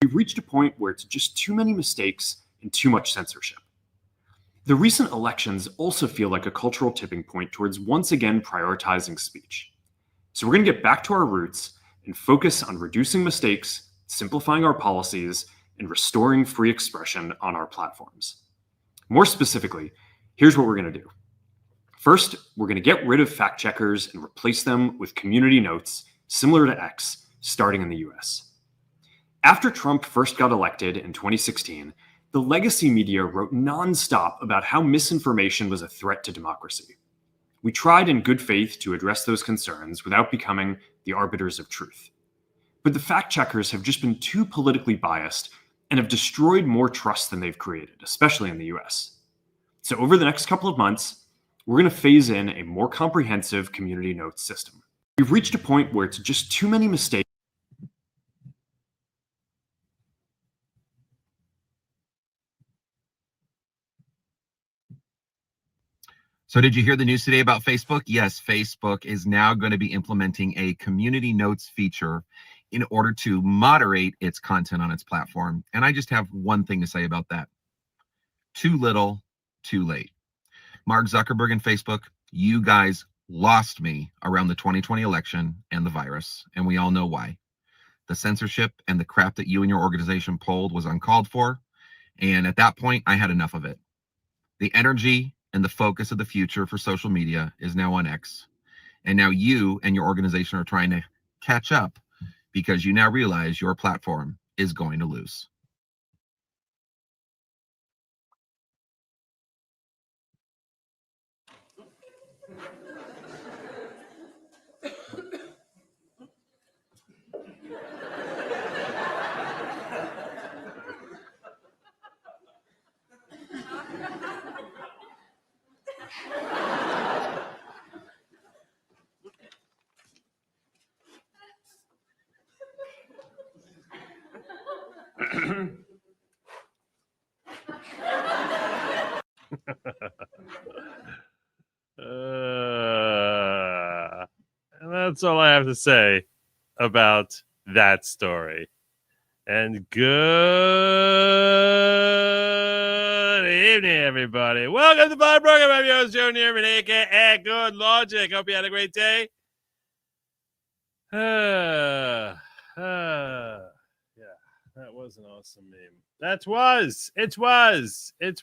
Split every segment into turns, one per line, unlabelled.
We've reached a point where it's just too many mistakes and too much censorship. The recent elections also feel like a cultural tipping point towards once again prioritizing speech. So we're going to get back to our roots and focus on reducing mistakes, simplifying our policies, and restoring free expression on our platforms. More specifically, here's what we're going to do. First, we're going to get rid of fact checkers and replace them with community notes similar to X, starting in the US. After Trump first got elected in 2016, the legacy media wrote nonstop about how misinformation was a threat to democracy. We tried in good faith to address those concerns without becoming the arbiters of truth. But the fact checkers have just been too politically biased and have destroyed more trust than they've created, especially in the US. So over the next couple of months, we're going to phase in a more comprehensive community notes system. We've reached a point where it's just too many mistakes.
So did you hear the news today about Facebook? Yes, Facebook is now going to be implementing a community notes feature in order to moderate its content on its platform. And I just have one thing to say about that. Too little, too late. Mark Zuckerberg and Facebook, you guys lost me around the 2020 election and the virus, and we all know why. The censorship and the crap that you and your organization pulled was uncalled for, and at that point, I had enough of it. The energy and the focus of the future for social media is now on X, and now you and your organization are trying to catch up because you now realize your platform is going to lose.
And that's all I have to say about that story. And good evening, everybody. Welcome to my program. I'm your host, Joe Neerman, aka Good Lawgic. Hope you had a great day. Yeah, that was an awesome meme. It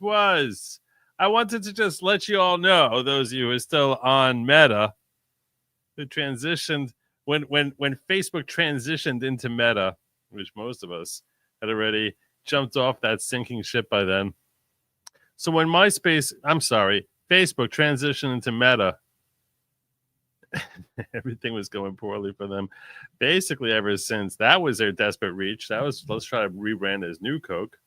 was. I wanted to just let you all know, those of you who are still on Meta, who transitioned when Facebook transitioned into Meta, which most of us had already jumped off that sinking ship by then. So when Facebook transitioned into Meta, everything was going poorly for them. Basically, ever since, that was their desperate reach. That was, let's try to rebrand as New Coke.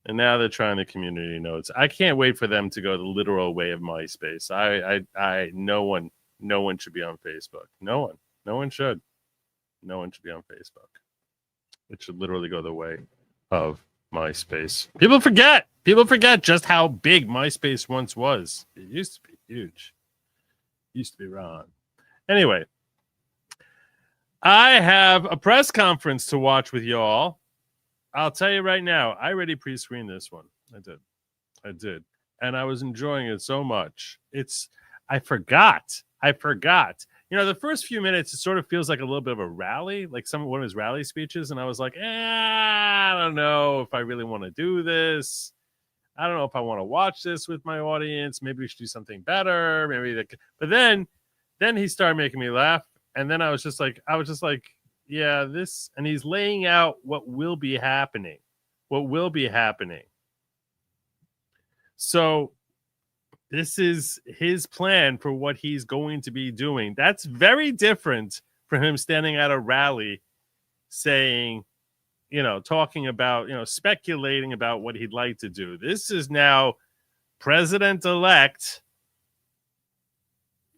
And now they're trying the community notes. I can't wait for them to go the literal way of MySpace. No one should be on Facebook. No one should. No one should be on Facebook. It should literally go the way of MySpace. People forget just how big MySpace once was. It used to be huge. It used to be Ron. Anyway, I have a press conference to watch with y'all. I'll tell you right now, I already pre-screened this one. I did. And I was enjoying it so much. I forgot. You know, the first few minutes, it sort of feels like a little bit of a rally, like one of his rally speeches. And I was like, I don't know if I really want to do this. I don't know if I want to watch this with my audience. Maybe we should do something better. But then he started making me laugh. And then I was just like, yeah, this, and he's laying out what will be happening. So this is his plan for what he's going to be doing. That's very different from him standing at a rally saying, talking about, speculating about what he'd like to do. This is now president-elect,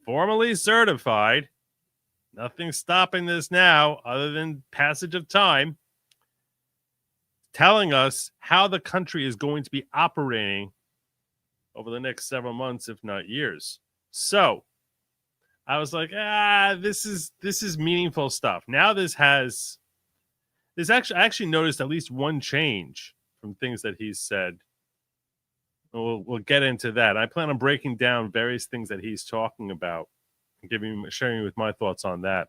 formally certified. Nothing's stopping this now other than passage of time, telling us how the country is going to be operating over the next several months, if not years. So I was like, this is meaningful stuff. Now this has I actually noticed at least one change from things that he's said. We'll get into that. I plan on breaking down various things that he's talking about and sharing you with my thoughts on that.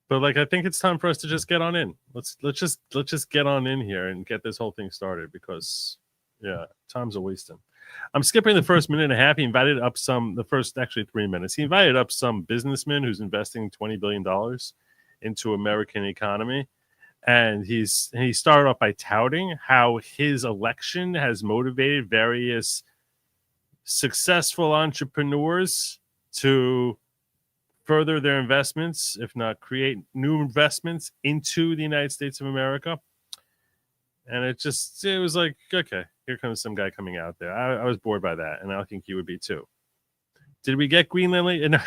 But like, I think it's time for us to just get on in. Let's just get on in here and get this whole thing started, because time's a wasting. I'm skipping the first minute and a half. He invited up the first 3 minutes. He invited up some businessman who's investing $20 billion into American economy. And he started off by touting how his election has motivated various successful entrepreneurs to further their investments, if not create new investments into the United States of America. And it was like, okay, here comes some guy coming out there. I was bored by that, and I think you would be too. Did we get Greenland?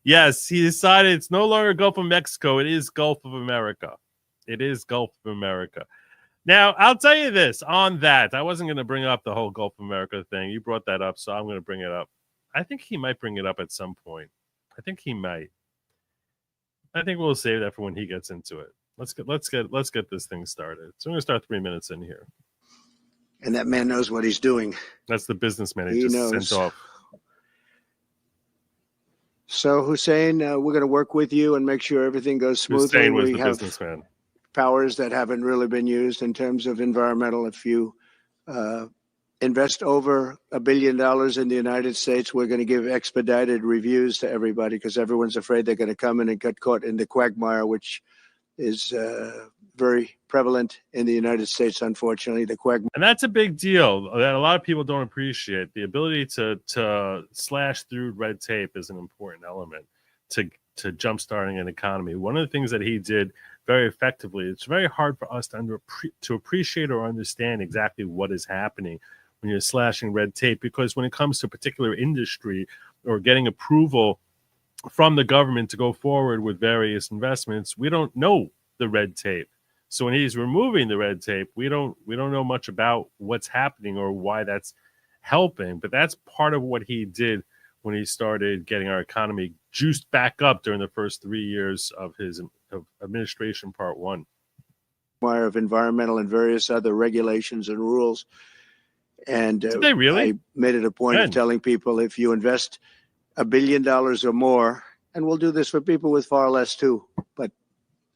Yes, he decided it's no longer Gulf of Mexico. It is Gulf of America. It is Gulf of America. Now, I'll tell you this on that. I wasn't going to bring up the whole Gulf of America thing. You brought that up, so I'm going to bring it up. I think he might bring it up at some point. I think he might. I think we'll save that for when he gets into it. Let's get this thing started. So I'm going to start 3 minutes in here.
And that man knows what he's doing.
That's the businessman
He
just
knows.
sent off.
So Hussein, we're going to work with you and make sure everything goes smoothly.
Hussein was
We
the
have
businessman.
powers that haven't really been used in terms of environmental. If you invest over $1 billion in the United States, we're going to give expedited reviews to everybody, because everyone's afraid they're going to come in and get caught in the quagmire, which is very prevalent in the United States, unfortunately, the quagmire.
And that's a big deal that a lot of people don't appreciate. The ability to slash through red tape is an important element to jumpstarting an economy. One of the things that he did very effectively, it's very hard for us to appreciate or understand exactly what is happening when you're slashing red tape, because when it comes to a particular industry or getting approval from the government to go forward with various investments, we don't know the red tape. So when he's removing the red tape, we don't know much about what's happening or why that's helping. But that's part of what he did when he started getting our economy juiced back up during the first 3 years of his administration, part one.
Of environmental and various other regulations and rules. And
Did they really?
I made it a point of telling people, if you invest $1 billion or more, and we'll do this for people with far less too, but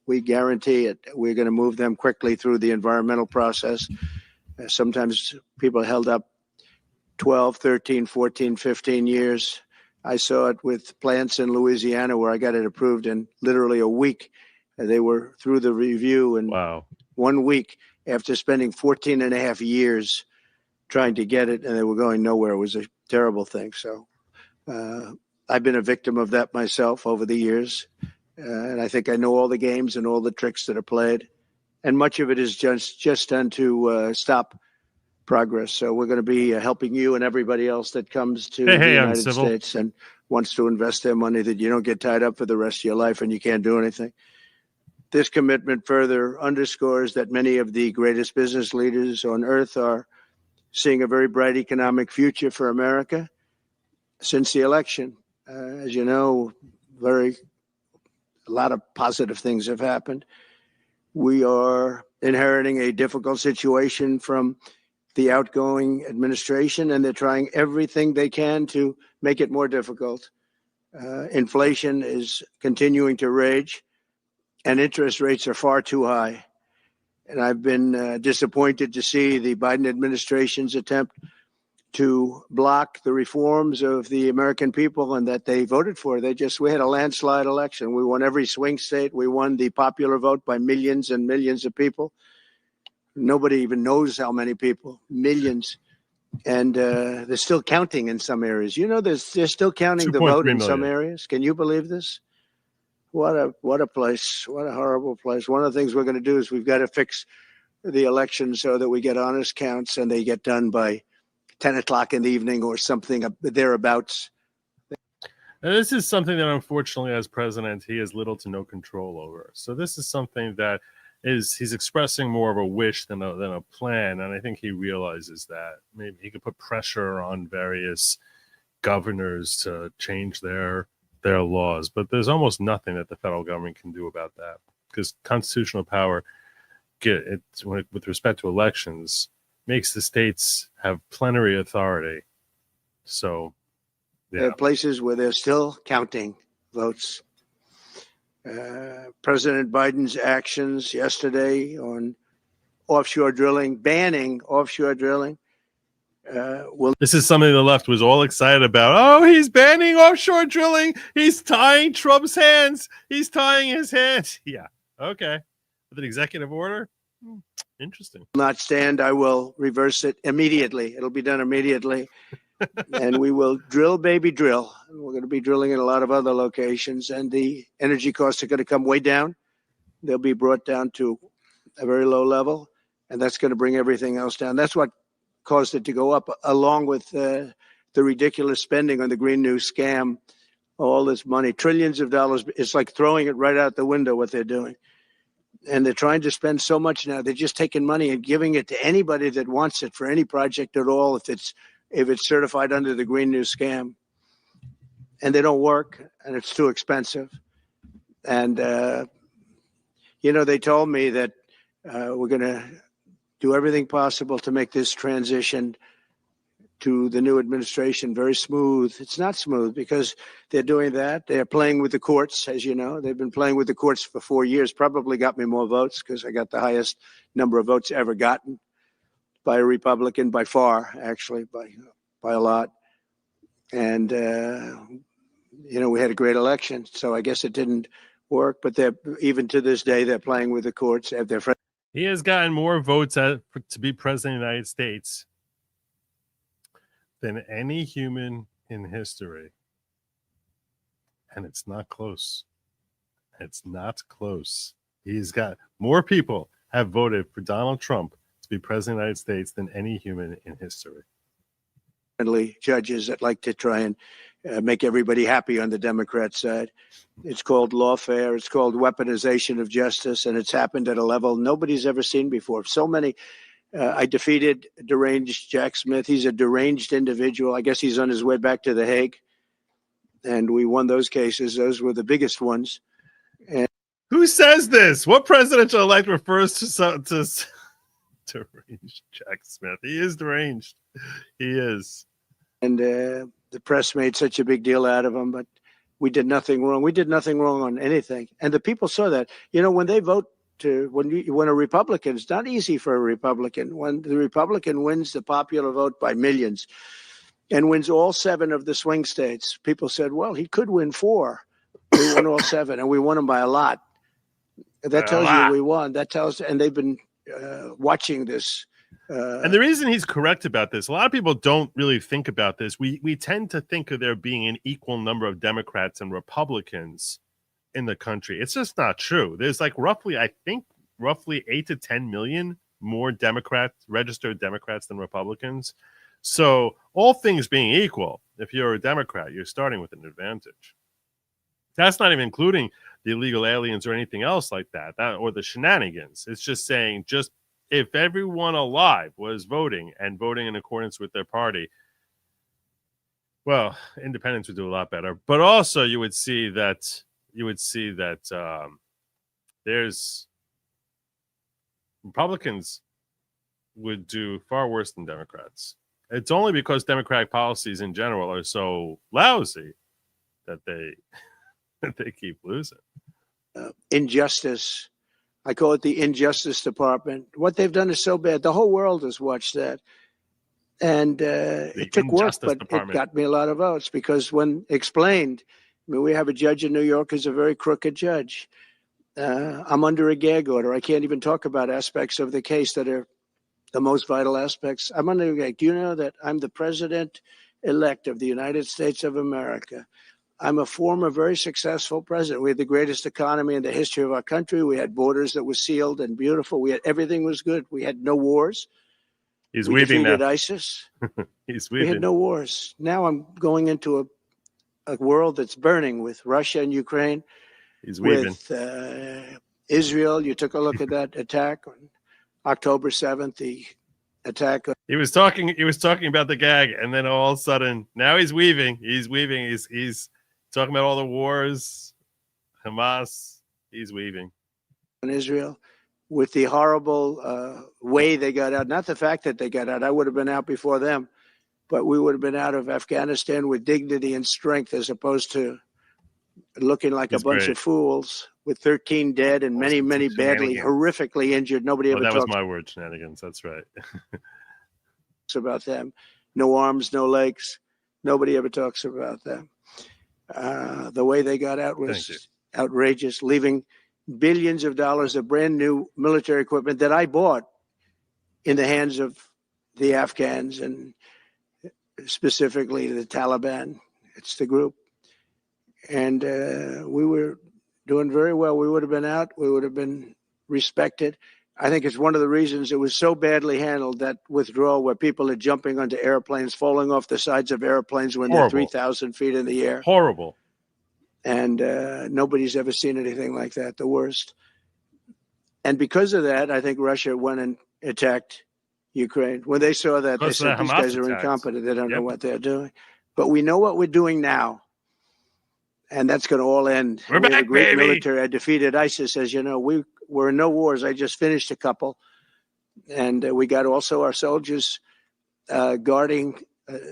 we guarantee it, we're going to move them quickly through the environmental process. Sometimes people held up 12, 13, 14, 15 years. I saw it with plants in Louisiana where I got it approved in literally a week. They were through the review in 1 week after spending 14 and a half years trying to get it, and they were going nowhere. It was a terrible thing. So I've been a victim of that myself over the years. And I think I know all the games and all the tricks that are played. And much of it is just done to stop progress. So we're going to be helping you and everybody else that comes to the United States and wants to invest their money, that you don't get tied up for the rest of your life and you can't do anything. This commitment further underscores that many of the greatest business leaders on earth are seeing a very bright economic future for America since the election. As you know, a lot of positive things have happened. We are inheriting a difficult situation from the outgoing administration, and they're trying everything they can to make it more difficult. Inflation is continuing to rage, and interest rates are far too high. And I've been disappointed to see the Biden administration's attempt to block the reforms of the American people and that they voted for. We had a landslide election. We won every swing state. We won the popular vote by millions and millions of people. Nobody even knows how many people, millions. And they're still counting in some areas. You know, they're still counting the vote in some areas. Can you believe this? What a place. What a horrible place. One of the things we're going to do is we've got to fix the election so that we get honest counts and they get done by 10 o'clock in the evening or something thereabouts.
And this is something that, unfortunately, as president, he has little to no control over. So this is something that he's expressing more of a wish than a plan. And I think he realizes that maybe he could put pressure on various governors to change their laws. But there's almost nothing that the federal government can do about that. because constitutional power with respect to elections makes the states have plenary authority. So, yeah.
There are places where they're still counting votes. President Biden's actions yesterday on offshore drilling, banning offshore drilling,
this is something the left was all excited about. Oh, he's banning offshore drilling. He's tying Trump's hands. He's tying his hands. Yeah. Okay. With an executive order. Interesting.
Not stand. I will reverse it immediately. It'll be done immediately. And we will drill, baby, drill. We're going to be drilling in a lot of other locations, and the energy costs are going to come way down. They'll be brought down to a very low level, and that's going to bring everything else down. That's what caused it to go up, along with the ridiculous spending on the Green New scam. All this money, trillions of dollars. It's like throwing it right out the window, what they're doing. And they're trying to spend so much now. They're just taking money and giving it to anybody that wants it for any project at all, if it's certified under the Green New scam. And they don't work, and it's too expensive. And, they told me that we're going to do everything possible to make this transition to the new administration very smooth. It's not smooth because they're doing that. They're playing with the courts, as you know. They've been playing with the courts for 4 years, probably got me more votes because I got the highest number of votes ever gotten by a Republican, by far, actually, by a lot. And, we had a great election, so I guess it didn't work. But even to this day, they're playing with the courts. They have their friends.
He has gotten more votes to be president of the United States than any human in history. And it's not close. It's not close. He's got more people have voted for Donald Trump to be president of the United States than any human in history.
Judges that like to try and make everybody happy on the Democrat side. It's called lawfare. It's called weaponization of justice, and it's happened at a level nobody's ever seen before. So many. I defeated deranged Jack Smith. He's a deranged individual. I guess he's on his way back to The Hague, and we won those cases. Those were the biggest ones. And
who says this? What presidential elect refers to deranged Jack Smith? He is deranged. He is.
And the press made such a big deal out of him, but we did nothing wrong. We did nothing wrong on anything. And the people saw that. When they vote when a Republican, it's not easy for a Republican. When the Republican wins the popular vote by millions and wins all 7 of the swing states, people said, well, he could win 4. We won all 7, and we won them by a lot. That tells you we won. And they've been watching this.
And the reason he's correct about this, a lot of people don't really think about this. We tend to think of there being an equal number of Democrats and Republicans in the country. It's just not true. There's roughly 8 to 10 million more registered Democrats than Republicans. So all things being equal, if you're a Democrat, you're starting with an advantage. That's not even including the illegal aliens or anything else like that or the shenanigans. It's just saying if everyone alive was voting in accordance with their party, well, independents would do a lot better. But also you would see that there's Republicans would do far worse than Democrats. It's only because Democratic policies in general are so lousy that they keep losing.
Injustice. I call it the Injustice Department. What they've done is so bad. The whole world has watched that. And it took work, but it got me a lot of votes because when explained, we have a judge in New York who's a very crooked judge. I'm under a gag order. I can't even talk about aspects of the case that are the most vital aspects. I'm under a gag. Do you know that I'm the president-elect of the United States of America? I'm a former very successful president. We had the greatest economy in the history of our country. We had borders that were sealed and beautiful. Everything was good. We had no wars.
He's
we
weaving
defeated
now.
ISIS.
He's weaving.
We had no wars. Now I'm going into a world that's burning with Russia and Ukraine.
He's weaving.
With Israel. You took a look at that attack on October 7th, the attack.
He was talking about the gag, and then all of a sudden, now he's weaving. He's talking about all the wars, Hamas. He's weaving.
in Israel with the horrible way they got out. Not the fact that they got out. I would have been out before them, but we would have been out of Afghanistan with dignity and strength as opposed to looking like a bunch of fools with 13 dead and many, many badly, horrifically injured. Nobody ever
that
talks
was my word, shenanigans. That's right.
about them. No arms, no legs. Nobody ever talks about them. The way they got out was outrageous, leaving billions of dollars of brand new military equipment that I bought in the hands of the Afghans and specifically the Taliban. It's the group. And we were doing very well. We would have been out. We would have been respected. I think it's one of the reasons it was so badly handled, that withdrawal, where people are jumping onto airplanes, falling off the sides of airplanes when they're 3,000 feet in the air.
Horrible.
And nobody's ever seen anything like that, the worst. And because of that, I think Russia went and attacked Ukraine. When they saw that, they said, these guys are incompetent. They don't know what they're doing. But we know what we're doing now. And that's going to all end.
We're back,
great
baby.
Military. I defeated ISIS. As you know, we're in no wars. I just finished a couple. And we got also our soldiers guarding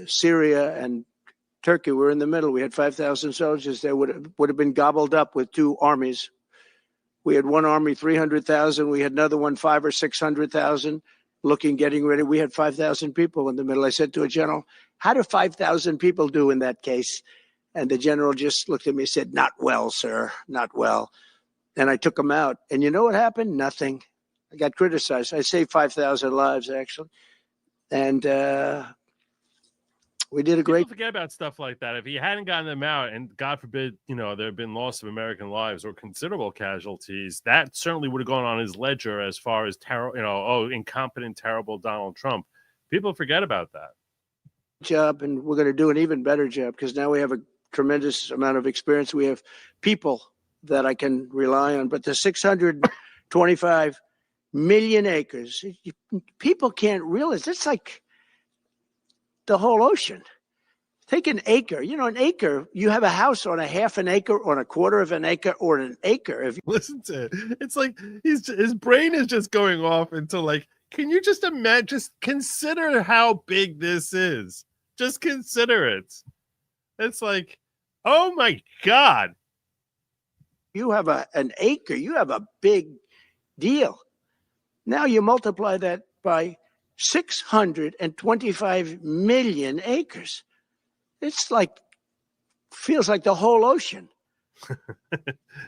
Syria and Turkey. We're in the middle. We had 5,000 soldiers. They would have been gobbled up with two armies. We had one army, 300,000. We had another one, 500,000 or 600,000, getting ready. We had 5,000 people in the middle. I said to a general, how do 5,000 people do in that case? And the general just looked at me and said, not well, sir, not well. And I took him out. And you know what happened? Nothing. I got criticized. I saved 5,000 lives, actually. And we did a great.
People forget about stuff like that. If he hadn't gotten them out, and God forbid, there had been loss of American lives or considerable casualties, that certainly would have gone on his ledger as far as incompetent, terrible Donald Trump. People forget about that.
Job, and we're going to do an even better job because now we have a tremendous amount of experience. We have people that I can rely on. But the 625 million acres, people can't realize it's like the whole ocean. Take an acre. An acre, you have a house on a half an acre, on a quarter of an acre, or an acre. If you
listen to it, it's like his brain is just going off into like, can you just imagine, just consider how big this is. Just consider it. It's like, oh my God.
You have an acre, you have a big deal. Now you multiply that by 625 million acres. It's like, feels like the whole ocean.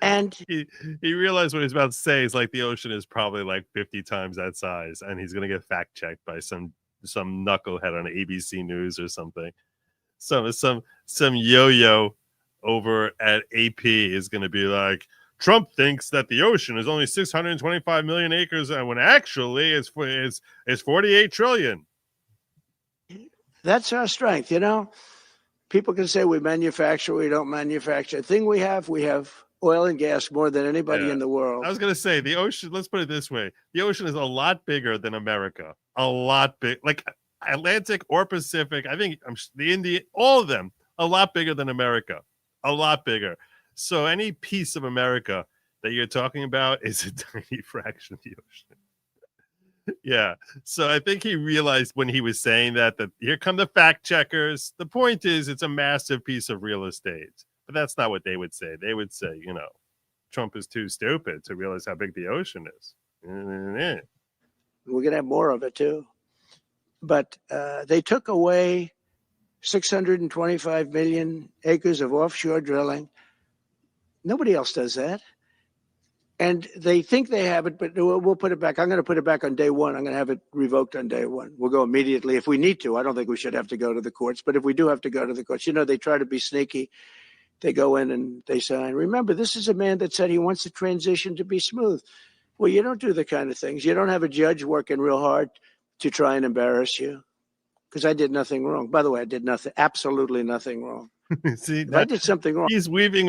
And
he realized what he's about to say is like the ocean is probably like 50 times that size, and he's gonna get fact checked by some knucklehead on ABC News or something. Some yo-yo over at AP is gonna be like, Trump thinks that the ocean is only 625 million acres, and when actually it's 48 trillion.
That's our strength, People can say we manufacture, we don't manufacture. The thing we have oil and gas more than anybody in the world.
I was going to say the ocean, let's put it this way. The ocean is a lot bigger than America. A lot big, like Atlantic or Pacific. I think the Indian, all of them, a lot bigger than America. A lot bigger. So any piece of America that you're talking about is a tiny fraction of the ocean. Yeah. So I think he realized when he was saying that here come the fact checkers. The point is, it's a massive piece of real estate. But that's not what they would say. They would say, Trump is too stupid to realize how big the ocean is.
We're going to have more of it, too. But they took away 625 million acres of offshore drilling. Nobody else does that. And they think they have it, but we'll put it back. I'm going to put it back on day one. I'm going to have it revoked on day one. We'll go immediately if we need to. I don't think we should have to go to the courts. But if we do have to go to the courts, they try to be sneaky. They go in and they sign. Remember, this is a man that said he wants the transition to be smooth. Well, you don't do the kind of things. You don't have a judge working real hard to try and embarrass you. Because I did nothing wrong. By the way, I did absolutely nothing wrong.
See,
I did something wrong.
He's weaving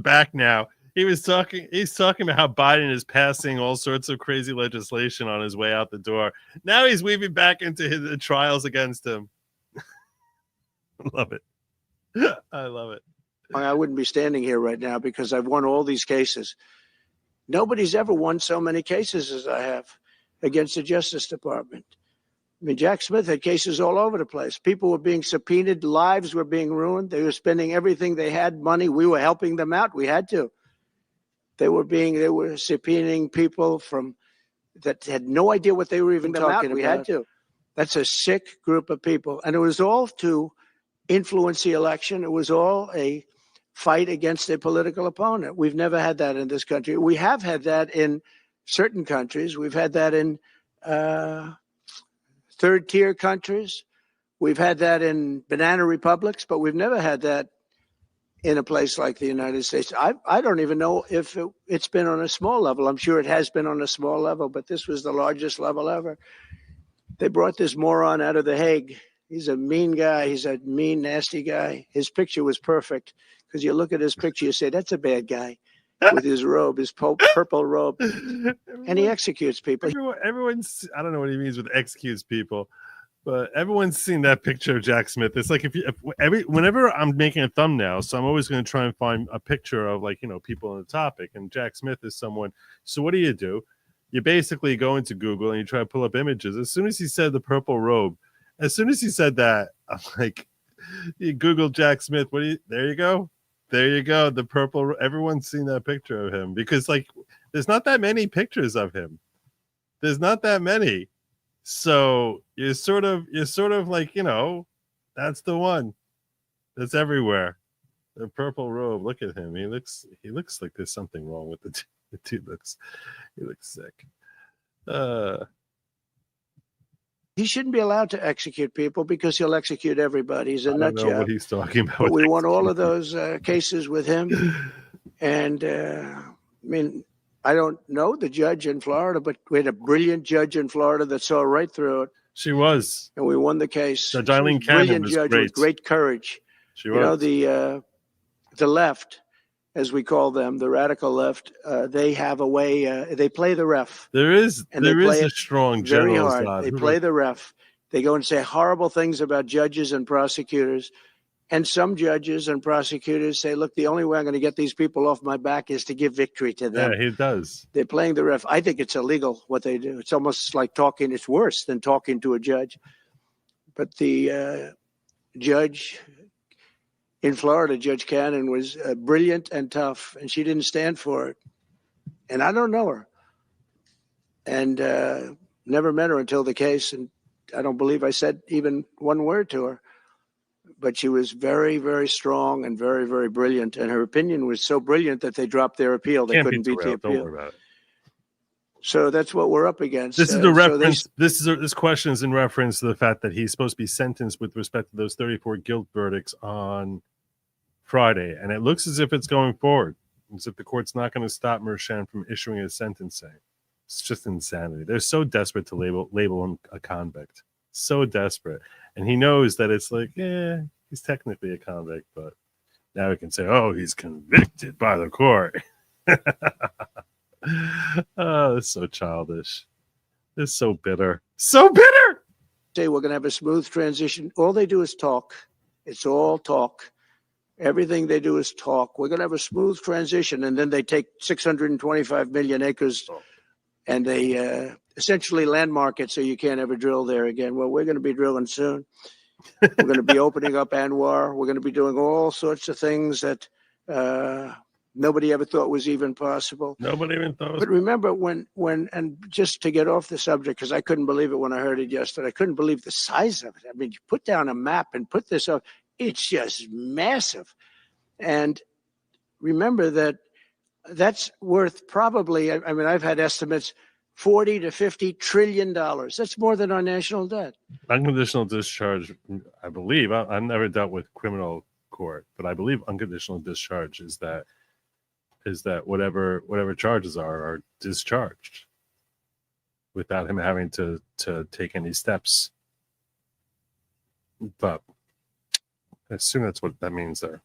back now. He's talking about how Biden is passing all sorts of crazy legislation on his way out the door. Now he's weaving back into the trials against him. I love it. I love it.
I wouldn't be standing here right now because I've won all these cases. Nobody's ever won so many cases as I have against the Justice Department. I mean, Jack Smith had cases all over the place. People were being subpoenaed. Lives were being ruined. They were spending everything they had, money. We were helping them out. We had to. They were subpoenaing people that had no idea what they were even talking about. We had to. That's a sick group of people. And it was all to influence the election. It was all a fight against a political opponent. We've never had that in this country. We have had that in certain countries. We've had that in third-tier countries. We've had that in banana republics, but we've never had that in a place like the United States. I don't even know if it's been on a small level. I'm sure it has been on a small level, but this was the largest level ever. They brought this moron out of The Hague. He's a mean guy. He's a mean, nasty guy. His picture was perfect because you look at his picture, you say, that's a bad guy with his robe, his purple robe. And he executes people.
Everyone's, I don't know what he means with executes people, but everyone's seen that picture of Jack Smith. It's like whenever I'm making a thumbnail, so I'm always going to try and find a picture of, like, people on the topic. And Jack Smith is someone. So what do? You basically go into Google and you try to pull up images. As soon as he said the purple robe, as soon as he said that, I'm like, you Google Jack Smith. There you go. There you go. The purple. Everyone's seen that picture of him because, like, there's not that many pictures of him. There's not that many. So you're sort of like, that's the one that's everywhere. The purple robe. Look at him. He looks like there's something wrong with the dude. He looks sick.
He shouldn't be allowed to execute people because he'll execute everybody. He's a nut job.
I don't know what he's talking about.
But we won all of those cases with him. And I don't know the judge in Florida, but we had a brilliant judge in Florida that saw right through it.
She was.
And we won the case.
Judge Eileen Cannon was
judge
great.
With great courage.
She was.
The left, as we call them, the radical left, they have a way, they play the ref.
There is a strong
very
general
hard.
side.
They play the ref. They go and say horrible things about judges and prosecutors. And some judges and prosecutors say, look, the only way I'm going to get these people off my back is to give victory to them.
Yeah, he does.
They're playing the ref. I think it's illegal what they do. It's almost like talking. It's worse than talking to a judge. But the judge in Florida, Judge Cannon, was brilliant and tough, and she didn't stand for it. And I don't know her. And never met her until the case, and I don't believe I said even one word to her. But she was very, very strong and very, very brilliant. And her opinion was so brilliant that they dropped their appeal. They couldn't beat the appeal.
Don't worry about it.
So that's what we're up against.
This is the reference. This question is in reference to the fact that he's supposed to be sentenced with respect to those 34 guilt verdicts on Friday, and it looks as if it's going forward, as if the court's not going to stop Mershon from issuing a sentencing. It's just insanity. They're so desperate to label him a convict, so desperate, and he knows that it's like, yeah, he's technically a convict, but now we can say, oh, he's convicted by the court. Oh, it's so childish. It's so bitter. So bitter.
Say we're going to have a smooth transition. All they do is talk. It's all talk. Everything they do is talk. We're going to have a smooth transition. And then they take 625 million acres and they essentially landmark it so you can't ever drill there again. Well, we're going to be drilling soon. We're going to be opening up Anwar. We're going to be doing all sorts of things that nobody ever thought was even possible.
Nobody even thought.
But remember when, and just to get off the subject, because I couldn't believe it when I heard it yesterday. I couldn't believe the size of it. I mean, you put down a map and put this up. It's just massive. And remember that that's worth probably, I mean, I've had estimates, $40 to $50 trillion. That's more than our national debt.
Unconditional discharge, I believe, I've never dealt with criminal court, but I believe unconditional discharge is that whatever charges are discharged without him having to take any steps. But I assume that's what that means there.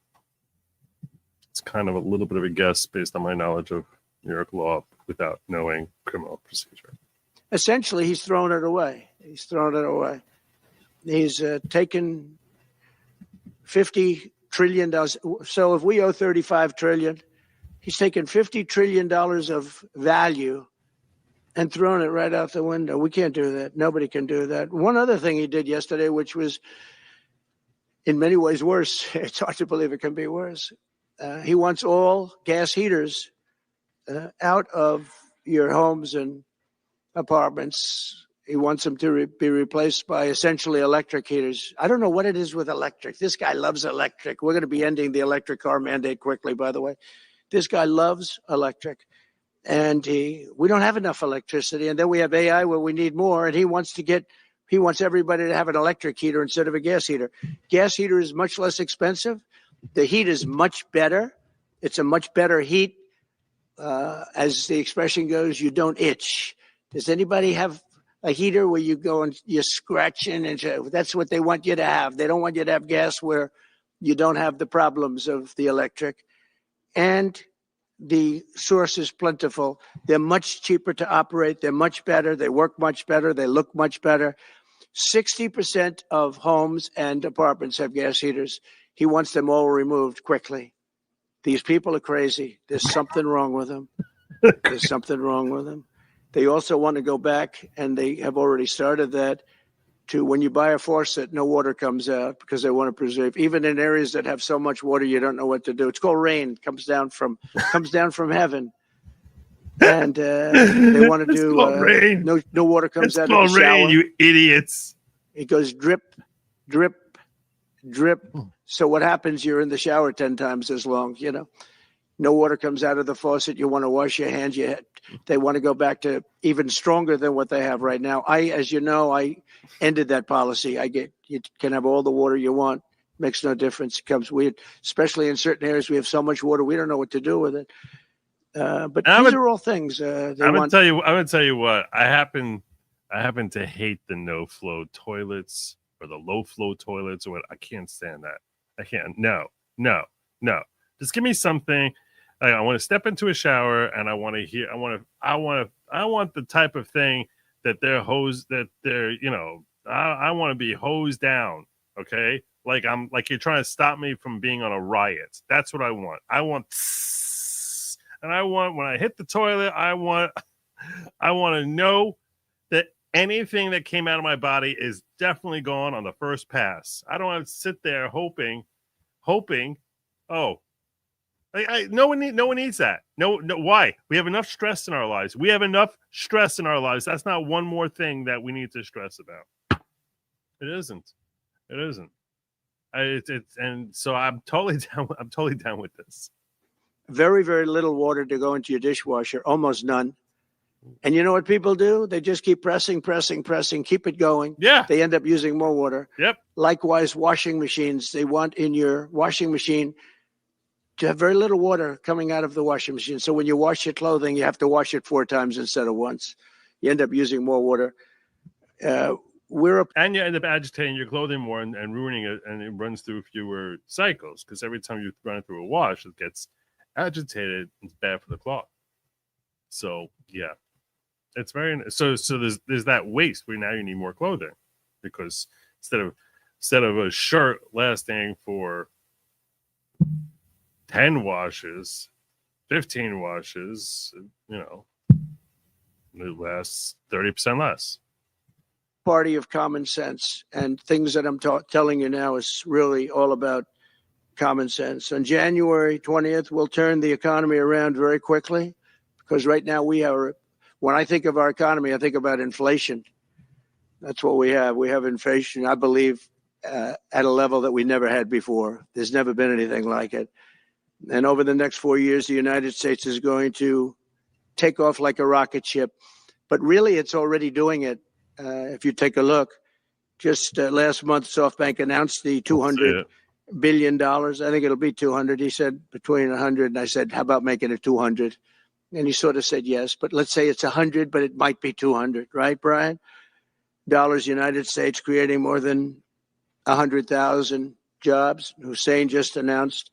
It's kind of a little bit of a guess based on my knowledge of New York law without knowing criminal procedure.
Essentially, he's thrown it away. He's taken $50 trillion. So if we owe $35 trillion, He's taken $50 trillion of value and thrown it right out the window. We can't do that. Nobody can do that. One other thing he did yesterday, which was in many ways worse. It's hard to believe it can be worse. He wants all gas heaters out of your homes and apartments. He wants them to be replaced by essentially electric heaters. I don't know what it is with electric. This guy loves electric. We're going to be ending the electric car mandate quickly, by the way. This guy loves electric. And we don't have enough electricity. And then we have AI where we need more. And he wants everybody to have an electric heater instead of a gas heater. Gas heater is much less expensive. The heat is much better. It's a much better heat. As the expression goes, you don't itch. Does anybody have a heater where you go and you're scratching? And that's what they want you to have. They don't want you to have gas where you don't have the problems of the electric. And the source is plentiful. They're much cheaper to operate. They're much better. They work much better. They look much better. 60% of homes and apartments have gas heaters. He wants them all removed quickly. These people are crazy. There's something wrong with them. There's something wrong with them. They also want to go back, and they have already started that, to when you buy a faucet, no water comes out because they want to preserve. Even in areas that have so much water, you don't know what to do. It's called rain. It comes down from heaven, and they want to do
rain.
No water comes out
called
of the shower.
Rain, you idiots.
It goes drip, drip, drip. So what happens? You're in the shower 10 times as long. You know, no water comes out of the faucet. You want to wash your hands. They want to go back to even stronger than what they have right now. As you know, I ended that policy. You can have all the water you want. Makes no difference. It comes weird, especially in certain areas. We have so much water, we don't know what to do with it. But these are all things. I'm
gonna tell you what. I happen to hate the no flow toilets or the low flow toilets or what. I can't stand that. I can't. No. Just give me something. I want to step into a shower and I want to hear. I want the type of thing that they're hosed. That they're I want to be hosed down. Okay, like you're trying to stop me from being on a riot. That's what I want. And I want when I hit the toilet. I want to know that anything that came out of my body is definitely gone on the first pass. I don't have to sit there hoping. Oh. No one needs that. No. Why? We have enough stress in our lives. That's not one more thing that we need to stress about. It isn't. And so I'm totally down with this.
Very, very little water to go into your dishwasher. Almost none. And you know what people do? They just keep pressing, keep it going.
Yeah.
They end up using more water.
Yep.
Likewise, washing machines. They want in your washing machine to have very little water coming out of the washing machine. So when you wash your clothing, you have to wash it 4 times instead of once. You end up using more water.
And you end up agitating your clothing more and ruining it, and it runs through fewer cycles because every time you run it through a wash, it gets agitated. It's bad for the cloth. So yeah, it's very so. There's that waste where now you need more clothing because instead of a shirt lasting for 10 washes, 15 washes, it lasts 30% less.
Party of common sense, and things that I'm telling you now is really all about common sense. On January 20th, we'll turn the economy around very quickly because right now when I think of our economy, I think about inflation. That's what we have. We have inflation, I believe, at a level that we never had before. There's never been anything like it. And over the next 4 years, the United States is going to take off like a rocket ship. But really, it's already doing it. If you take a look, just last month, SoftBank announced the $200 billion. I think it'll be 200. He said between 100. And I said, how about making it 200? And he sort of said yes. But let's say it's 100, but it might be 200. Right, Brian? Dollars, United States, creating more than 100,000 jobs. Hussein just announced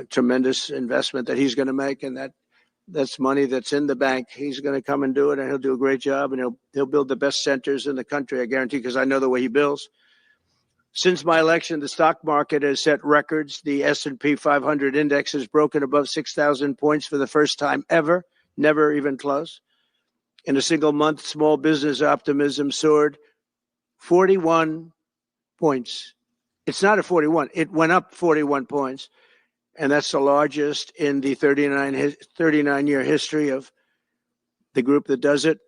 tremendous investment that he's going to make, and that's money that's in the bank. He's going to come and do it, and he'll do a great job, and he'll build the best centers in the country, I guarantee, because I know the way he builds. Since my election, the stock market has set records. The S&P 500 index has broken above 6,000 points for the first time ever, never even close. In a single month, small business optimism soared 41 points. It's not a 41. It went up 41 points. And that's the largest in the 39-year history of the group that does it.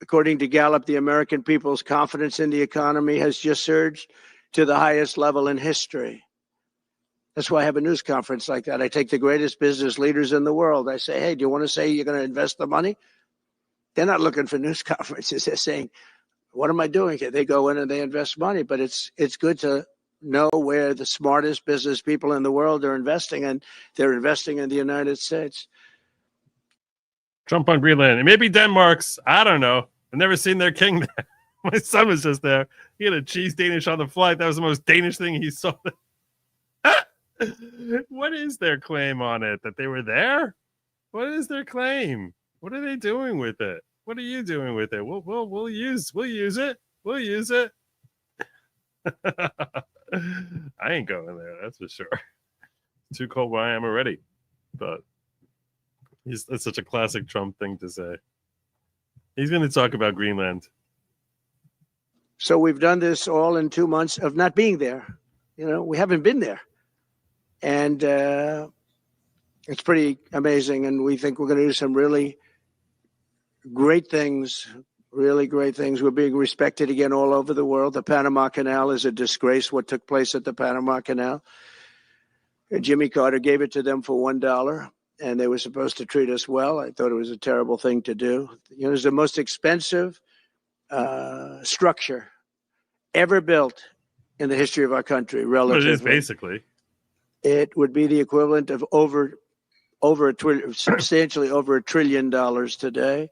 According to Gallup, the American people's confidence in the economy has just surged to the highest level in history. That's why I have a news conference like that. I take the greatest business leaders in the world. I say, hey, do you want to say you're going to invest the money? They're not looking for news conferences. They're saying, what am I doing here? They go in and they invest money, but it's good to know where the smartest business people in the world are investing, and they're investing in the United States.
Trump on Greenland. It may be Denmark's. I don't know. I've never seen their king there. My son was just there. He had a cheese Danish on the flight. That was the most Danish thing he saw. What is their claim on it? That they were there? What is their claim? What are they doing with it? What are you doing with it? We'll use it. We'll use it. I ain't going there, that's for sure. Too cold where I am already. But that's such a classic Trump thing to say. He's going to talk about Greenland.
So we've done this all in 2 months of not being there. You know, we haven't been there. And it's pretty amazing. And we think we're going to do some really great things, really great things. We're being respected again all over the world. The Panama Canal is a disgrace, what took place at the Panama Canal. Jimmy Carter gave it to them for $1, and they were supposed to treat us well. I thought it was a terrible thing to do. You know, it was the most expensive structure ever built in the history of our country, relatively.
It is basically.
It would be the equivalent of substantially over $1 trillion today.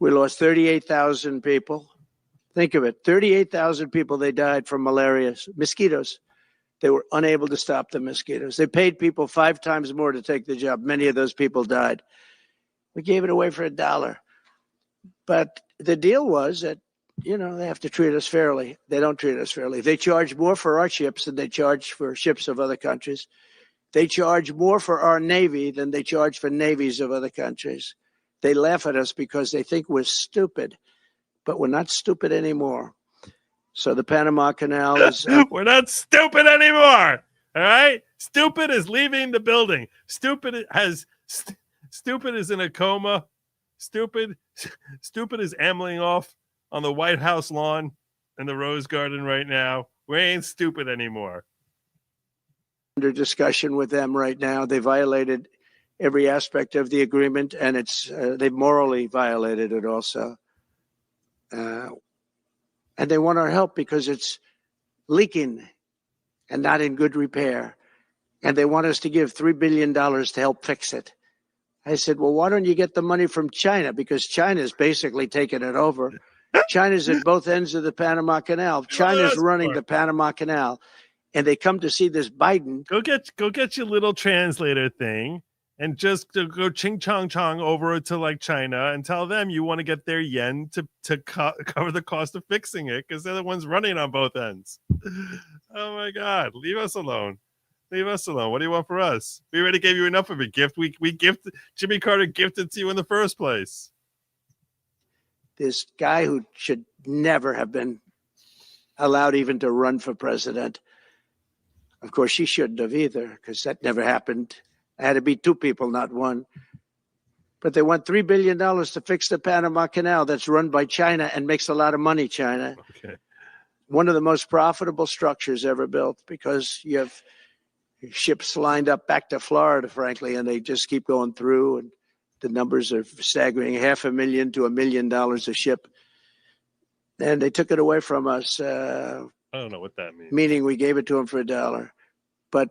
We lost 38,000 people. Think of it, 38,000 people, they died from malaria, mosquitoes. They were unable to stop the mosquitoes. They paid people 5 times more to take the job. Many of those people died. We gave it away for $1. But the deal was that, you know, they have to treat us fairly. They don't treat us fairly. They charge more for our ships than they charge for ships of other countries. They charge more for our Navy than they charge for navies of other countries. They laugh at us because they think we're stupid, but we're not stupid anymore. So the Panama Canal is...
We're not stupid anymore, all right? Stupid is leaving the building. Stupid is in a coma. Stupid is ambling off on the White House lawn in the Rose Garden right now. We ain't stupid anymore.
Under discussion with them right now. They violated every aspect of the agreement, and they've morally violated it also. And they want our help because it's leaking and not in good repair. And they want us to give $3 billion to help fix it. I said, well, why don't you get the money from China? Because China's basically taken it over. China's at both ends of the Panama Canal. China's running the Panama Canal. And they come to see this Biden.
Go get your little translator thing and just go ching chong chong over to like China and tell them you want to get their yen to cover the cost of fixing it because they're the ones running on both ends. Oh my God, leave us alone. Leave us alone. What do you want for us? We already gave you enough of a gift. We Jimmy Carter gifted to you in the first place.
This guy who should never have been allowed even to run for president. Of course, she shouldn't have either, because that never happened. It had to be 2 people, not 1. But they want $3 billion to fix the Panama Canal that's run by China and makes a lot of money, China.
Okay.
One of the most profitable structures ever built, because you have ships lined up back to Florida, frankly, and they just keep going through. And the numbers are staggering, $500,000 to $1 million a ship. And they took it away from us.
I don't know what that means.
Meaning we gave it to them for $1. But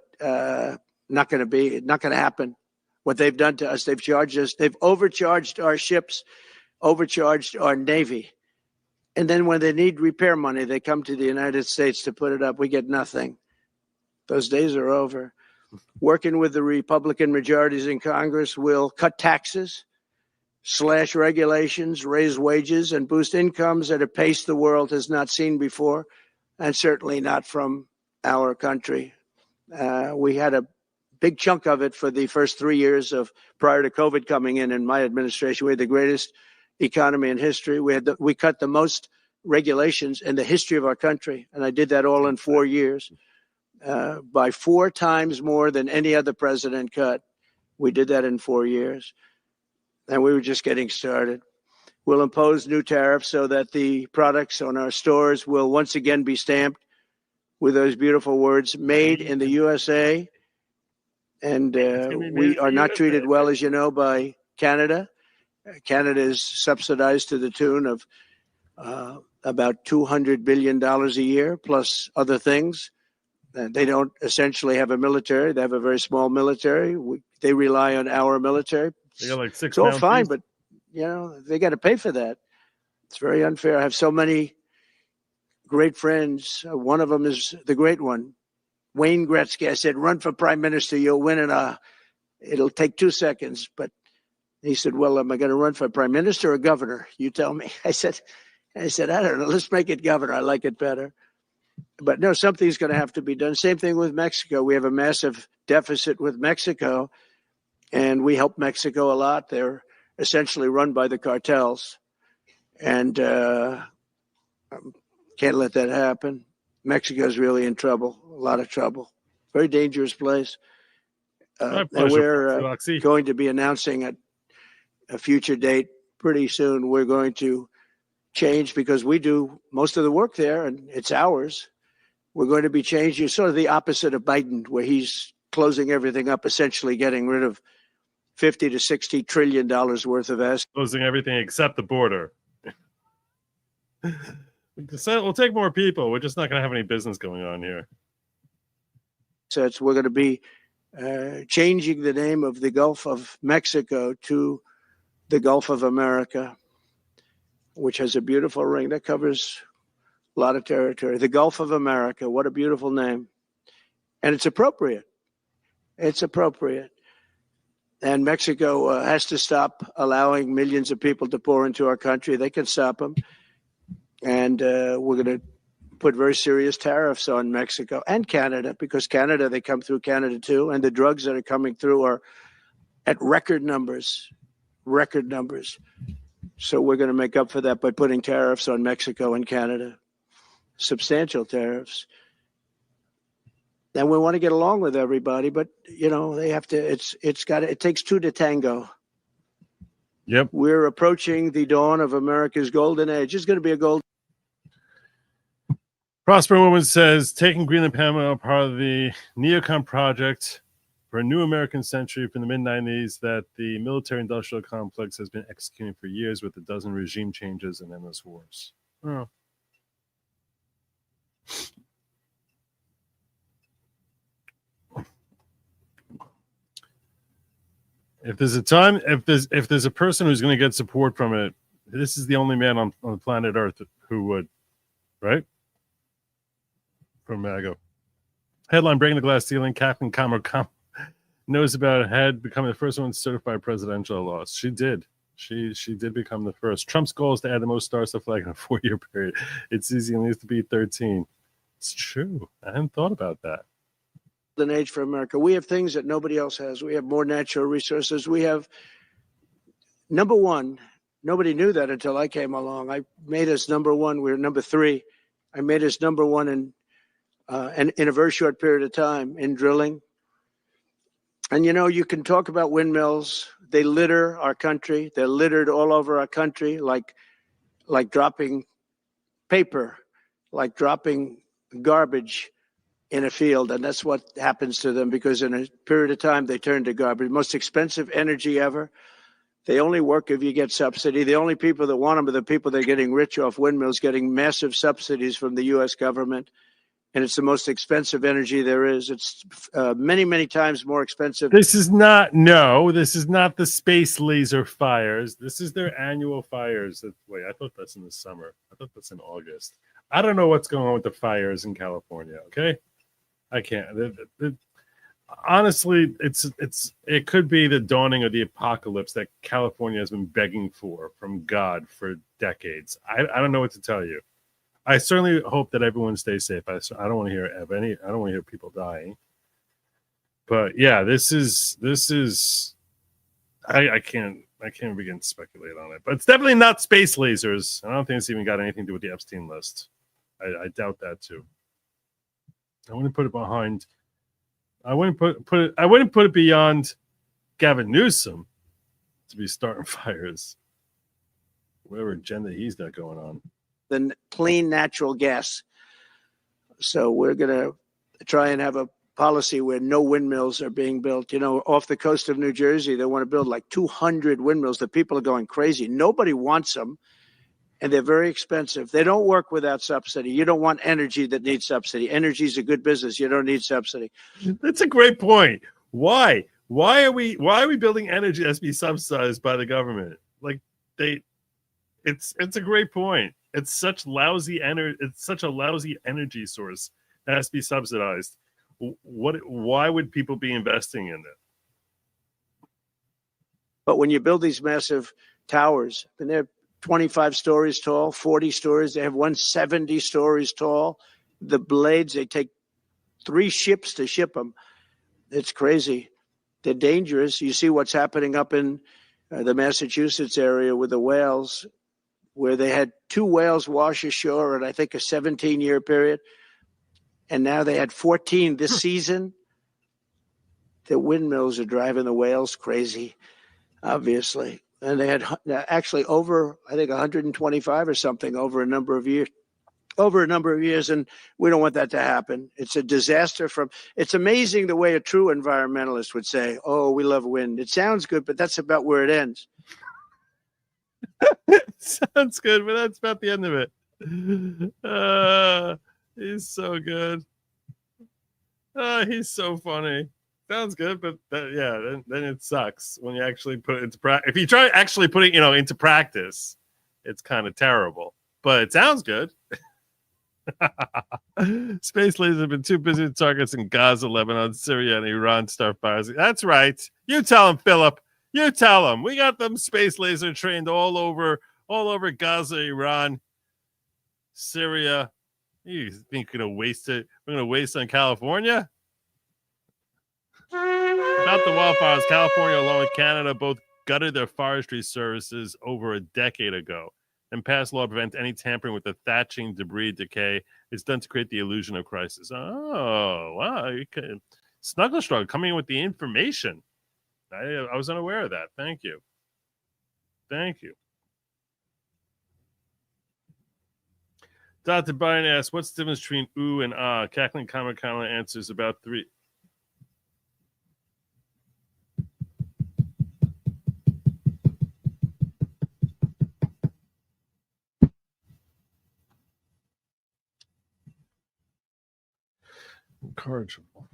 not going to happen. What they've done to us, they've charged us, they've overcharged our ships, overcharged our Navy. And then when they need repair money, they come to the United States to put it up. We get nothing. Those days are over. Working with the Republican majorities in Congress will cut taxes, slash regulations, raise wages, and boost incomes at a pace the world has not seen before, and certainly not from our country. We had a big chunk of it for the first 3 years prior to COVID coming in my administration. We had the greatest economy in history. We cut the most regulations in the history of our country, and I did that all in 4 years, by 4 times more than any other president cut. We did that in 4 years, and we were just getting started. We'll impose new tariffs so that the products on our stores will once again be stamped with those beautiful words, made in the USA. And we are not treated well, as you know, by Canada. Canada is subsidized to the tune of about $200 billion a year, plus other things. They don't essentially have a military. They have a very small military. They rely on our military.
They got like 6
It's all fine, but they got to pay for that. It's very unfair. I have so many great friends. One of them is the great one, Wayne Gretzky. I said, run for prime minister. You'll win it'll take 2 seconds. But he said, well, am I going to run for prime minister or governor? You tell me. I said, I don't know. Let's make it governor. I like it better. But no, something's going to have to be done. Same thing with Mexico. We have a massive deficit with Mexico, and we help Mexico a lot. They're essentially run by the cartels, and can't let that happen. Mexico's really in trouble, a lot of trouble. Very dangerous place. And we're going to be announcing at a future date pretty soon. We're going to change, because we do most of the work there and it's ours. We're going to be changing, sort of the opposite of Biden, where he's closing everything up, essentially getting rid of $50 to $60 trillion worth of assets.
Closing everything except the border. We'll take more people. We're just not going to have any business going on here.
So we're going to be changing the name of the Gulf of Mexico to the Gulf of America, which has a beautiful ring that covers a lot of territory. The Gulf of America, what a beautiful name. And it's appropriate. It's appropriate. And Mexico has to stop allowing millions of people to pour into our country. They can stop them. And we're going to put very serious tariffs on Mexico and Canada, because Canada, they come through Canada too. And the drugs that are coming through are at record numbers. So we're going to make up for that by putting tariffs on Mexico and Canada, substantial tariffs. And we want to get along with everybody, but they have to. It takes two to tango.
Yep.
We're approaching the dawn of America's golden age. It's going to be a golden.
Prosper Woman says, taking Greenland Panama part of the neocon project for a new American century from the mid-90s that the military-industrial complex has been executing for years with a dozen regime changes and endless wars. Oh. If there's a person who's going to get support from it, this is the only man on the planet Earth who would, right? From Mago. Headline: Breaking the Glass Ceiling. Captain Kamar knows about Head becoming the first one to certify presidential loss. She did. She did become the first. Trump's goal is to add the most stars to the flag in a 4-year period. It's easy and needs to be 13. It's true. I hadn't thought about that.
An age for America. We have things that nobody else has. We have more natural resources. We have, number one, nobody knew that until I came along. I made us number one. We're number 3. I made us number one in a very short period of time in drilling. And you can talk about windmills. They litter our country. They're littered all over our country, like dropping paper, like dropping garbage in a field. And that's what happens to them, because in a period of time, they turn to garbage. Most expensive energy ever. They only work if you get subsidy. The only people that want them are the people that are getting rich off windmills, getting massive subsidies from the U.S. government. And it's the most expensive energy there is. It's many, many times more expensive.
This is not the space laser fires. This is their annual fires. Wait, I thought that's in the summer. I thought that's in August. I don't know what's going on with the fires in California, okay? I can't. Honestly, it could be the dawning of the apocalypse that California has been begging for from God for decades. I don't know what to tell you. I certainly hope that everyone stays safe. I don't want to hear I don't want to hear people dying. But yeah, this is I can't begin to speculate on it. But it's definitely not space lasers. I don't think it's even got anything to do with the Epstein list. I doubt that too. I wouldn't put it behind. I wouldn't put it beyond Gavin Newsom to be starting fires. Whatever agenda he's got going on.
Than clean natural gas. So we're going to try and have a policy where no windmills are being built. You know, off the coast of New Jersey, they want to build like 200 windmills. The people are going crazy. Nobody wants them, and they're very expensive. They don't work without subsidy. You don't want energy that needs subsidy. Energy is a good business. You don't need subsidy.
That's a great point. Why? Why are we building energy that's be subsidized by the government? Like it's a great point. It's such lousy energy. It's such a lousy energy source that has to be subsidized. Why would people be investing in it?
But when you build these massive towers, and they're 25 stories tall, 40 stories, they have 170 stories tall. The blades, they take 3 ships to ship them. It's crazy. They're dangerous. You see what's happening up in the Massachusetts area with the whales, where they had 2 whales wash ashore in, I think, a 17-year period. And now they had 14 this season. The windmills are driving the whales crazy, obviously. And they had actually over, I think, 125 or something over a number of years. And we don't want that to happen. It's a disaster. It's amazing the way a true environmentalist would say, oh, we love wind. It sounds good, but that's about where it ends.
Sounds good, but that's about the end of it. He's so good. He's so funny. Sounds good, but then it sucks when you actually put it into practice. If you try actually putting into practice, it's kind of terrible. But it sounds good. Space lasers have been too busy with targets in Gaza, Lebanon, Syria, and Iran start fires. That's right. You tell him, Philip. You tell him. We got them space laser trained all over Gaza, Iran, Syria. You think we're gonna waste it? We're gonna waste on California? About the wildfires, California along with Canada both gutted their forestry services over a decade ago and passed law to prevent any tampering with the thatching debris decay. It's done to create the illusion of crisis. Oh, wow. Snuggle Struggle coming in with the information. I was unaware of that. Thank you. Dr. Biden asks, what's the difference between ooh and ah? Cackling Kamikaze answers about 3. Incorrigible.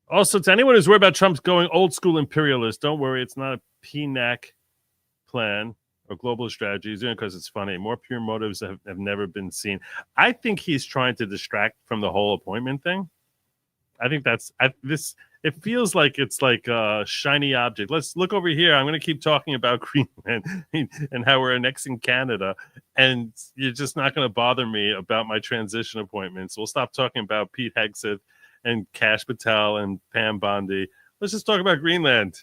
Also, to anyone who's worried about Trump's going old school imperialist, don't worry. It's not a PNAC plan or global strategy. He's doing it because it's funny. More pure motives have never been seen. I think he's trying to distract from the whole appointment thing. I think it feels like it's like a shiny object. Let's look over here. I'm going to keep talking about Greenland and how we're annexing Canada. And you're just not going to bother me about my transition appointments. We'll stop talking about Pete Hegseth and Kash Patel and Pam Bondi. Let's just talk about Greenland.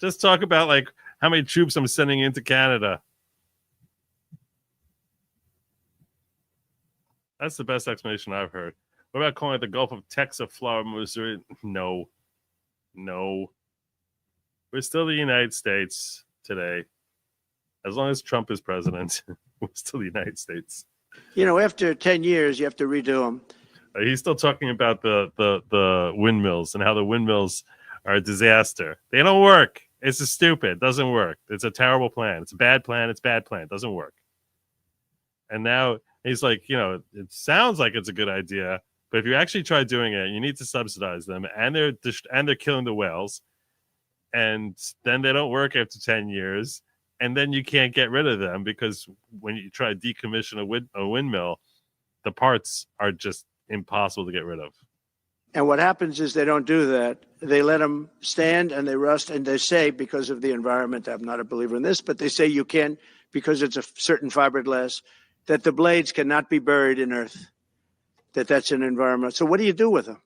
Just talk about like how many troops I'm sending into Canada. That's the best explanation I've heard. What about calling it the Gulf of Texas, Florida, Missouri? No. We're still the United States today. As long as Trump is president, we're still the United States.
After 10 years, you have to redo them.
He's still talking about the windmills and how the windmills are a disaster. They don't work. It's just stupid. It doesn't work. It's a terrible plan. It's a bad plan. It doesn't work. And now he's like, it sounds like it's a good idea, but if you actually try doing it, you need to subsidize them, and they're killing the whales, and then they don't work after 10 years, and then you can't get rid of them because when you try to decommission a windmill, the parts are just impossible to get rid of.
And what happens is they don't do that. They let them stand and they rust, and they say, because of the environment, I'm not a believer in this, but they say you can, because it's a certain fiberglass, that the blades cannot be buried in earth, that's an environment. So what do you do with them?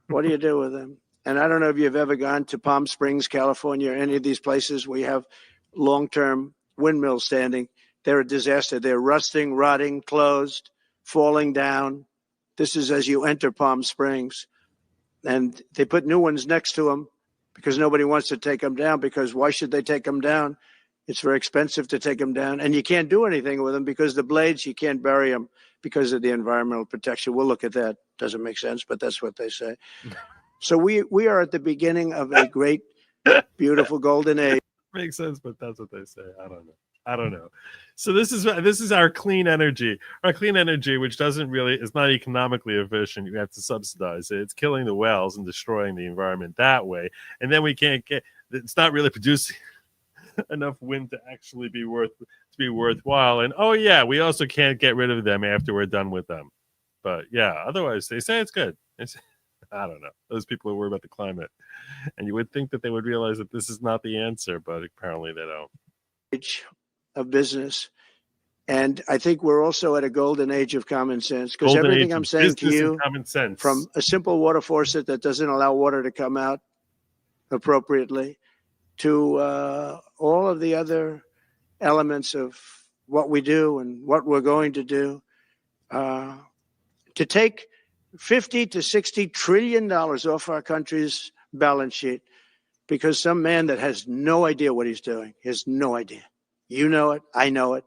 What do you do with them? And I don't know if you've ever gone to Palm Springs, California, or any of these places where you have long-term windmills standing. They're a disaster. They're rusting, rotting, closed, falling down. This is as you enter Palm Springs. And they put new ones next to them because nobody wants to take them down, because why should they take them down? It's very expensive to take them down. And you can't do anything with them because the blades, you can't bury them because of the environmental protection. We'll look at that. Doesn't make sense, but that's what they say. So we are at the beginning of a great, beautiful golden age.
Makes sense, but that's what they say. I don't know. So this is our clean energy. Our clean energy, which is not economically efficient. You have to subsidize it. It's killing the whales and destroying the environment that way. And then it's not really producing enough wind to actually be worthwhile. And oh yeah, we also can't get rid of them after we're done with them. But yeah, otherwise they say it's good. I don't know. Those people who worry about the climate. And you would think that they would realize that this is not the answer, but apparently they don't.
Age of business. And I think we're also at a golden age of common sense, because everything I'm saying to you,
common sense,
from a simple water faucet that doesn't allow water to come out appropriately to all of the other elements of what we do and what we're going to do, to take 50 to 60 trillion dollars off our country's balance sheet because some man that has no idea what he's doing, has no idea. You know it, I know it,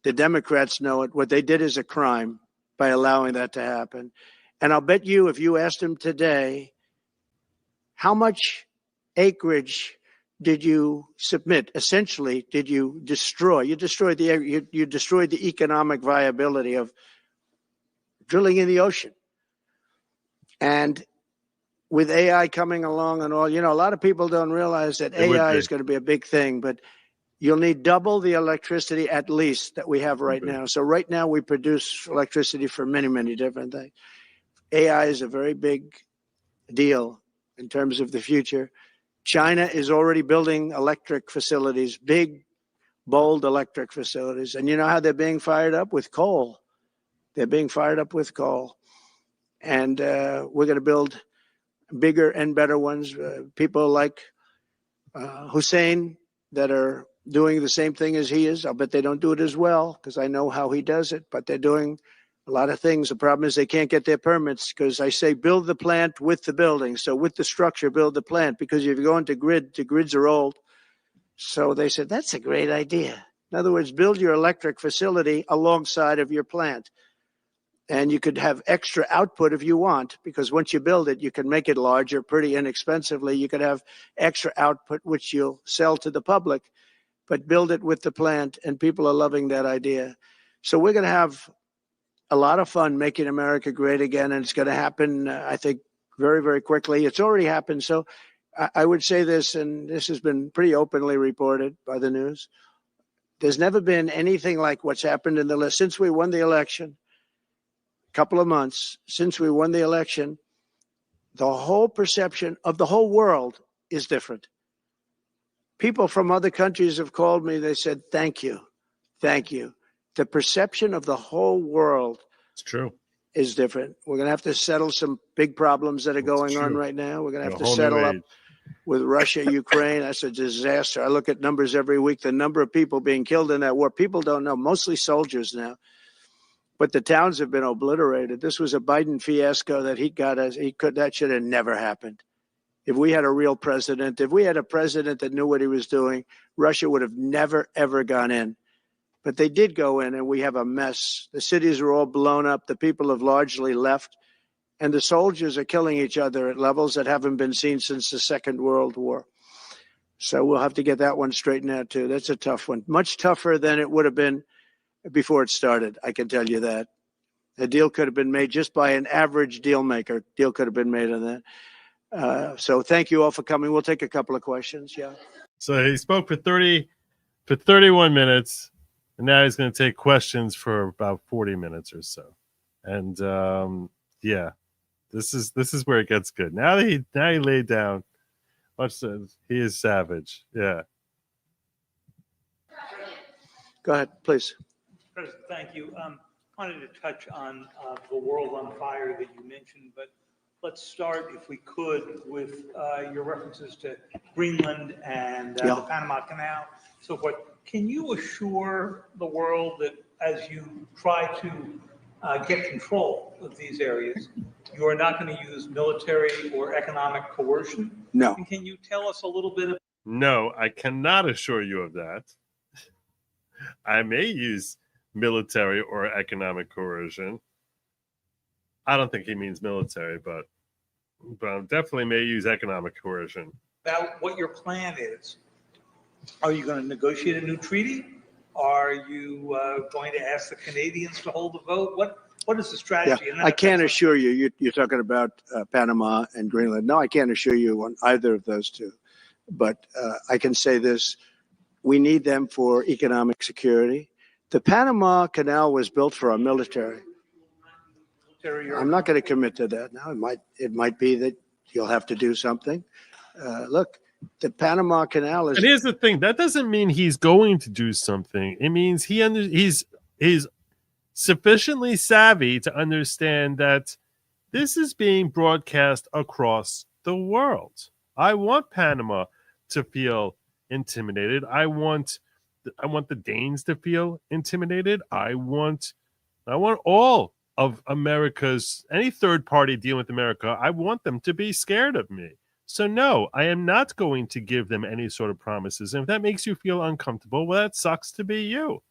the Democrats know it. What they did is a crime by allowing that to happen. And I'll bet you, if you asked him today, how much acreage did you submit? Essentially, did you destroy? You destroyed the economic viability of drilling in the ocean. And with AI coming along and all, a lot of people don't realize that AI is going to be a big thing, but you'll need double the electricity at least that we have right now. So right now we produce electricity for many, many different things. AI is a very big deal in terms of the future. China is already building electric facilities, big, bold electric facilities. And you know how they're being fired up? With coal. They're being fired up with coal. And we're going to build bigger and better ones. People like Hussein that are doing the same thing as he is. I'll bet they don't do it as well because I know how he does it, but they're doing a lot of things. The problem is they can't get their permits because I say build the plant with the building. So with the structure, build the plant, because if you go into the grids are old. So they said, that's a great idea. In other words, build your electric facility alongside of your plant. And you could have extra output if you want, because once you build it, you can make it larger pretty inexpensively. You could have extra output, which you'll sell to the public, but build it with the plant. And people are loving that idea. So we're going to have a lot of fun making America great again. And it's going to happen, I think, very, very quickly. It's already happened. So I would say this, and this has been pretty openly reported by the news. There's never been anything like what's happened in the list since we won the election. Couple of months since we won the election, the whole perception of the whole world is different. People from other countries have called me. They said, thank you. Thank you. The perception of the whole world is different. We're going to have to settle some big problems that are going on right now. We're going to have to settle up with Russia, Ukraine. That's a disaster. I look at numbers every week, the number of people being killed in that war. People don't know, mostly soldiers now. But the towns have been obliterated. This was a Biden fiasco that that should have never happened. If we had a real president, if we had a president that knew what he was doing, Russia would have never, ever gone in. But they did go in, and we have a mess. The cities are all blown up. The people have largely left. And the soldiers are killing each other at levels that haven't been seen since the Second World War. So we'll have to get that one straightened out, too. That's a tough one. Much tougher than it would have been before it started, I can tell you that. A deal could have been made just by an average deal maker. Deal could have been made on that. So thank you all for coming. We'll take a couple of questions. Yeah.
So he spoke for 31 minutes, and now he's going to take questions for about 40 minutes or so. And yeah, this is where it gets good. Now he laid down. Watch this. He is savage. Yeah.
Go ahead, please.
President, thank you. Wanted to touch on the world on fire that you mentioned, but let's start, if we could, with your references to Greenland and the Panama Canal, so forth. Can you assure the world that as you try to get control of these areas, you are not going to use military or economic coercion?
No.
And can you tell us a little bit of...
No, I cannot assure you of that. I may use military or economic coercion. I don't think he means military, but I definitely may use economic coercion.
About what your plan is. Are you going to negotiate a new treaty? Are you going to ask the Canadians to hold the vote? What is the strategy?
Yeah, I can't assure you. You're talking about Panama and Greenland. No, I can't assure you on either of those two. But I can say this: we need them for economic security. The Panama Canal was built for our military. I'm not going to commit to that now. It might be that you'll have to do something. Look, the Panama Canal is.
And here's the thing: that doesn't mean he's going to do something. It means he's sufficiently savvy to understand that this is being broadcast across the world. I want Panama to feel intimidated. I want the Danes to feel intimidated. I want all of America's, any third party dealing with America, I want them to be scared of me. So no, I am not going to give them any sort of promises. And if that makes you feel uncomfortable, well, that sucks to be you.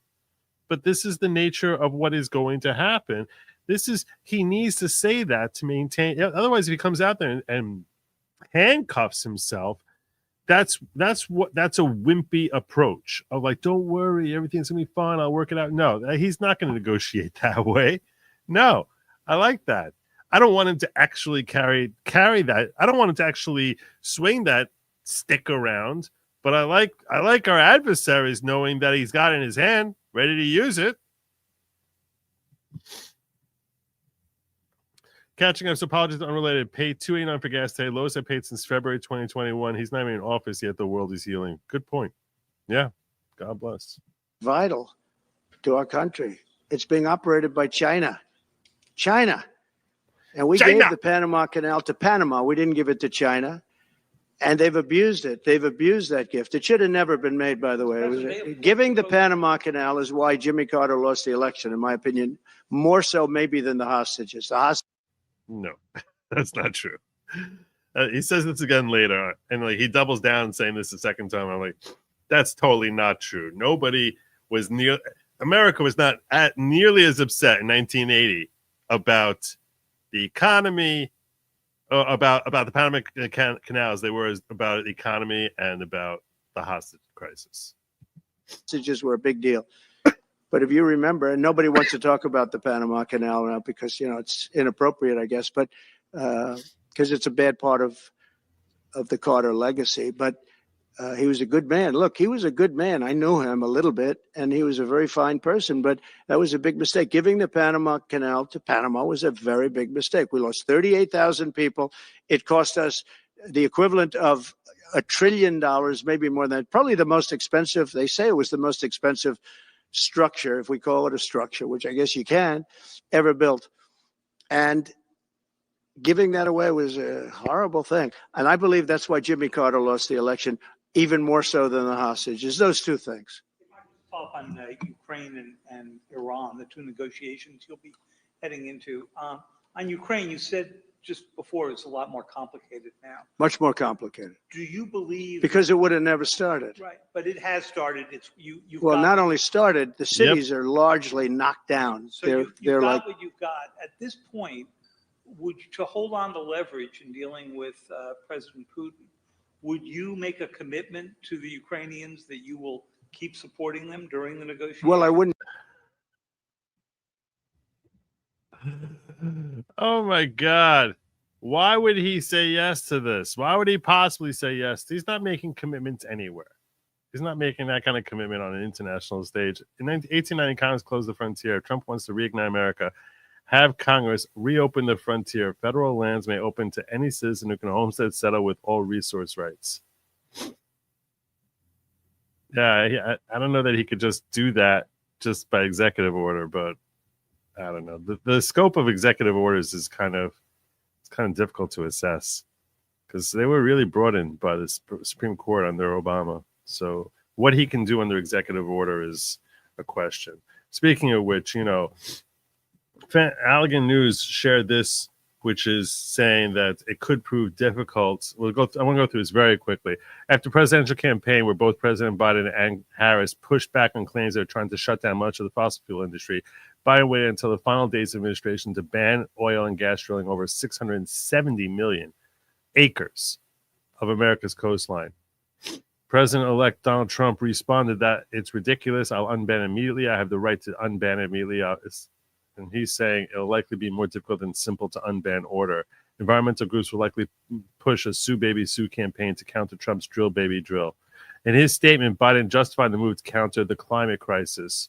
But this is the nature of what is going to happen. He needs to say that to maintain. Otherwise, if he comes out there and handcuffs himself, that's a wimpy approach of like, don't worry, everything's gonna be fine, I'll work it out. No, he's not going to negotiate that way. No, I like that. I don't want him to actually carry that. I don't want him to actually swing that stick around. But I like our adversaries knowing that he's got it in his hand, ready to use it. Catching up, apologies, unrelated. Paid $2.89 for gas today. Lowest I paid since February 2021. He's not even in office yet. The world is healing. Good point. Yeah. God bless.
Vital to our country. It's being operated by China. And we gave the Panama Canal to Panama. We didn't give it to China. And they've abused it. They've abused that gift. It should have never been made, by the way. Giving the Panama Canal is why Jimmy Carter lost the election, in my opinion, more so maybe than the hostages.
No, that's not true. He says this again later, and like he doubles down saying this the second time. I'm like, that's totally not true. America was not nearly as upset in 1980 about the economy, about the Panama Canal as they were about the economy and about the hostage crisis.
Hostages were a big deal. But if you remember, and nobody wants to talk about the Panama Canal now because, it's inappropriate, I guess, but because it's a bad part of the Carter legacy. But he was a good man. Look, he was a good man. I knew him a little bit, and he was a very fine person. But that was a big mistake. Giving the Panama Canal to Panama was a very big mistake. We lost 38,000 people. It cost us the equivalent of $1 trillion, maybe more than that. Probably the most expensive. They say it was the most expensive structure, if we call it a structure, which I guess you can, ever built. And giving that away was a horrible thing. And I believe that's why Jimmy Carter lost the election, even more so than the hostages. Those two things.
Follow up on Ukraine and Iran, the two negotiations you'll be heading into. On Ukraine, you said just before it's a lot more complicated now.
Much more complicated.
Do you believe?
Because it would have never started.
Right, but it has started.
Well, not only started, the cities are largely knocked down.
So you've got what you've got. At this point, to hold on to leverage in dealing with President Putin, would you make a commitment to the Ukrainians that you will keep supporting them during the negotiations?
Well, I wouldn't.
Oh my God. Why would he say yes to this? Why would he possibly say yes? He's not making commitments anywhere. He's not making that kind of commitment on an international stage. In 1890, Congress closed the frontier. Trump wants to reignite America. Have Congress reopen the frontier. Federal lands may open to any citizen who can homestead settle with all resource rights. Yeah, I don't know that he could just do that just by executive order, but I don't know. The scope of executive orders is kind of difficult to assess because they were really brought in by the Supreme Court under Obama. So what he can do under executive order is a question. Speaking of which, Allegan News shared this, which is saying that it could prove difficult. I want to go through this very quickly. After presidential campaign where both President Biden and Harris pushed back on claims they were trying to shut down much of the fossil fuel industry, Biden waited until the final days of administration to ban oil and gas drilling over 670 million acres of America's coastline. President-elect Donald Trump responded that it's ridiculous. I'll unban immediately. I have the right to unban immediately. And he's saying it'll likely be more difficult than simple to unban order. Environmental groups will likely push a Sue Baby Sue campaign to counter Trump's drill baby drill. In his statement, Biden justified the move to counter the climate crisis.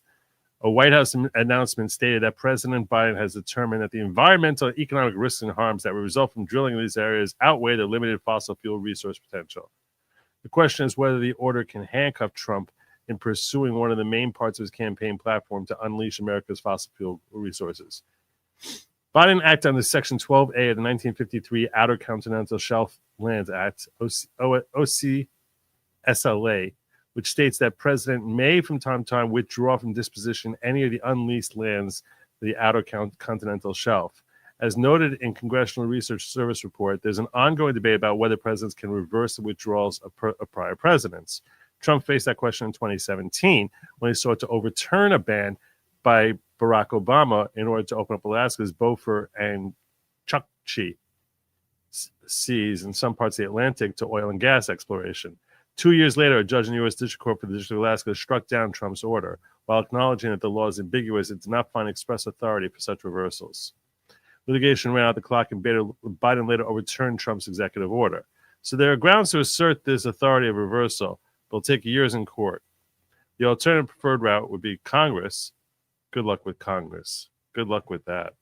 A White House announcement stated that President Biden has determined that the environmental and economic risks and harms that will result from drilling in these areas outweigh the limited fossil fuel resource potential. The question is whether the order can handcuff Trump in pursuing one of the main parts of his campaign platform to unleash America's fossil fuel resources. Biden acted under Section 12A of the 1953 Outer Continental Shelf Lands Act, OCSLA, which states that president may from time to time withdraw from disposition any of the unleased lands of the Outer Continental Shelf. As noted in Congressional Research Service report, there's an ongoing debate about whether presidents can reverse the withdrawals of prior presidents. Trump faced that question in 2017 when he sought to overturn a ban by Barack Obama in order to open up Alaska's Beaufort and Chukchi seas in some parts of the Atlantic to oil and gas exploration. 2 years later, a judge in the U.S. District Court for the District of Alaska struck down Trump's order. While acknowledging that the law is ambiguous, it did not find express authority for such reversals. Litigation ran out the clock, and Biden later overturned Trump's executive order. So there are grounds to assert this authority of reversal. It'll take years in court. The alternative preferred route would be Congress. Good luck with Congress. Good luck with that.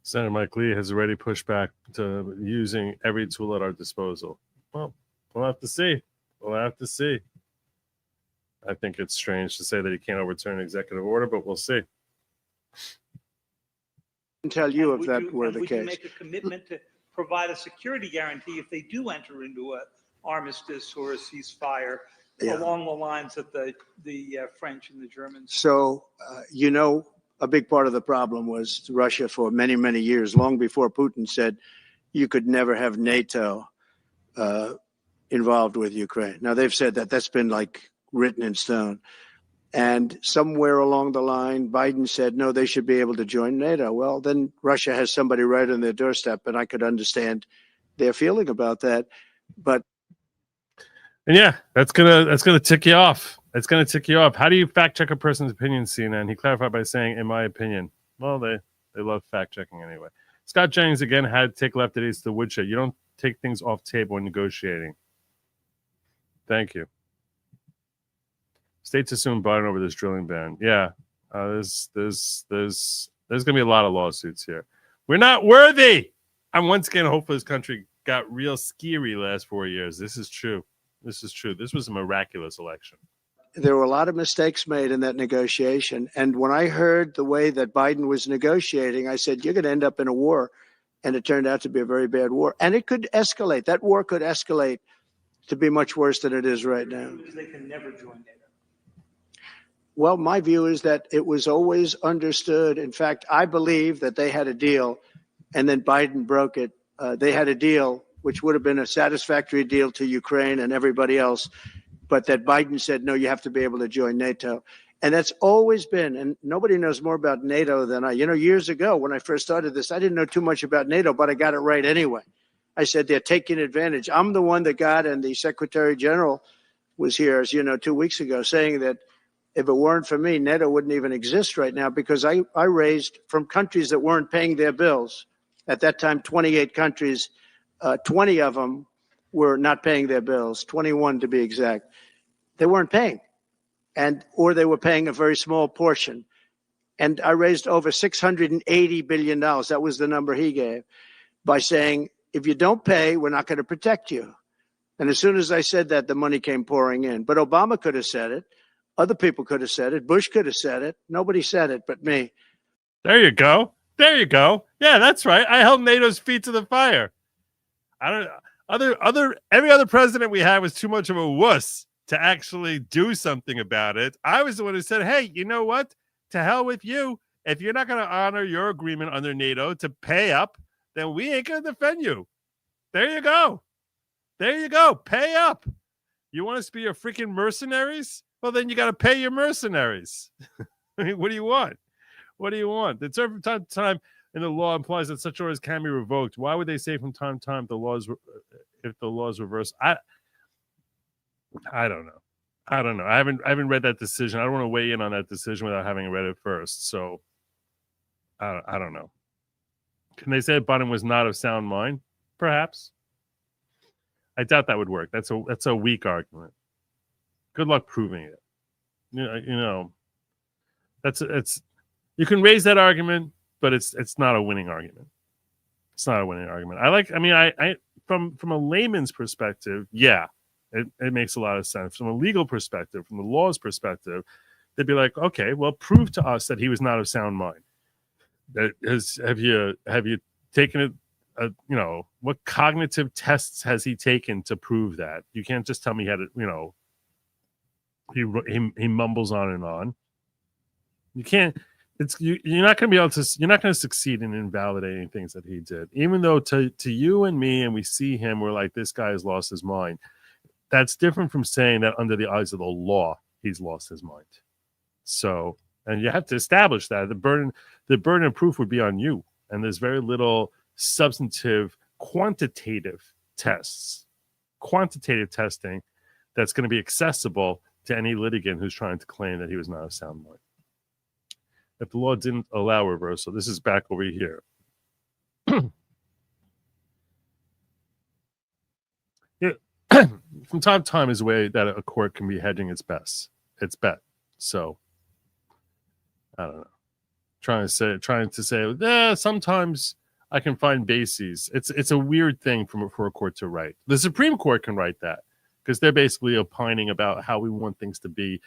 Senator Mike Lee has already pushed back to using every tool at our disposal. Well, we'll have to see. We'll have to see. I think it's strange to say that he can't overturn an executive order, but we'll see.
I can tell you if that were the
would
case.
you make a commitment to provide a security guarantee if they do enter into an armistice or a ceasefire along the lines of the French and the Germans?
So, a big part of the problem was Russia for many, many years, long before Putin said you could never have NATO involved with Ukraine. Now, they've said that that's been like written in stone. And somewhere along the line, Biden said, no, they should be able to join NATO. Well, then Russia has somebody right on their doorstep, and I could understand their feeling about that. But
and yeah, that's gonna tick you off. It's gonna tick you off. How do you fact check a person's opinion, CNN? He clarified by saying, in my opinion. Well, they love fact checking anyway. Scott Jennings again had to take lefties to the woodshed. You don't take things off table when negotiating. Thank you. States assume Biden over this drilling ban. Yeah, there's going to be a lot of lawsuits here. We're not worthy. And once again, hopefully this country got real scary last 4 years. This is true. This is true. This was a miraculous election.
There were a lot of mistakes made in that negotiation. And when I heard the way that Biden was negotiating, I said, you're going to end up in a war. And it turned out to be a very bad war. And it could escalate. That war could escalate to be much worse than it is right now.
They can never join NATO.
Well, my view is that it was always understood. In fact, I believe that they had a deal and then Biden broke it. They had a deal which would have been a satisfactory deal to Ukraine and everybody else, but that Biden said, no, you have to be able to join NATO. And that's always been, and nobody knows more about NATO than I. Years ago when I first started this, I didn't know too much about NATO, but I got it right anyway. I said, they're taking advantage. I'm the one that got, and the Secretary General was here, as 2 weeks ago, saying that if it weren't for me, NATO wouldn't even exist right now, because I raised from countries that weren't paying their bills. At that time, 28 countries, 20 of them were not paying their bills, 21 to be exact. They weren't paying, or they were paying a very small portion. And I raised over $680 billion. That was the number he gave, by saying, if you don't pay, we're not going to protect you. And as soon as I said that, the money came pouring in. But Obama could have said it. Other people could have said it. Bush could have said it. Nobody said it but me.
There you go. There you go. Yeah, that's right. I held NATO's feet to the fire. I don't. Every other president we had was too much of a wuss to actually do something about it. I was the one who said, "Hey, you know what? To hell with you. If you're not going to honor your agreement under NATO to pay up, then we ain't going to defend you." There you go. There you go. Pay up. You want us to be your freaking mercenaries? Well, then you got to pay your mercenaries. I mean, what do you want? What do you want? The term from time to time in the law implies that such orders can be revoked. Why would they say from time to time if the law is reversed? I don't know. I don't know. I haven't read that decision. I don't want to weigh in on that decision without having read it first. So I don't know. Can they say Biden was not of sound mind? Perhaps. I doubt that would work. That's a weak argument. Good luck proving it. You know, it's you can raise that argument, but it's not a winning argument. It's not a winning argument. I from a layman's perspective, yeah, it makes a lot of sense. From a legal perspective, from the law's perspective, they'd be like, okay, well, prove to us that he was not of sound mind. Have you taken it? What cognitive tests has he taken to prove that? You can't just tell me he had it. He mumbles on and on. You can't. You're not going to be able to. You're not going to succeed in invalidating things that he did, even though to you and me, and we see him, we're like, this guy has lost his mind. That's different from saying that under the eyes of the law, he's lost his mind. So, and you have to establish that the burden of proof would be on you, and there's very little substantive quantitative testing that's going to be accessible to any litigant who's trying to claim that he was not of sound mind. If the law didn't allow reversal, this is back over here. From time to time is a way that a court can be hedging its bet. So I don't know. Trying to say sometimes I can find bases. It's a weird thing for a court to write. The Supreme Court can write that because they're basically opining about how we want things to be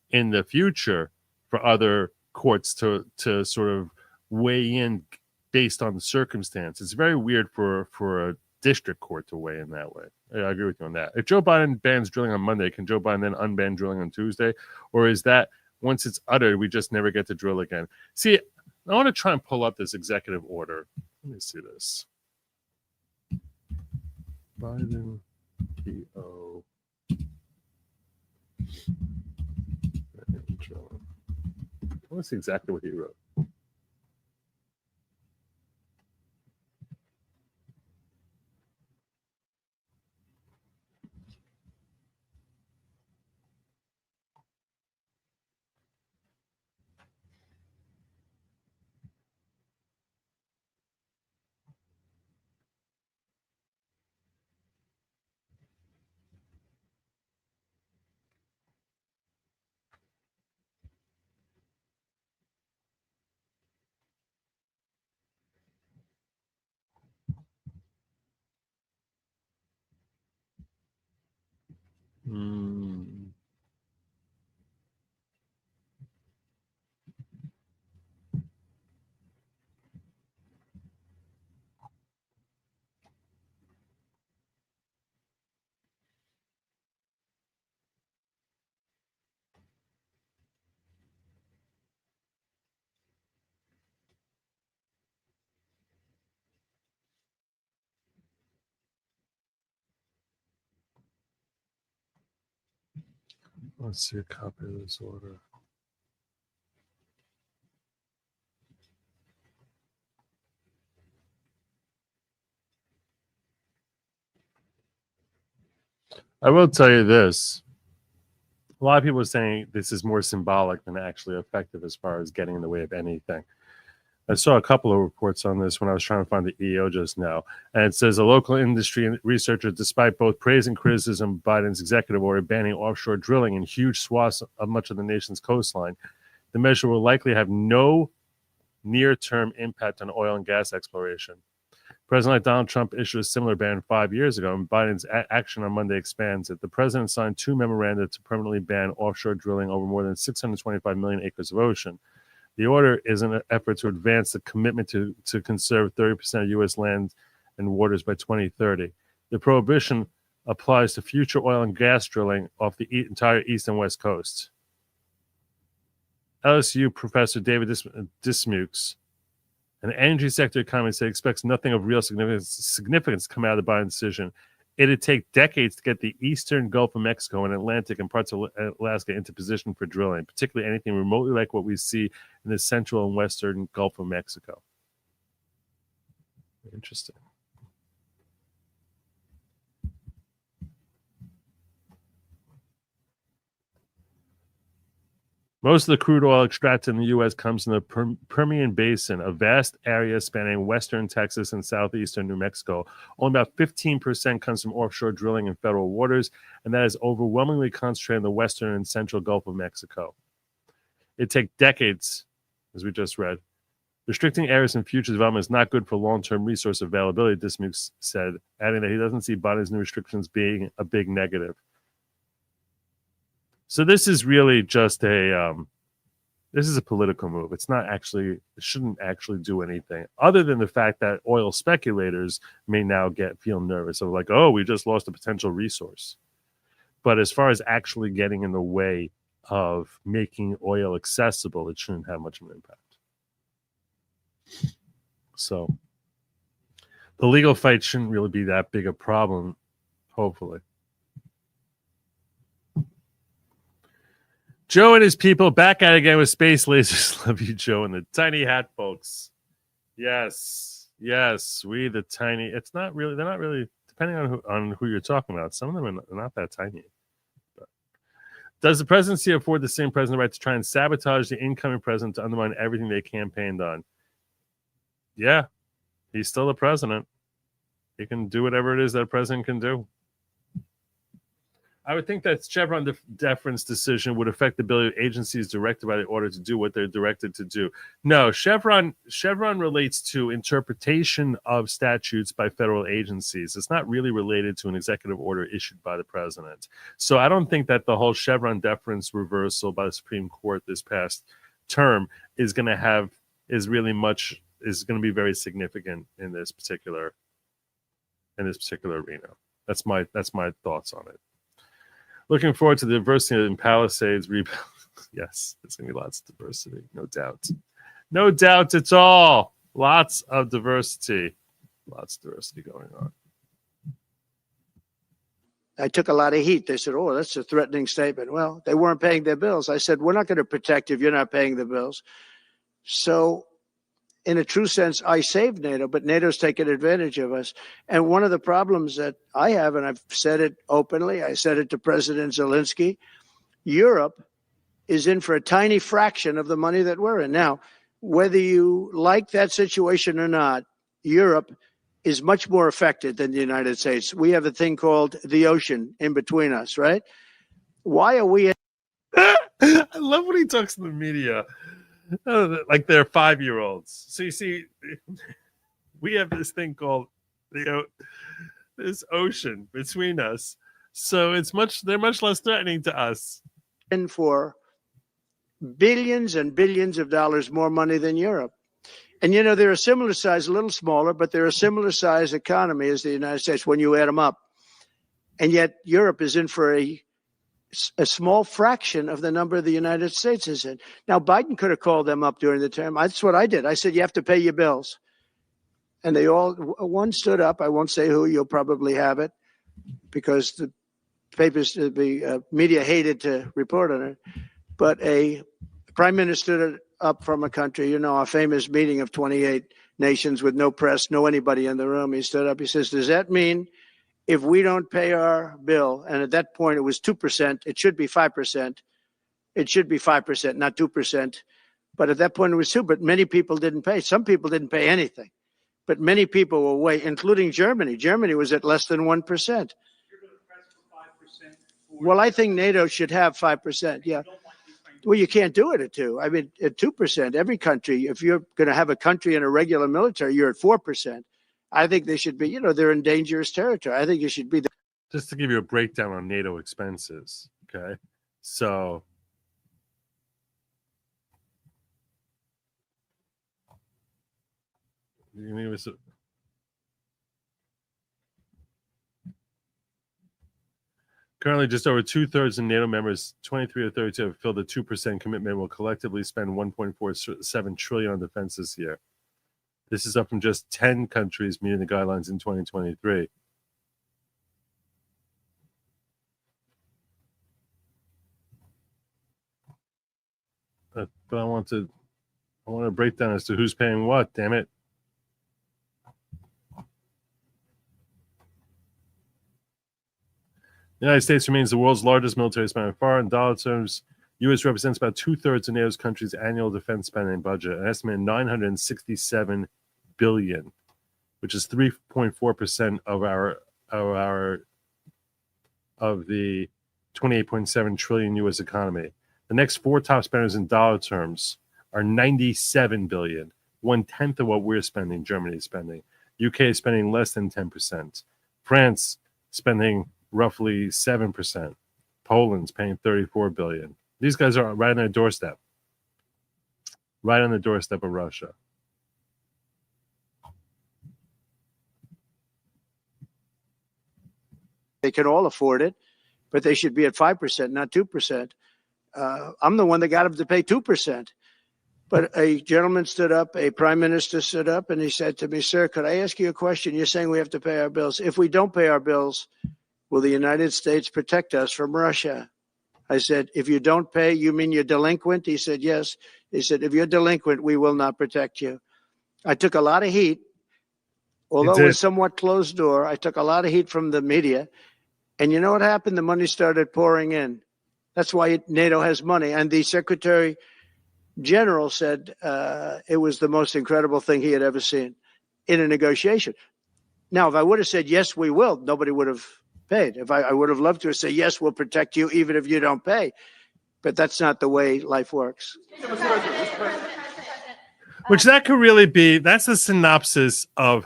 in the future for other courts to sort of weigh in based on the circumstance. It's very weird for a district court to weigh in that way. I agree with you on that. If Joe Biden bans drilling on Monday, can Joe Biden then unban drilling on Tuesday? Or is that once it's uttered, we just never get to drill again? See, I want to try and pull up this executive order. Let me see this. Biden, P.O. I want to see exactly what he wrote. Let's see a copy of this order. I will tell you this. A lot of people are saying this is more symbolic than actually effective as far as getting in the way of anything. I saw a couple of reports on this when I was trying to find the EO just now. And it says a local industry researcher, despite both praise and criticism of Biden's executive order banning offshore drilling in huge swaths of much of the nation's coastline, the measure will likely have no near-term impact on oil and gas exploration. President-elect Donald Trump issued a similar ban 5 years ago, and Biden's action on Monday expands it. The president signed 2 memoranda to permanently ban offshore drilling over more than 625 million acres of ocean. The order is an effort to advance the commitment to conserve 30% of U.S. land and waters by 2030. The prohibition applies to future oil and gas drilling off the entire east and west coast. LSU professor David Dismukes, an energy sector economist, said expects nothing of real significance to come out of the Biden decision. It'd take decades to get the eastern Gulf of Mexico and Atlantic and parts of Alaska into position for drilling, particularly anything remotely like what we see in the central and western Gulf of Mexico. Interesting. Most of the crude oil extracted in the U.S. comes from the Permian Basin, a vast area spanning western Texas and southeastern New Mexico. Only about 15% comes from offshore drilling in federal waters, and that is overwhelmingly concentrated in the western and central Gulf of Mexico. It takes decades, as we just read. Restricting areas in future development is not good for long-term resource availability, Dismukes said, adding that he doesn't see Biden's new restrictions being a big negative. So this is really just a political move. It's not actually, it shouldn't actually do anything other than the fact that oil speculators may now feel nervous of like, oh, we just lost a potential resource. But as far as actually getting in the way of making oil accessible, it shouldn't have much of an impact. So the legal fight shouldn't really be that big a problem, hopefully. Joe and his people back at it again with space lasers. Love you, Joe, and the tiny hat folks. Yes, we the tiny. It's not really. They're not really. Depending on who you're talking about, some of them are not that tiny. But does the presidency afford the same president right to try and sabotage the incoming president to undermine everything they campaigned on? Yeah, he's still the president. He can do whatever it is that a president can do. I would think that Chevron deference decision would affect the ability of agencies directed by the order to do what they're directed to do. No, Chevron relates to interpretation of statutes by federal agencies. It's not really related to an executive order issued by the president. So I don't think that the whole Chevron deference reversal by the Supreme Court this past term is going to be very significant in this particular arena. That's my thoughts on it. Looking forward to the diversity in Palisades rebuild. Yes, there's going to be lots of diversity, no doubt. No doubt at all. Lots of diversity. Lots of diversity going on.
I took a lot of heat. They said, oh, that's a threatening statement. Well, they weren't paying their bills. I said, we're not going to protect you if you're not paying the bills. So in a true sense, I saved NATO, but NATO's taken advantage of us. And one of the problems that I have, and I've said it openly, I said it to President Zelensky, Europe is in for a tiny fraction of the money that we're in. Now, whether you like that situation or not, Europe is much more affected than the United States. We have a thing called the ocean in between us, right? Why are we...
I love when he talks to the media. Like they're 5-year-olds. So you see, we have this thing called this ocean between us. So they're much less threatening to us.
And for billions and billions of dollars more money than Europe. And they're a similar size, a little smaller, but they're a similar size economy as the United States when you add them up. And yet Europe is in for a small fraction of the number the United States is in. Now, Biden could have called them up during the term. That's what I did. I said, you have to pay your bills. And one stood up. I won't say who. You'll probably have it because the media hated to report on it. But a prime minister stood up from a country, a famous meeting of 28 nations with no press, no anybody in the room. He stood up. He says, does that mean if we don't pay our bill, and at that point it was 2%, it should be 5%. It should be 5%, not 2%. But at that point it was 2%, but many people didn't pay. Some people didn't pay anything, but many people were way, including Germany. Germany was at less than 1%. You're going to press for 5%? Well, I think NATO should have 5%, yeah. Well, you can't do it at 2%. I mean, at 2%, every country, if you're going to have a country in a regular military, you're at 4%. I think they should be, they're in dangerous territory. I think it should be.
Just to give you a breakdown on NATO expenses, okay? So currently, just over 2/3 of NATO members, 23 or 32, have filled the 2% commitment, will collectively spend $1.47 trillion on defense this year. This is up from just 10 countries meeting the guidelines in 2023. But I want to break down as to who's paying what. Damn it! The United States remains the world's largest military spender by far. In dollar terms, U.S. represents about 2/3 of NATO's country's annual defense spending budget, an estimated $967 billion, which is 3.4% of the 28.7 trillion U.S. economy. The next four top spenders in dollar terms are $97 billion, 1/10 of what we're spending. Germany is spending. UK is spending less than 10%. France spending roughly 7%. Poland's paying $34 billion. These guys are right on their doorstep. Right on the doorstep of Russia.
They can all afford it, but they should be at 5%, not 2%. I'm the one that got them to pay 2%. But a gentleman stood up, a prime minister stood up, and he said to me, "Sir, could I ask you a question? You're saying we have to pay our bills. If we don't pay our bills, will the United States protect us from Russia?" I said, "If you don't pay, you mean you're delinquent?" He said, "Yes." He said, "If you're delinquent, we will not protect you." I took a lot of heat. Although it was somewhat closed door, I took a lot of heat from the media. And you know what happened? The money started pouring in. That's why NATO has money. And the Secretary General said it was the most incredible thing he had ever seen in a negotiation. Now, if I would have said, yes, we will, nobody would have paid. If I would have loved to say, yes, we'll protect you even if you don't pay. But that's not the way life works.
Which that could really be, that's a synopsis of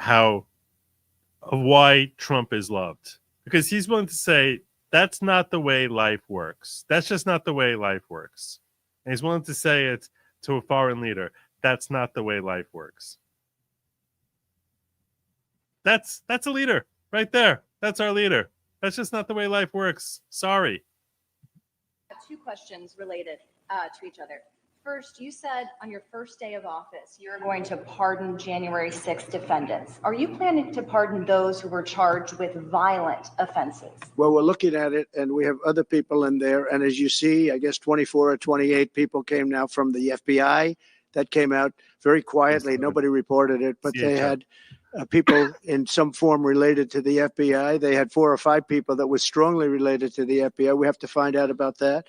why Trump is loved. Because he's willing to say, that's not the way life works. That's just not the way life works. And he's willing to say it to a foreign leader. That's not the way life works. That's a leader right there. That's our leader. That's just not the way life works. Sorry.
Two questions related to each other. First, you said on your first day of office, you're going to pardon January 6th defendants. Are you planning to pardon those who were charged with violent offenses?
Well, we're looking at it, and we have other people in there. And as you see, I guess 24 or 28 people came now from the FBI. That came out very quietly. Nobody reported it, but they had people in some form related to the FBI. They had 4 or 5 people that were strongly related to the FBI. We have to find out about that.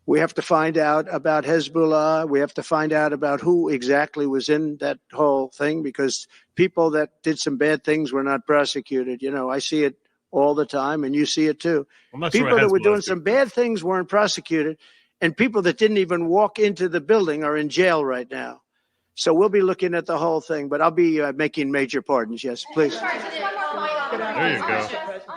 We have to find out about Hezbollah. We have to find out about who exactly was in that whole thing, because people that did some bad things were not prosecuted. You know, I see it all the time, and you see it too. People that were doing some bad things weren't prosecuted, and people that didn't even walk into the building are in jail right now. So we'll be looking at the whole thing, but I'll be making major pardons. Yes, please.
There you go.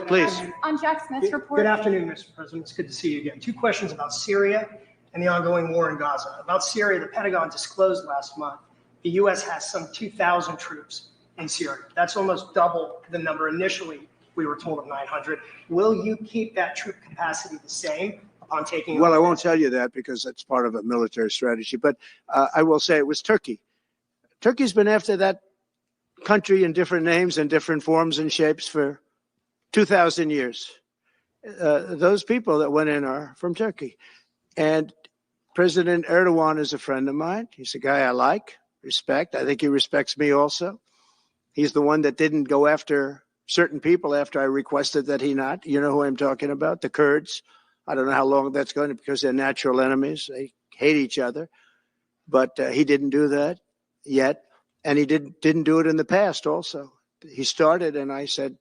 Please.
On Jack Smith's report.
Good afternoon, Mr. President. It's good to see you again. 2 questions about Syria and the ongoing war in Gaza. About Syria, the Pentagon disclosed last month the U.S. has some 2,000 troops in Syria. That's almost double the number initially we were told of 900. Will you keep that troop capacity the same upon taking?
Well, I won't tell you that because that's part of a military strategy. But I will say it was Turkey. Turkey's been after that country in different names and different forms and shapes for 2,000 years. Those people that went in are from Turkey. And President Erdogan is a friend of mine. He's a guy I like, respect. I think he respects me also. He's the one that didn't go after certain people after I requested that he not. You know who I'm talking about? The Kurds. I don't know how long that's going to, because they're natural enemies. They hate each other. But he didn't do that yet. And he didn't do it in the past also. He started, and I said,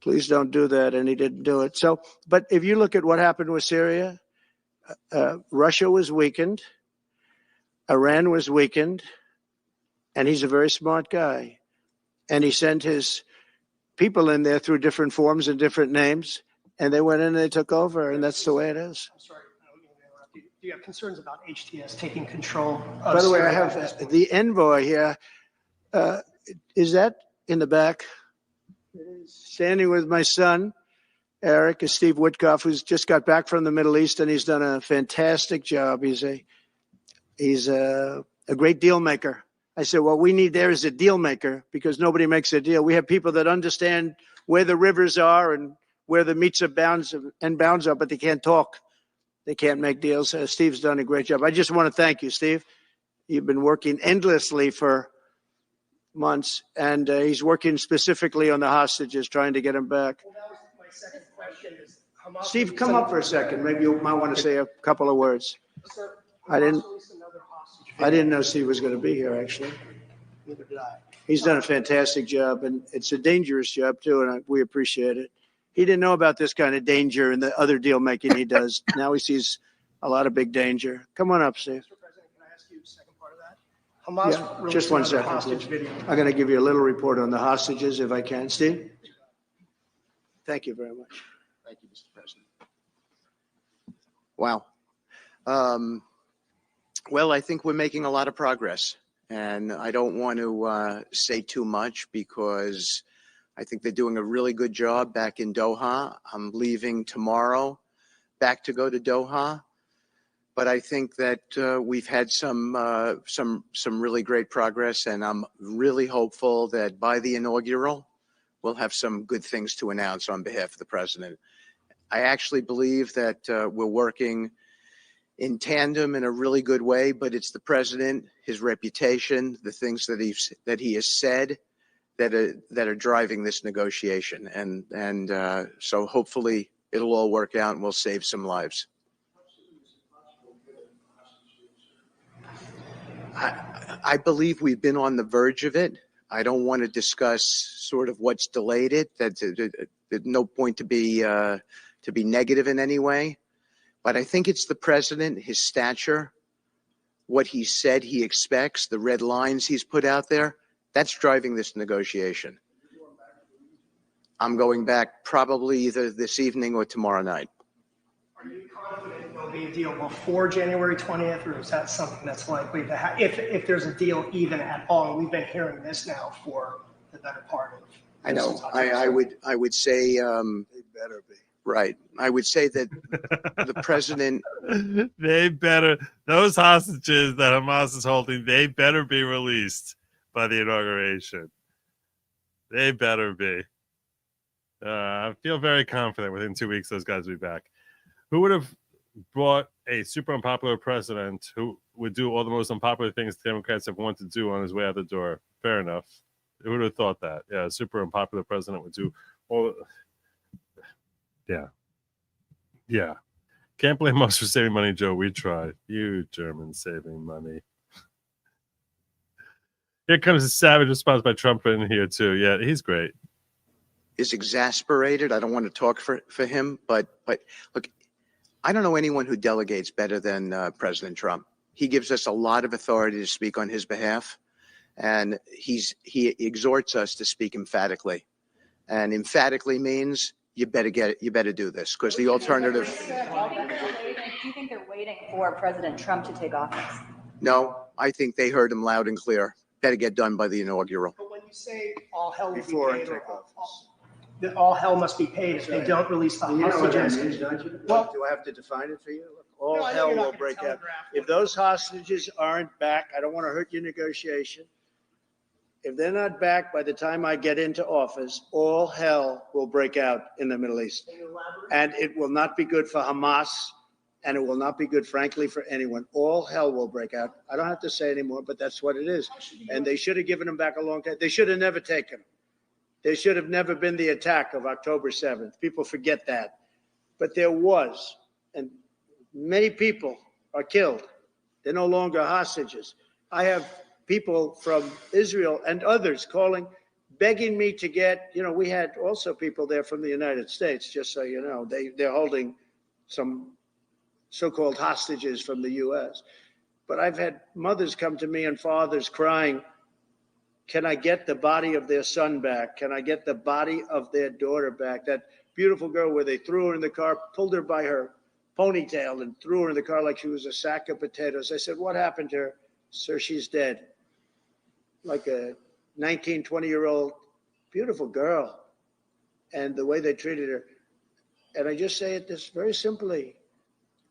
please don't do that, and he didn't do it. So, but if you look at what happened with Syria, Russia was weakened, Iran was weakened, and he's a very smart guy. and he sent his people in there through different forms and different names, and they went in and they took over, and that's the way it is.
I'm sorry, I don't mean to interrupt you. Do you have concerns about HTS taking control of
By the way, I
Syria at this
have
point?
the envoy here. Is that in the back? Standing with my son, Eric, is Steve Witkoff, who's just got back from the Middle East, and he's done a fantastic job. He's a great deal maker. I said, what we need there is a deal maker, because nobody makes a deal. We have people that understand where the rivers are and where the meets and bounds are, but they can't talk. They can't make deals. Steve's done a great job. I just want to thank you, Steve. You've been working endlessly for months, and he's working specifically on the hostages, trying to get them back.
Well, that was my second question. Is Hamas
Steve, come up for a second. Maybe you might want to say a couple of words.
Sir,
I didn't-
Hamas released another hostage
I didn't know Steve was going to be here, actually.
Neither did I.
He's done a fantastic job, and it's a dangerous job, too, and we appreciate it. He didn't know about this kind of danger and the other deal making he does. Now he sees a lot of big danger. Come on up, Steve.
Mr. President, can I ask you the second part of that? Hamas
Yeah,
released
just one
another
second,
hostage
please.
video.
I'm going to give you a little report on the hostages, if I can. Steve? Thank you very much.
Thank you, Mr. President. Wow. Well, I think we're making a lot of progress, and I don't want to say too much because I think they're doing a really good job back in Doha. I'm leaving tomorrow back to go to Doha, but I think that we've had some really great progress, and I'm really hopeful that by the inaugural, we'll have some good things to announce on behalf of the president. I actually believe that we're working in tandem in a really good way, but it's the president, his reputation, the things that he has said that are driving this negotiation, and so hopefully it'll all work out and we'll save some lives. I believe we've been on the verge of it. I don't want to discuss sort of what's delayed it. There's no point to be negative in any way. But I think it's the president, his stature, what he said he expects, the red lines he's put out there, that's driving this negotiation. I'm going back probably either this evening or tomorrow night.
Are you confident there'll be a deal before January 20th, or is that something that's likely to happen? If there's a deal even at all, we've been hearing this now for the better part of.
I know. I would say.
They better be.
Right. I would say that the president.
They better, those hostages that Hamas is holding, they better be released by the inauguration. They better be. I feel very confident within 2 weeks those guys will be back. Who would have brought a super unpopular president who would do all the most unpopular things Democrats have wanted to do on his way out the door? Fair enough. Who would have thought that? Yeah, a super unpopular president would do all. Yeah. Can't blame us for saving money, Joe. We tried. You Germans saving money. Here comes a savage response by Trump in here, too. Yeah, he's great.
Is exasperated. I don't want to talk for him, but look, I don't know anyone who delegates better than President Trump. He gives us a lot of authority to speak on his behalf, and he exhorts us to speak emphatically. And emphatically means you better get it. You better do this, because the alternative.
Do you think they're waiting for President Trump to take office?
No, I think they heard him loud and clear. Better get done by the inaugural.
But when you say all hell will be
Before I
paid,
take office.
that all hell must be paid if they don't release the
You know what that
hostages.
means, don't you?
Well-
Do I have to define it for you?
No,
All
I know
hell
you're not
will
gonna
break out.
telegraph
If
what-
those hostages aren't back, I don't want to hurt your negotiation. If they're not back by the time I get into office, all hell will break out in the Middle East.
Can you elaborate?
And it will not be good for Hamas, and it will not be good, frankly, for anyone. All hell will break out. I don't have to say anymore, but that's what it is. And they should have given them back a long time. They should have never taken them. There should have never been the attack of October 7th. People forget that. But there was, and many people are killed. They're no longer hostages. I have people from Israel and others calling, begging me to get, we had also people there from the United States, just so you know. They're holding some so-called hostages from the U.S. But I've had mothers come to me and fathers crying, Can I get the body of their son back? Can I get the body of their daughter back? That beautiful girl where they threw her in the car, pulled her by her ponytail and threw her in the car like she was a sack of potatoes. I said, what happened to her? Sir, she's dead. Like a 19, 20-year-old beautiful girl. And the way they treated her. And I just say it this very simply.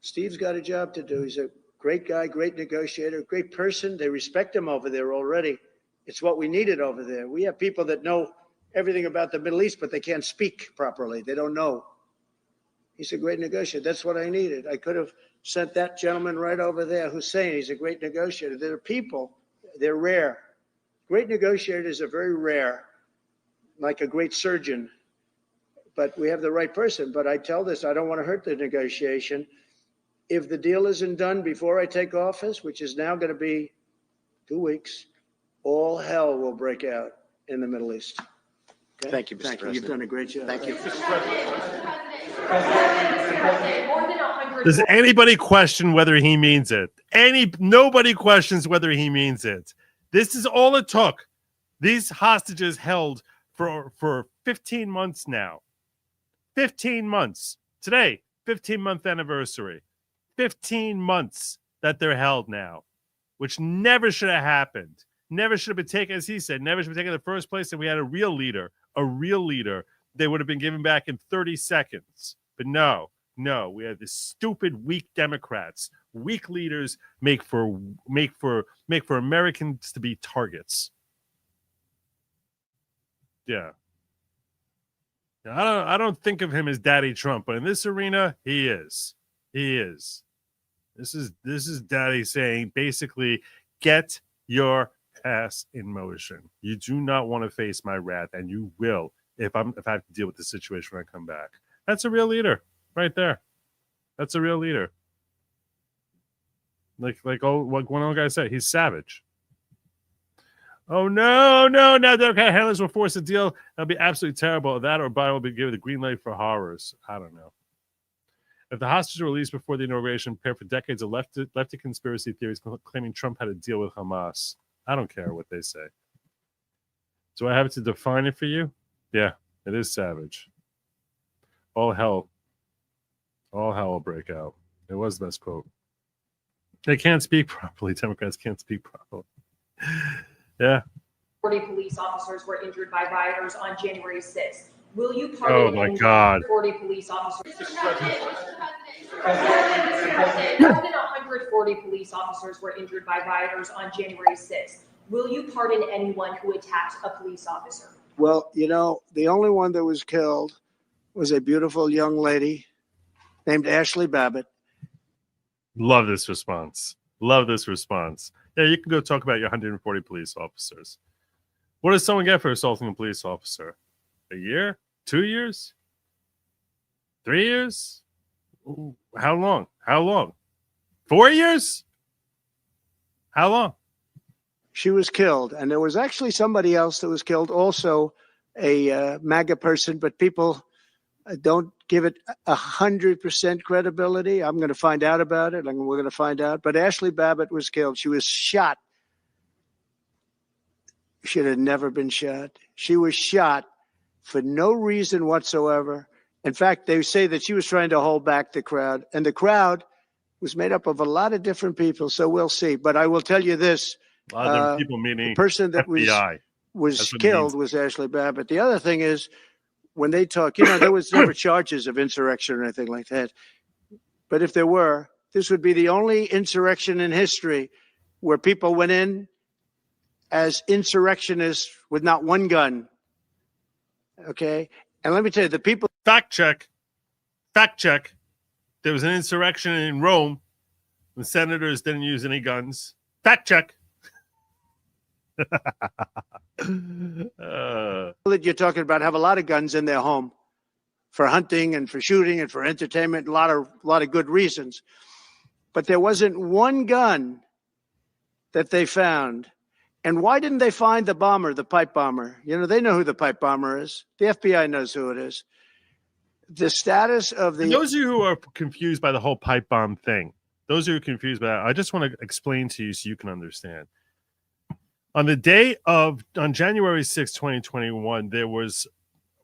Steve's got a job to do. He's a great guy, great negotiator, great person. They respect him over there already. It's what we needed over there. We have people that know everything about the Middle East, but they can't speak properly. They don't know. He's a great negotiator. That's what I needed. I could have sent that gentleman right over there, Hussein. He's a great negotiator. There are people, they're rare. Great negotiators are very rare, like a great surgeon. But we have the right person. But I tell this, I don't want to hurt the negotiation. If the deal isn't done before I take office, which is now going to be 2 weeks, all hell will break out in the Middle East. Okay?
Thank you, Mr.
Thank you.
President.
You've done a great job.
Thank you.
Does anybody question whether he means it? Nobody questions whether he means it. This is all it took. These hostages held for 15 months now. 15 months. Today, 15-month anniversary. 15 months that they're held now, which never should have happened. Never should have been taken, as he said, never should have been taken in the first place. And we had a real leader, they would have been given back in 30 seconds. But no, we had this stupid, weak Democrats. Weak leaders make for Americans to be targets. Yeah. I don't think of him as Daddy Trump, but in this arena, he is. He is. This is Daddy saying basically, get your ass in motion. You do not want to face my wrath, and you will if I have to deal with the situation when I come back. That's a real leader right there. That's a real leader. Like one old guy said, he's savage. Oh no! Now Democrat handlers will force a deal. That'll be absolutely terrible. That or Biden will be given the green light for horrors. I don't know. If the hostages are released before the inauguration, prepare for decades of lefty conspiracy theories claiming Trump had a deal with Hamas. I don't care what they say. Do I have to define it for you? Yeah, it is savage. All hell will break out. It was the best quote. They can't speak properly. Democrats can't speak properly. Yeah.
40 police officers were injured by rioters on January 6th. Will you pardon?
Oh my God.
40 police officers. More than 140 police officers were injured by rioters on January 6th. Will you pardon anyone who attacked a police officer?
Well, the only one that was killed was a beautiful young lady named Ashley Babbitt.
Love this response. Yeah, you can go talk about your 140 police officers. What does someone get for assaulting a police officer? A year? 2 years? 3 years? Ooh, how long? 4 years? How long?
She was killed, and there was actually somebody else that was killed, also a MAGA person, but people don't give it 100% credibility. I'm going to find out about it, and we're going to find out. But Ashley Babbitt was killed. She was shot. She should have never been shot. She was shot for no reason whatsoever. In fact, they say that she was trying to hold back the crowd, and the crowd was made up of a lot of different people, so we'll see. But I will tell you this.
A lot of them people meaning
the person that
FBI.
was killed was Ashley Babbitt. The other thing is, when they talk, there was never charges of insurrection or anything like that. But if there were, this would be the only insurrection in history where people went in as insurrectionists with not one gun. Okay? And let me tell you, the people...
Fact check. There was an insurrection in Rome. The senators didn't use any guns. Fact check.
that you're talking about have a lot of guns in their home for hunting and for shooting and for entertainment, a lot of good reasons. But there wasn't one gun that they found. And why didn't they find the bomber, the pipe bomber? They know who the pipe bomber is. The FBI knows who it is. The status of the...
And those of you who are confused by the whole pipe bomb thing, those who are confused by that, I just want to explain to you so you can understand. On January 6, 2021, there was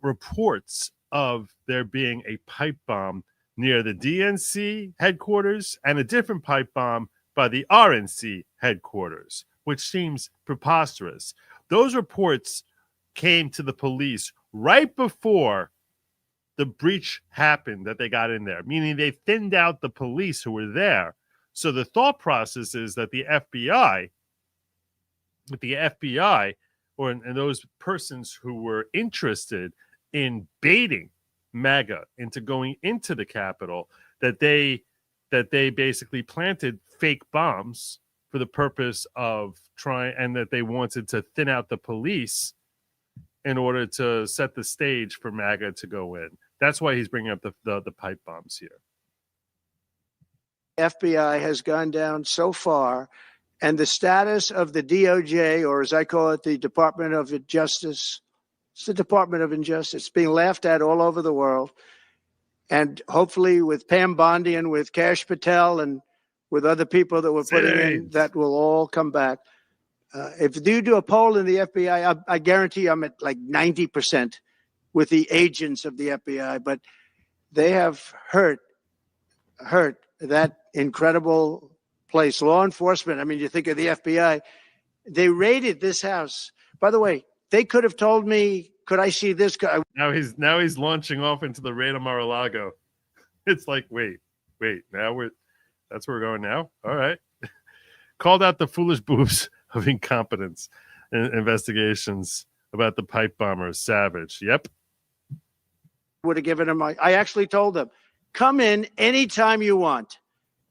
reports of there being a pipe bomb near the DNC headquarters and a different pipe bomb by the RNC headquarters, which seems preposterous. Those reports came to the police right before the breach happened that they got in there, meaning they thinned out the police who were there. So the thought process is that the FBI and those persons who were interested in baiting MAGA into going into the Capitol, that they basically planted fake bombs for the purpose of trying, and that they wanted to thin out the police in order to set the stage for MAGA to go in. That's why he's bringing up the pipe bombs here.
FBI has gone down so far, and the status of the DOJ, or as I call it, the Department of Justice, it's the Department of Injustice, being laughed at all over the world. And hopefully with Pam Bondi and with Kash Patel and with other people that we're putting in, that will all come back. If you do a poll in the FBI, I guarantee I'm at like 90% with the agents of the FBI, but they have hurt that incredible place. Law enforcement, I mean, you think of the FBI, they raided this house. By the way, they could have told me, could I see this guy?
Now he's launching off into the raid of Mar-a-Lago. It's like, wait, that's where we're going now? All right. Called out the foolish boobs of incompetence in investigations about the pipe bomber Savage. Yep.
Would have given him I actually told them, come in anytime you want.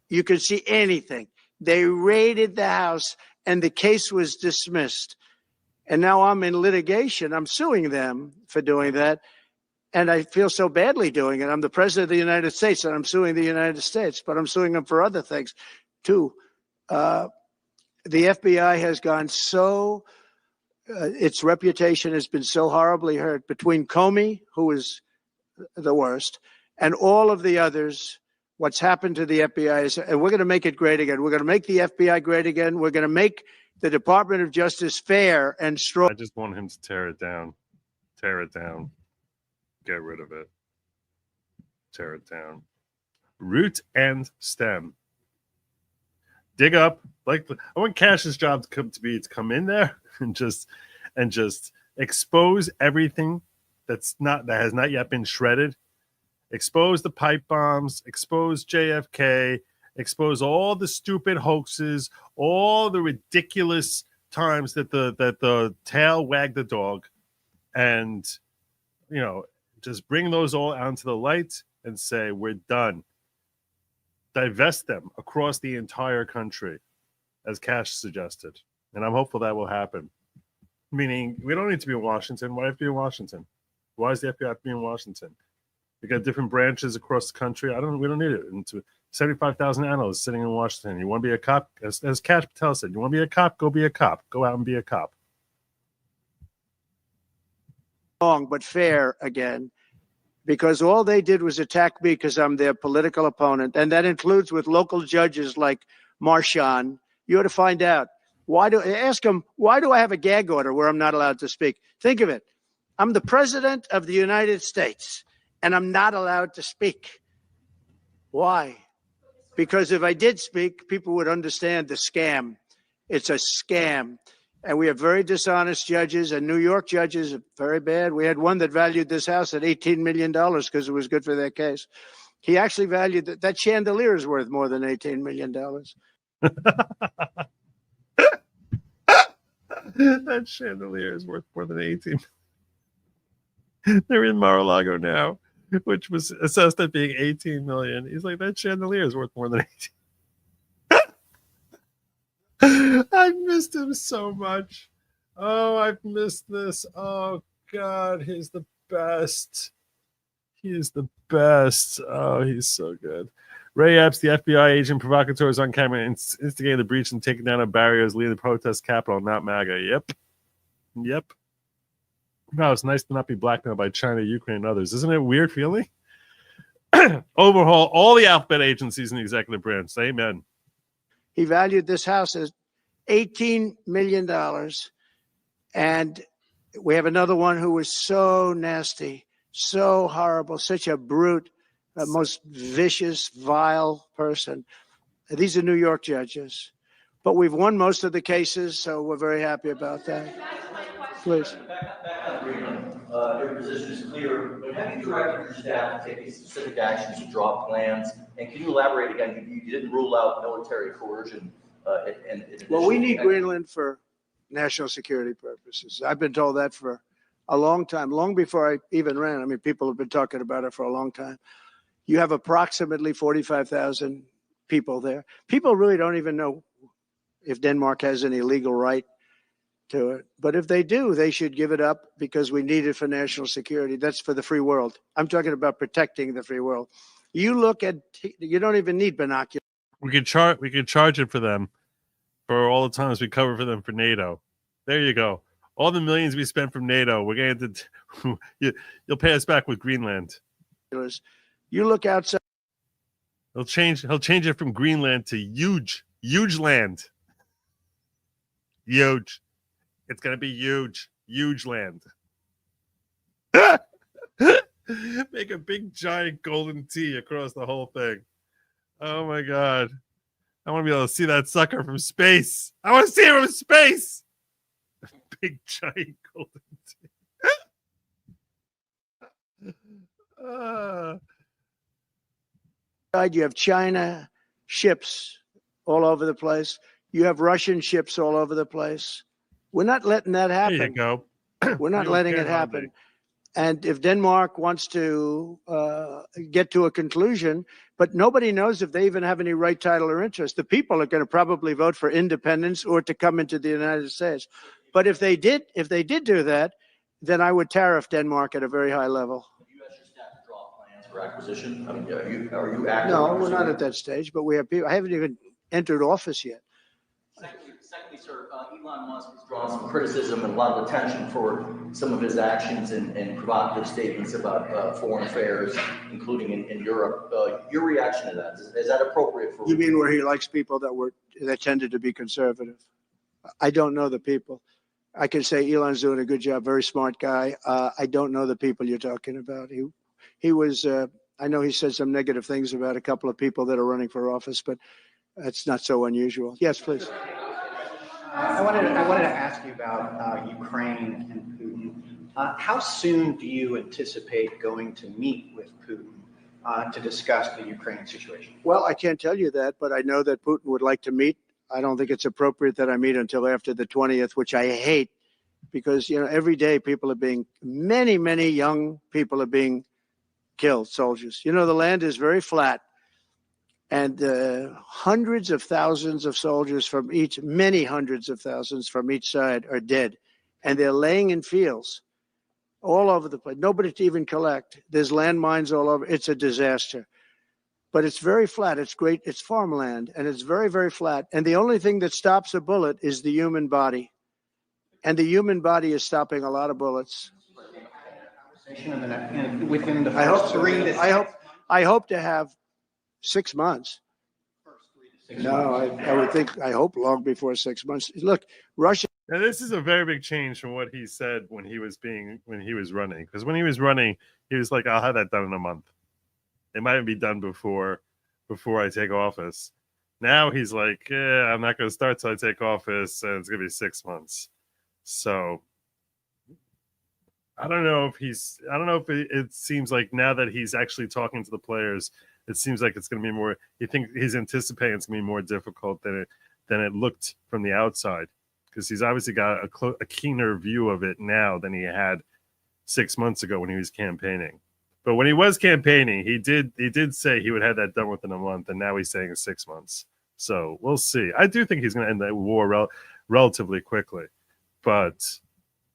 You can see anything. They raided the house and the case was dismissed. And now I'm in litigation. I'm suing them for doing that. And I feel so badly doing it. I'm the president of the United States and I'm suing the United States, but I'm suing them for other things too. The FBI has gone so, its reputation has been so horribly hurt between Comey, who is the worst, and all of the others. What's happened to the FBI is, and we're going to make it great again. We're going to make the FBI great again. We're going to make the Department of Justice fair and strong.
I just want him to tear it down. Tear it down. Get rid of it. Tear it down. Root and stem. Dig up. Like, I want Cash's job to come in there and just expose everything that has not yet been shredded. Expose the pipe bombs, expose JFK, expose all the stupid hoaxes, all the ridiculous times that the tail wagged the dog, and just bring those all out into the light and say we're done. Divest them across the entire country, as Cash suggested, and I'm hopeful that will happen. Meaning, we don't need to be in Washington. Why have to be in Washington? Why does the FBI have to be in Washington? We got different branches across the country. We don't need it. And 75,000 analysts sitting in Washington. You want to be a cop? As Kash Patel said, you want to be a cop? Go be a cop. Go out and be a cop.
Wrong, but fair again, because all they did was attack me because I'm their political opponent. And that includes with local judges like Marchand. You ought to find out. Ask them, why do I have a gag order where I'm not allowed to speak? Think of it. I'm the president of the United States, and I'm not allowed to speak. Why? Because if I did speak, people would understand the scam. It's a scam. And we have very dishonest judges, and New York judges are very bad. We had one that valued this house at $18 million because it was good for their case. He actually valued that chandelier is worth more than $18 million.
That chandelier is worth more than 18. They're in Mar-a-Lago now, which was assessed at being 18 million. He's like, that chandelier is worth more than 18. I've missed him so much. Oh, I've missed this. Oh God, he's the best. He is the best. Oh, he's so good. Ray Epps, the FBI agent provocateur, is on camera instigating the breach and taking down a barriers leading the protest capital, not MAGA. Yep. Wow, it's nice to not be blackmailed by China, Ukraine, and others. Isn't it a weird feeling? Overhaul all the alphabet agencies in the executive branch. Amen.
He valued this house $18 million. And we have another one who was so nasty, so horrible, such a brute, most vicious, vile person. These are New York judges. But we've won most of the cases, so we're very happy about that. Please.
Your position is clear, but have you directed your staff to take any specific actions to draw plans? And can you elaborate again? You didn't rule out military coercion.
Well, we need Greenland for national security purposes. I've been told that for a long time, long before I even ran. I mean, people have been talking about it for a long time. You have approximately 45,000 people there. People really don't even know if Denmark has any legal right to it. But if they do, they should give it up because we need it for national security. That's for the free world. I'm talking about protecting the free world. You look at, you don't even need binoculars.
We could charge it for them for all the times we cover for them for NATO. There you go. All the millions we spent from NATO, we're going to you'll pay us back with Greenland.
You look outside.
He'll change it from Greenland to huge land. Huge. It's gonna be huge land. Make a big giant golden T across the whole thing. Oh my god. I want to be able to see that sucker from space. I want to see it from space. Big giant golden T.
You have China ships all over the place. You have Russian ships all over the place. We're not letting that happen.
There you go.
We're not letting it happen. And if Denmark wants to get to a conclusion, but nobody knows if they even have any right, title, or interest. The people are going to probably vote for independence or to come into the United States. But if they did do that, then I would tariff Denmark at a very high level.
Have you asked your staff to draw plans for acquisition? I mean, are you active?
No, we're not at that stage, but we have people. I haven't even entered office yet.
Secondly, sir, Elon Musk has drawn some criticism and a lot of attention for some of his actions and provocative statements about foreign affairs, including in Europe. Your reaction to that, is that appropriate for?
You mean where he likes people that tended to be conservative? I don't know the people. I can say Elon's doing a good job, very smart guy. I don't know the people you're talking about. He was, I know he said some negative things about a couple of people that are running for office, but that's not so unusual. Yes, please.
I wanted to ask you about Ukraine and Putin. How soon do you anticipate going to meet with Putin to discuss the Ukraine situation?
Well, I can't tell you that, but I know that Putin would like to meet. I don't think it's appropriate that I meet until after the 20th, which I hate because, every day many young people are being killed, soldiers. The land is very flat. And hundreds of thousands of soldiers many hundreds of thousands from each side are dead. And they're laying in fields all over the place. Nobody to even collect. There's landmines all over. It's a disaster. But it's very flat. It's great. It's farmland. And it's very, very flat. And the only thing that stops a bullet is the human body. And the human body is stopping a lot of bullets.
Within the
I hope
first
so.
3 to 6
I hope to have 6 months. No, I hope long before 6 months. Look, Russia.
Now, this is a very big change from what he said when he was running. Because when he was running, he was like, I'll have that done in a month. It might be done before I take office. Now he's like, I'm not going to start till I take office, and it's going to be 6 months. So I don't know if it seems like now that he's actually talking to the players, it seems like it's going to be more. You think he's anticipating it's going to be more difficult than it looked from the outside, because he's obviously got a keener view of it now than he had 6 months ago when he was campaigning. But when he was campaigning, he did say he would have that done within a month, and now he's saying 6 months. So we'll see. I do think he's going to end that war relatively quickly, but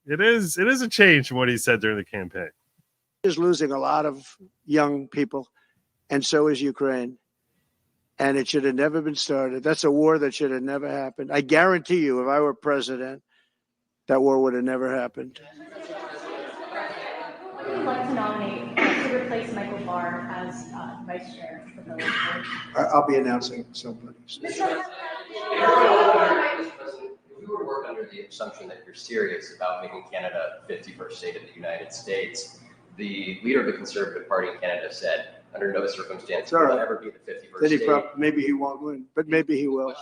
it is a change from what he said during the campaign.
Is losing a lot of young people, and so is Ukraine. And it should have never been started. That's a war that should have never happened. I guarantee you, if I were president, that war would have never happened.
Who would you like to nominate to replace Michael Barr as vice chair of the board?
I'll be announcing somebody.
under the assumption that you're serious about making Canada 51st state of the United States. The leader of the Conservative Party in Canada said, under no circumstances will it ever be the 51st state.
Maybe he won't win, but maybe he will.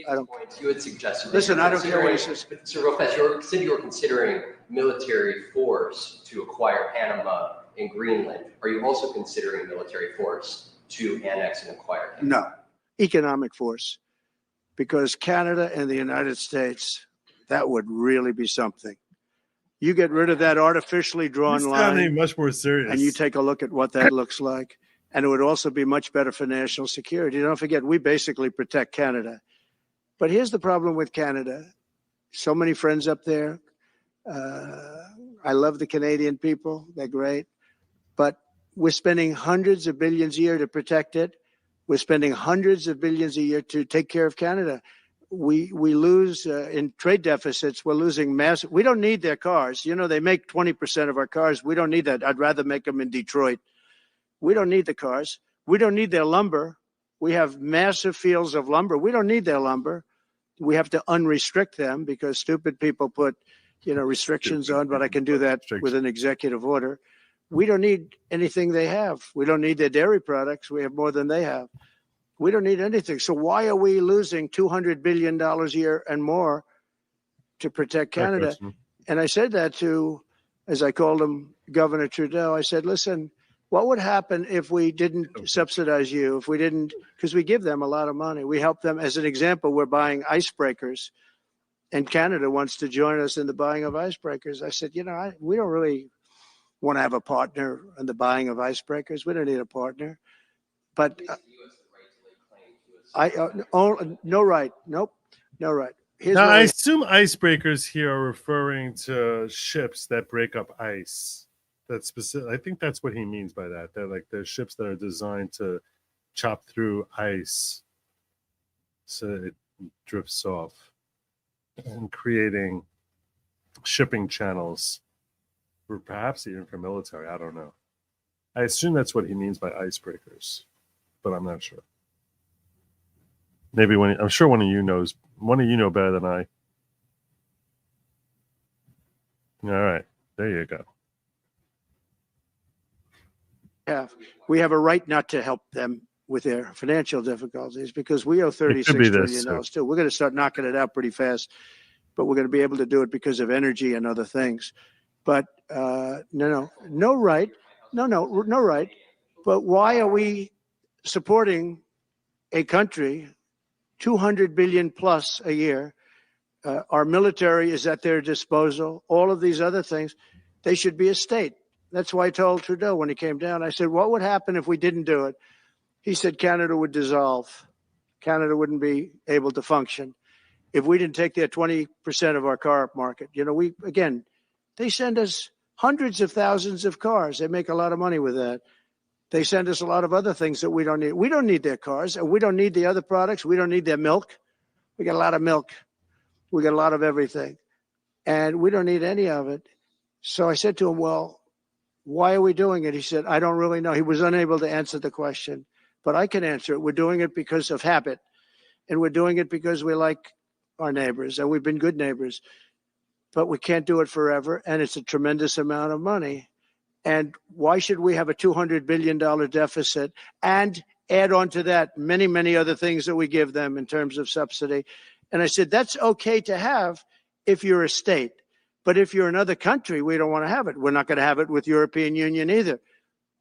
I don't.
You had suggested.
Listen, I don't care what he says.
Sir, real fast, you said you were considering military force to acquire Panama and Greenland. Are you also considering military force to annex and acquire Canada?
No, economic force, because Canada and the United States, that would really be something. You get rid of that artificially drawn line,
much more serious,
and you take a look at what that looks like. And it would also be much better for national security. Don't forget, we basically protect Canada. But here's the problem with Canada. So many friends up there. I love the Canadian people. They're great. But we're spending hundreds of billions a year to protect it. We're spending hundreds of billions a year to take care of Canada. We lose in trade deficits. We're losing massive. We don't need their cars. You know, they make 20% of our cars. We don't need that. I'd rather make them in Detroit. We don't need the cars. We don't need their lumber. We have massive fields of lumber. We don't need their lumber. We have to unrestrict them because stupid people put, restrictions on, but I can do that with an executive order. We don't need anything they have. We don't need their dairy products. We have more than they have. We don't need anything. So why are we losing $200 billion a year and more to protect Canada? And I said that to, as I called him, Governor Trudeau. I said, listen, what would happen if we didn't subsidize you, if we didn't, because we give them a lot of money. We help them. As an example, we're buying icebreakers, and Canada wants to join us in the buying of icebreakers. I said, we don't really want to have a partner in the buying of icebreakers. We don't need a partner. But no right. Nope. No right.
Now, I assume icebreakers here are referring to ships that break up ice. That's specific. I think that's what he means by that. They're like the ships that are designed to chop through ice so it drifts off, and creating shipping channels, or perhaps even for military. I don't know. I assume that's what he means by icebreakers, but I'm not sure. Maybe I'm sure one of you knows. One of you know better than I. All right, there you go.
We have a right not to help them with their financial difficulties because we owe $36 trillion too. We're going to start knocking it out pretty fast, but we're going to be able to do it because of energy and other things. But no right. But why are we supporting a country 200 billion plus a year? Our military is at their disposal. All of these other things, they should be a state. That's why I told Trudeau when he came down, I said, what would happen if we didn't do it? He said Canada would dissolve. Canada wouldn't be able to function if we didn't take their 20% of our car market. They send us hundreds of thousands of cars. They make a lot of money with that. They send us a lot of other things that we don't need. We don't need their cars, and we don't need the other products. We don't need their milk. We got a lot of milk. We got a lot of everything, and we don't need any of it. So I said to him, well, why are we doing it? He said, I don't really know. He was unable to answer the question, but I can answer it. We're doing it because of habit, and we're doing it because we like our neighbors, and we've been good neighbors, but we can't do it forever, and it's a tremendous amount of money. And why should we have a $200 billion deficit and add on to that many, many other things that we give them in terms of subsidy? And I said, that's okay to have if you're a state. But if you're another country, we don't want to have it. We're not going to have it with European Union either.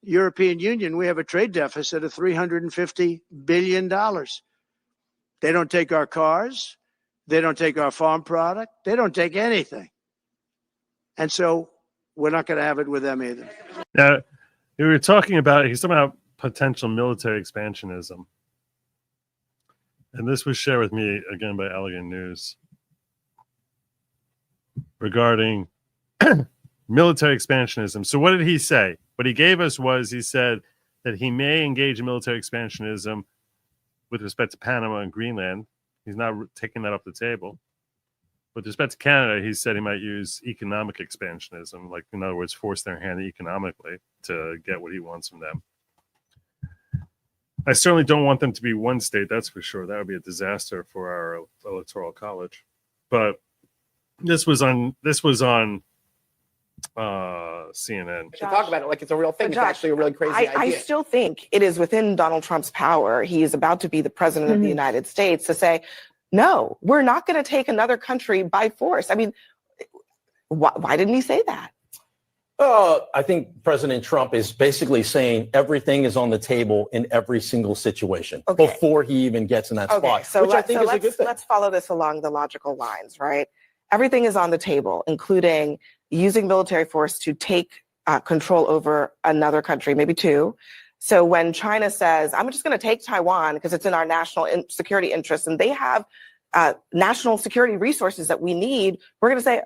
European Union, we have a trade deficit of $350 billion. They don't take our cars. They don't take our farm product. They don't take anything. And so we're not going to have it with them either.
Now, we were talking about, he's talking about potential military expansionism. And this was shared with me again by Elegant News regarding military expansionism. So what did he say? What he gave us was, he said that he may engage in military expansionism with respect to Panama and Greenland. He's not taking that off the table. With respect to Canada, he said he might use economic expansionism, like, in other words, force their hand economically to get what he wants from them. I certainly don't want them to be one state, that's for sure. That would be a disaster for our electoral college. But This was on CNN.
To talk about it like it's a real thing. It's actually a really crazy idea.
I still think it is within Donald Trump's power. He is about to be the president of the United States to say, no, we're not going to take another country by force. I mean, why didn't he say that?
I think President Trump is basically saying everything is on the table in every single situation before he even gets in that spot,
so
which I think is a good thing.
Let's follow this along the logical lines, right? Everything is on the table, including using military force to take control over another country, maybe two. So when China says, I'm just going to take Taiwan because it's in our national security interests, and they have national security resources that we need, we're going to say,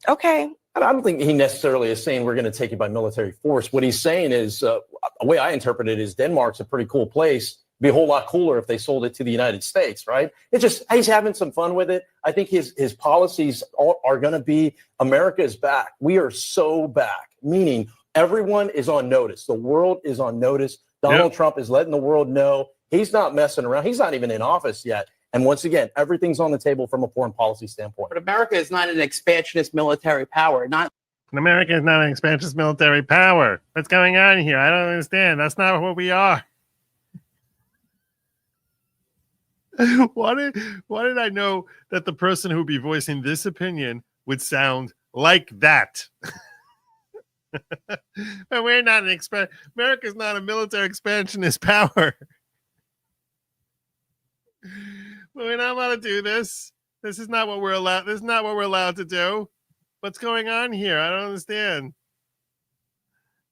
okay.
I don't think he necessarily is saying we're going to take it by military force. What he's saying is, the way I interpret it is, Denmark's a pretty cool place. It'd be a whole lot cooler if they sold it to the United States, right? It's just, he's having some fun with it. I think his policies are going to be, America is back. We are so back, meaning everyone is on notice. The world is on notice. Donald Trump is letting the world know he's not messing around. He's not even in office yet. And once again, everything's on the table from a foreign policy standpoint.
But America is not an expansionist military power.
America is not an expansionist military power. What's going on here? I don't understand. That's not what we are. Why did I know that the person who would be voicing this opinion would sound like that? But we're not America's not a military expansionist power. But we're not allowed to do this. This is not what we're allowed. This is not what we're allowed to do. What's going on here? I don't understand.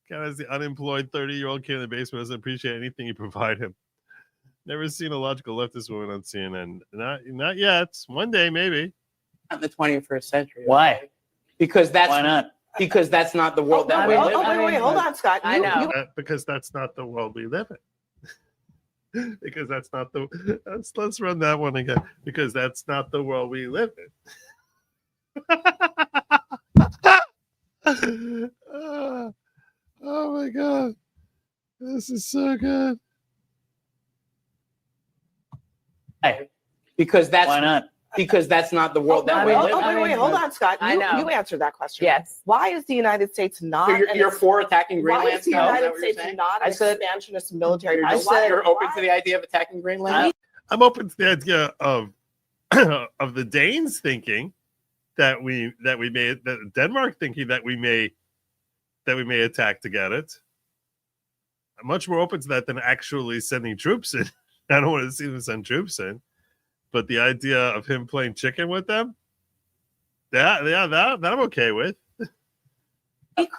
Kind of the unemployed 30-year-old kid in the basement doesn't appreciate anything you provide him. Never seen a logical leftist woman on CNN. Not yet. One day, maybe.
Not in the 21st century.
Why?
Okay? Because that's
why not?
Because that's not the world that we live in.
Wait, hold on, Scott.
Because that's not the world we live in. Because that's not the let's run that one again. Because that's not the world we live in. Oh my god, this is so good.
Hey,
because that's
why not?
Because that's not the world that we live in.
Wait, hold on, Scott. You answered that question.
Yes.
Why is the United States not?
So you're for attacking Greenland?
Why is the United States not an expansionist military?
I said you're open to the idea of attacking Greenland.
I'm open to the idea of of the Danes thinking that Denmark thinking that we may attack to get it. I'm much more open to that than actually sending troops in. I don't want to see them send troops in. But the idea of him playing chicken with them, that I'm okay with.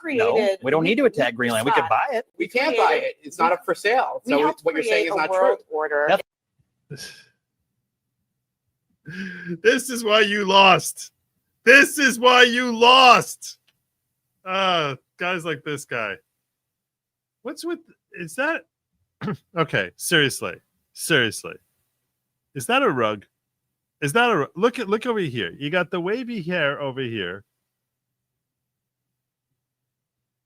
No,
we don't need to attack Greenland. We could buy it.
We can't buy it. It's not up for sale. So what you're saying is not true.
Order.
This is why you lost. This is why you lost. Guys like this guy. Is that? Okay, seriously. Is that a rug? Look over here. You got the wavy hair over here.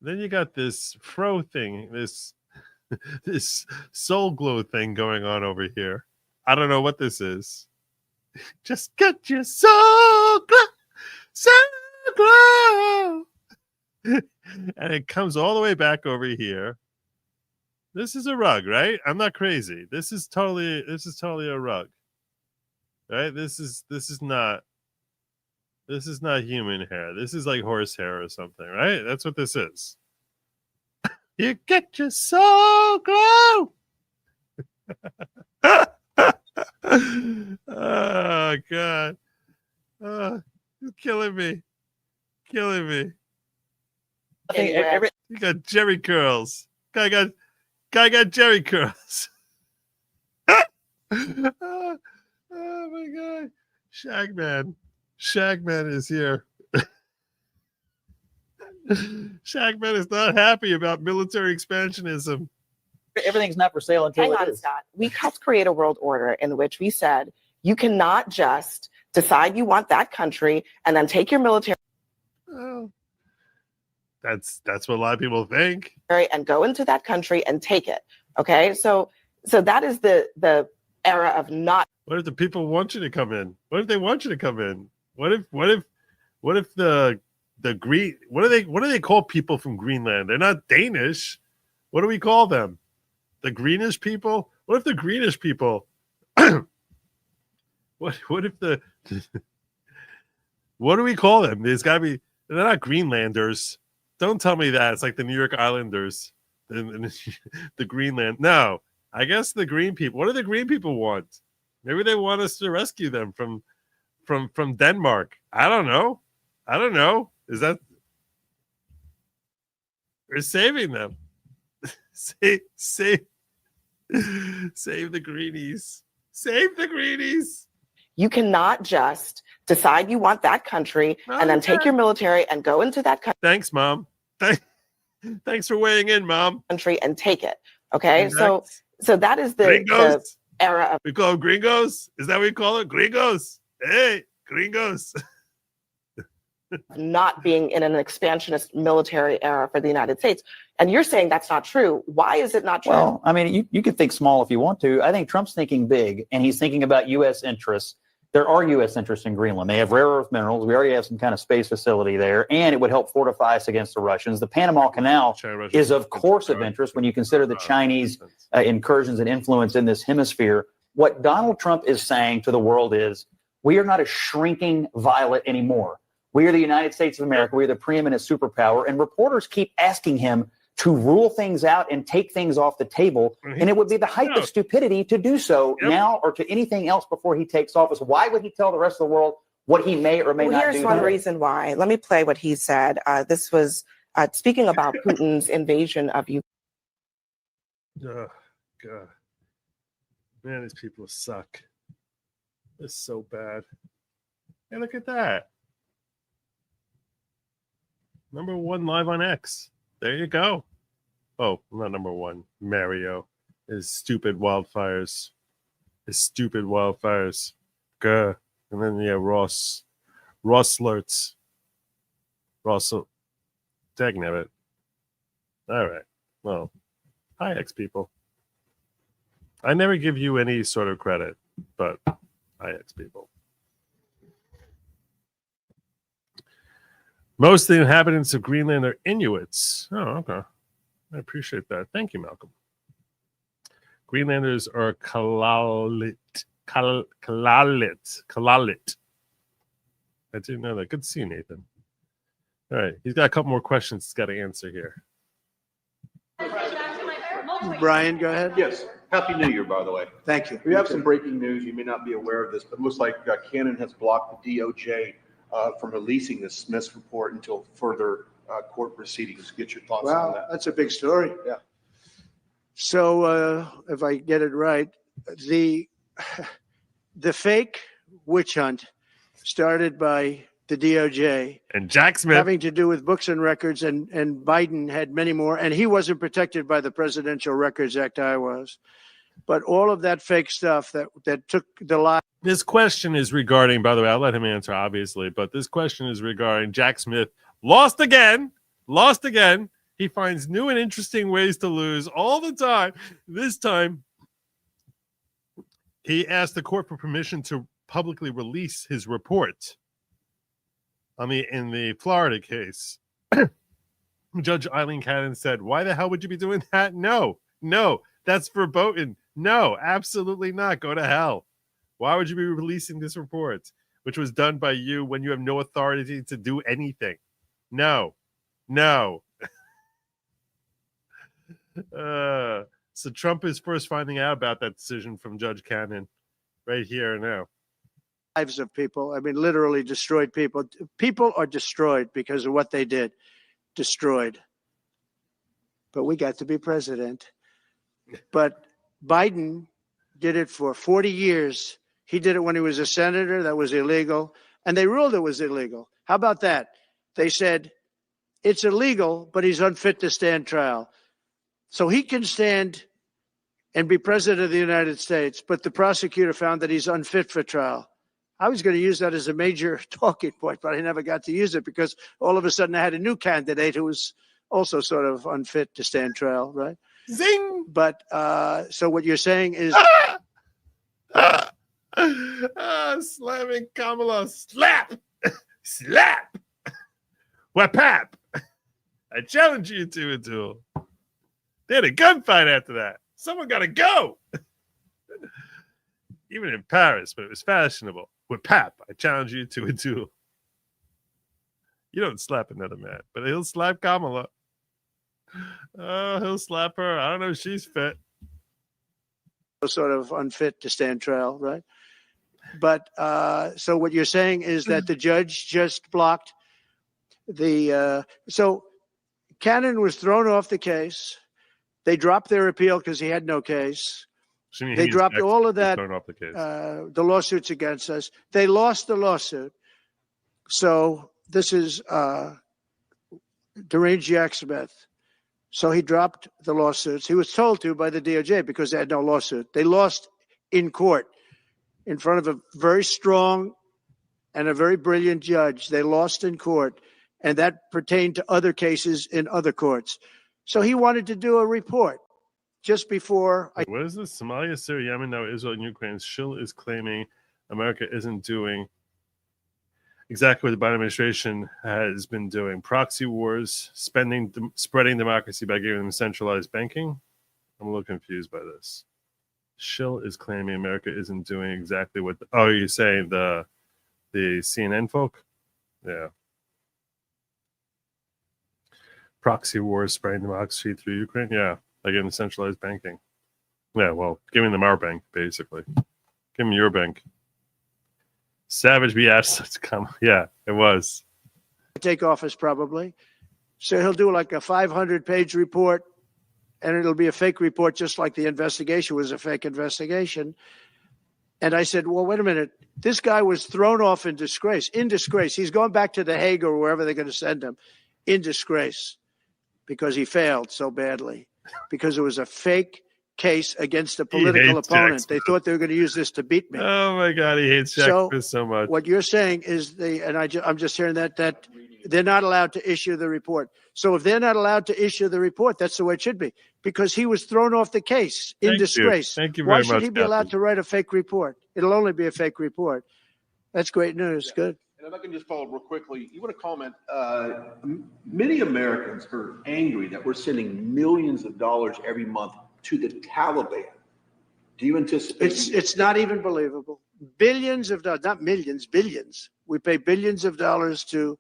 Then you got this fro thing, this soul glow thing going on over here. I don't know what this is. Just get your soul glow. And it comes all the way back over here. This is a rug, right? I'm not crazy. This is totally a rug. Right? This is not human hair. This is like horse hair or something, right? That's what this is. You get your soul glow. Oh god. It's killing me. You got Jerry curls. Guy got Jerry curls. Oh my god. Shagman is here. Shagman is not happy about military expansionism.
Everything's not for sale until
Hang
it
on,
is.
Scott. We helped create a world order in which we said you cannot just decide you want that country and then take your military.
Oh, that's what a lot of people think.
And go into that country and take it. Okay, so that is the era of not.
What if the people want you to come in? What if they want you to come in? What if What if the green? What do they call people from Greenland? They're not Danish. What do we call them? The greenish people? What if the greenish people? What if the what do we call them? There's got to be. They're not Greenlanders. Don't tell me that. It's like the New York Islanders and the Greenland. No, I guess the green people. What do the green people want? Maybe they want us to rescue them from Denmark. I don't know. Is that we're saving them? Save the greenies. Save the greenies.
You cannot just decide you want that country and then take your military and go into that
Thanks, Mom. Thanks for weighing in, Mom.
Country and take it. Okay,
Exact.
so that is the era of.
We call them gringos. Is that what we call it? Gringos. Hey, gringos.
Not being in an expansionist military era for the United States. And you're saying that's not true. Why is it not true?
Well, I mean, you could think small if you want to. I think Trump's thinking big, and he's thinking about U.S. interests. There are U.S. interests in Greenland. They have rare earth minerals. We already have some kind of space facility there, and it would help fortify us against the Russians. The Panama Canal is, of course, of interest when you consider the Chinese incursions and influence in this hemisphere. What Donald Trump is saying to the world is, we are not a shrinking violet anymore. We are the United States of America. We are the preeminent superpower. And reporters keep asking him to rule things out and take things off the table. And it would be the height of stupidity to do so now or to anything else before he takes office. Why would he tell the rest of the world what he may or may not do?
Here's one reason why. Let me play what he said. This was speaking about Putin's invasion of Ukraine.
Oh, God. Man, these people suck. They're so bad. Hey, look at that. Number 1 live on X. There you go. Oh, not number 1. Mario. His stupid wildfires. Gah. And then, yeah, Ross Lurtz. Dagnabbit. All right. Well, hi, X people. I never give you any sort of credit, but hi, X people. Most of the inhabitants of Greenland are Inuits. Oh, okay. I appreciate that. Thank you, Malcolm. Greenlanders are Kalalit. I didn't know that. Good to see you, Nathan. All right. He's got a couple more questions he's got to answer here.
Brian, go ahead.
Yes. Happy New Year, by the way.
Thank you.
We have some breaking news. You may not be aware of this, but it looks like Canon has blocked the DOJ from releasing the Smith's report until further court proceedings. Get your thoughts on that.
That's a big story.
Yeah.
So if I get it right, the fake witch hunt started by the DOJ
and Jack Smith
having to do with books and records, and Biden had many more, and he wasn't protected by the Presidential Records Act. I was. But all of that fake stuff that took the life.
This question is regarding, by the way, I'll let him answer, obviously, but this question is regarding Jack Smith. Lost again. He finds new and interesting ways to lose all the time. This time, he asked the court for permission to publicly release his report in the Florida case. Judge Eileen Cannon said, why the hell would you be doing that? No, that's verboten. No, absolutely not. Go to hell. Why would you be releasing this report, which was done by you when you have no authority to do anything? No. So Trump is first finding out about that decision from Judge Cannon right here and now.
Lives of people. I mean, literally destroyed people. People are destroyed because of what they did. Destroyed. But we got to be president. But Biden did it for 40 years. He did it when he was a senator. That was illegal. And they ruled it was illegal. How about that? They said it's illegal, but he's unfit to stand trial. So he can stand and be president of the United States, but the prosecutor found that he's unfit for trial. I was going to use that as a major talking point, but I never got to use it because all of a sudden I had a new candidate who was also sort of unfit to stand trial, right?
Zing!
But so what you're saying is...
slamming Kamala. Slap! Slap! Whap-hap! I challenge you to a duel. They had a gunfight after that. Someone got to go. Even in Paris, but it was fashionable. Whap-hap! I challenge you to a duel. You don't slap another man, but he'll slap Kamala. Oh, he'll slap her. I don't know if she's fit.
Sort of unfit to stand trial, right? But so what you're saying is that the judge just blocked the. So Cannon was thrown off the case. They dropped their appeal because he had no case. They dropped all of that, the lawsuits against us. They lost the lawsuit. So this is deranged Jack Smith. So he dropped the lawsuits. He was told to by the DOJ because they had no lawsuit. They lost in court in front of a very strong and a very brilliant judge. They lost in court, and that pertained to other cases in other courts. So he wanted to do a report just before.
What is this? Somalia, Syria, Yemen, now Israel, and Ukraine. Schill is claiming America isn't doing exactly what the Biden administration has been doing. Proxy wars, spreading democracy by giving them centralized banking. I'm a little confused by this. Schill is claiming America isn't doing exactly what. You're saying the CNN folk? Yeah. Proxy wars, spreading democracy through Ukraine? Yeah. By giving them centralized banking. Yeah, well, giving them our bank, basically. Give them your bank. Savage be asked to come. Yeah, it was.
Take office probably. So he'll do like a 500-page report, and it'll be a fake report, just like the investigation was a fake investigation. And I said, well, wait a minute. This guy was thrown off in disgrace. In disgrace. He's going back to The Hague or wherever they're going to send him. In disgrace. Because he failed so badly. Because it was a fake case against a political opponent. They thought they were going to use this to beat me.
Oh my God, he hates Jack Smith so much.
What you're saying is I'm just hearing that they're not allowed to issue the report. So if they're not allowed to issue the report, that's the way it should be. Because he was thrown off the case in disgrace.
Thank you very much.
Why should he be allowed to write a fake report? It'll only be a fake report. That's great news. Good.
And if I can just follow real quickly, you want to comment, many Americans are angry that we're sending millions of dollars every month to the Taliban. Do you anticipate?
It's not even believable. Billions of dollars, not millions, billions. We pay billions of dollars to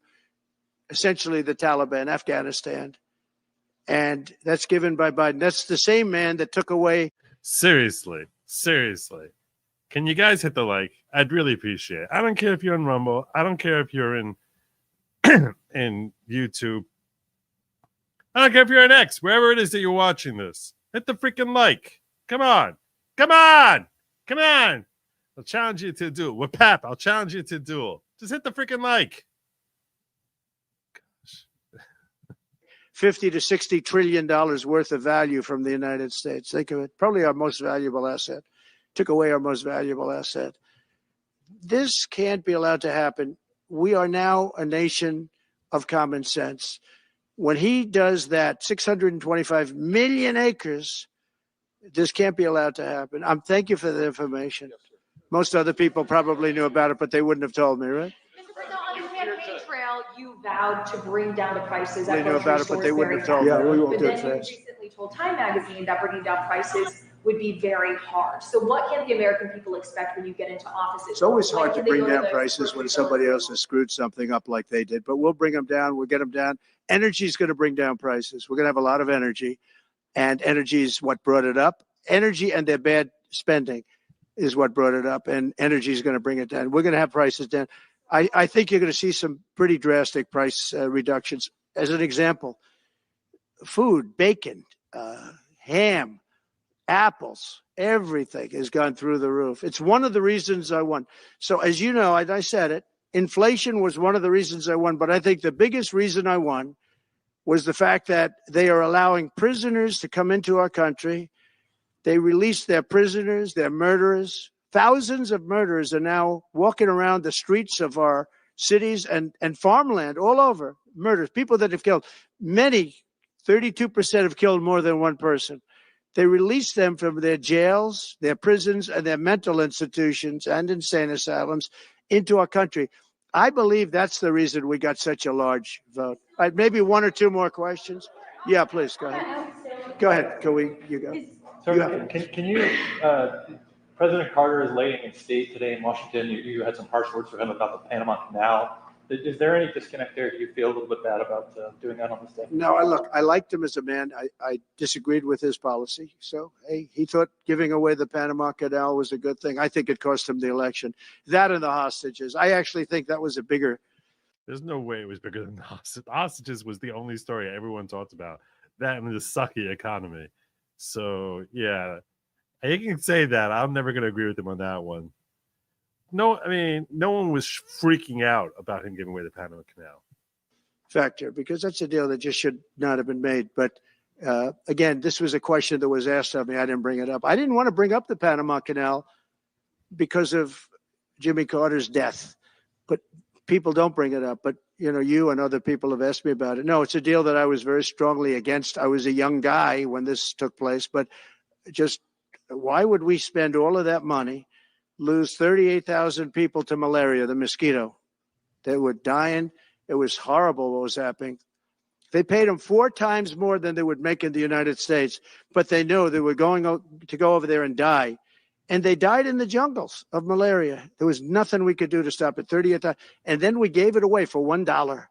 essentially the Taliban, Afghanistan. And that's given by Biden. That's the same man that took away.
Seriously. Can you guys hit the like? I'd really appreciate it. I don't care if you're on Rumble. I don't care if you're in in YouTube. I don't care if you're on X, wherever it is that you're watching this. Hit the freaking like. Come on. I'll challenge you to a duel. With Pap, I'll challenge you to a duel. Just hit the freaking like.
$50 to $60 trillion worth of value from the United States. Think of it. Probably our most valuable asset. Took away our most valuable asset. This can't be allowed to happen. We are now a nation of common sense. When he does that, 625 million acres, this can't be allowed to happen. Thank you for the information. Most other people probably knew about it, but they wouldn't have told me, right?
On the campaign trail, you vowed to bring down the prices.
They knew about it, but they wouldn't have told me.
Yeah, we won't do it. You recently told Time Magazine that bringing down prices would be very hard. So what can the American people expect when you get into offices?
It's always hard to bring down prices when somebody else has screwed something up like they did, but we'll bring them down. We'll get them down. Energy is going to bring down prices. We're going to have a lot of energy, and energy is what brought it up. Energy and their bad spending is what brought it up, and energy is going to bring it down. We're going to have prices down. I think you're going to see some pretty drastic price reductions. As an example, food, bacon, ham, apples, everything has gone through the roof. It's one of the reasons I won. So as you know, I said it, inflation was one of the reasons I won, but I think the biggest reason I won was the fact that they are allowing prisoners to come into our country. They released their prisoners, their murderers. Thousands of murderers are now walking around the streets of our cities and farmland all over. Murders, people that have killed. Many, 32% have killed more than one person. They released them from their jails, their prisons, and their mental institutions and insane asylums into our country. I believe that's the reason we got such a large vote. Maybe one or two more questions. Yeah, please go ahead. Go ahead. You go.
Sir, can you, President Carter is laying in state today in Washington. You had some harsh words for him about the Panama Canal. Is there any disconnect there? Do you feel a little bit bad about doing that on this day?
No, I liked him as a man. I disagreed with his policy. So, hey, he thought giving away the Panama Canal was a good thing. I think it cost him the election. That and the hostages. I actually think that was a bigger.
There's no way it was bigger than the hostages. Hostages was the only story everyone talked about. That and the sucky economy. So, yeah, you can say that. I'm never going to agree with him on that one. No, I mean, no one was freaking out about him giving away the Panama Canal.
Factor, because that's a deal that just should not have been made. But again, this was a question that was asked of me. I didn't bring it up. I didn't want to bring up the Panama Canal because of Jimmy Carter's death. But people don't bring it up. But, you know, you and other people have asked me about it. No, it's a deal that I was very strongly against. I was a young guy when this took place. But just why would we spend all of that money, lose 38,000 people to malaria, the mosquito? They were dying. It was horrible what was happening. They paid them 4 times more than they would make in the United States, but they knew they were going to go over there and die. And they died in the jungles of malaria. There was nothing we could do to stop it. 38,000. And then we gave it away for $1.
About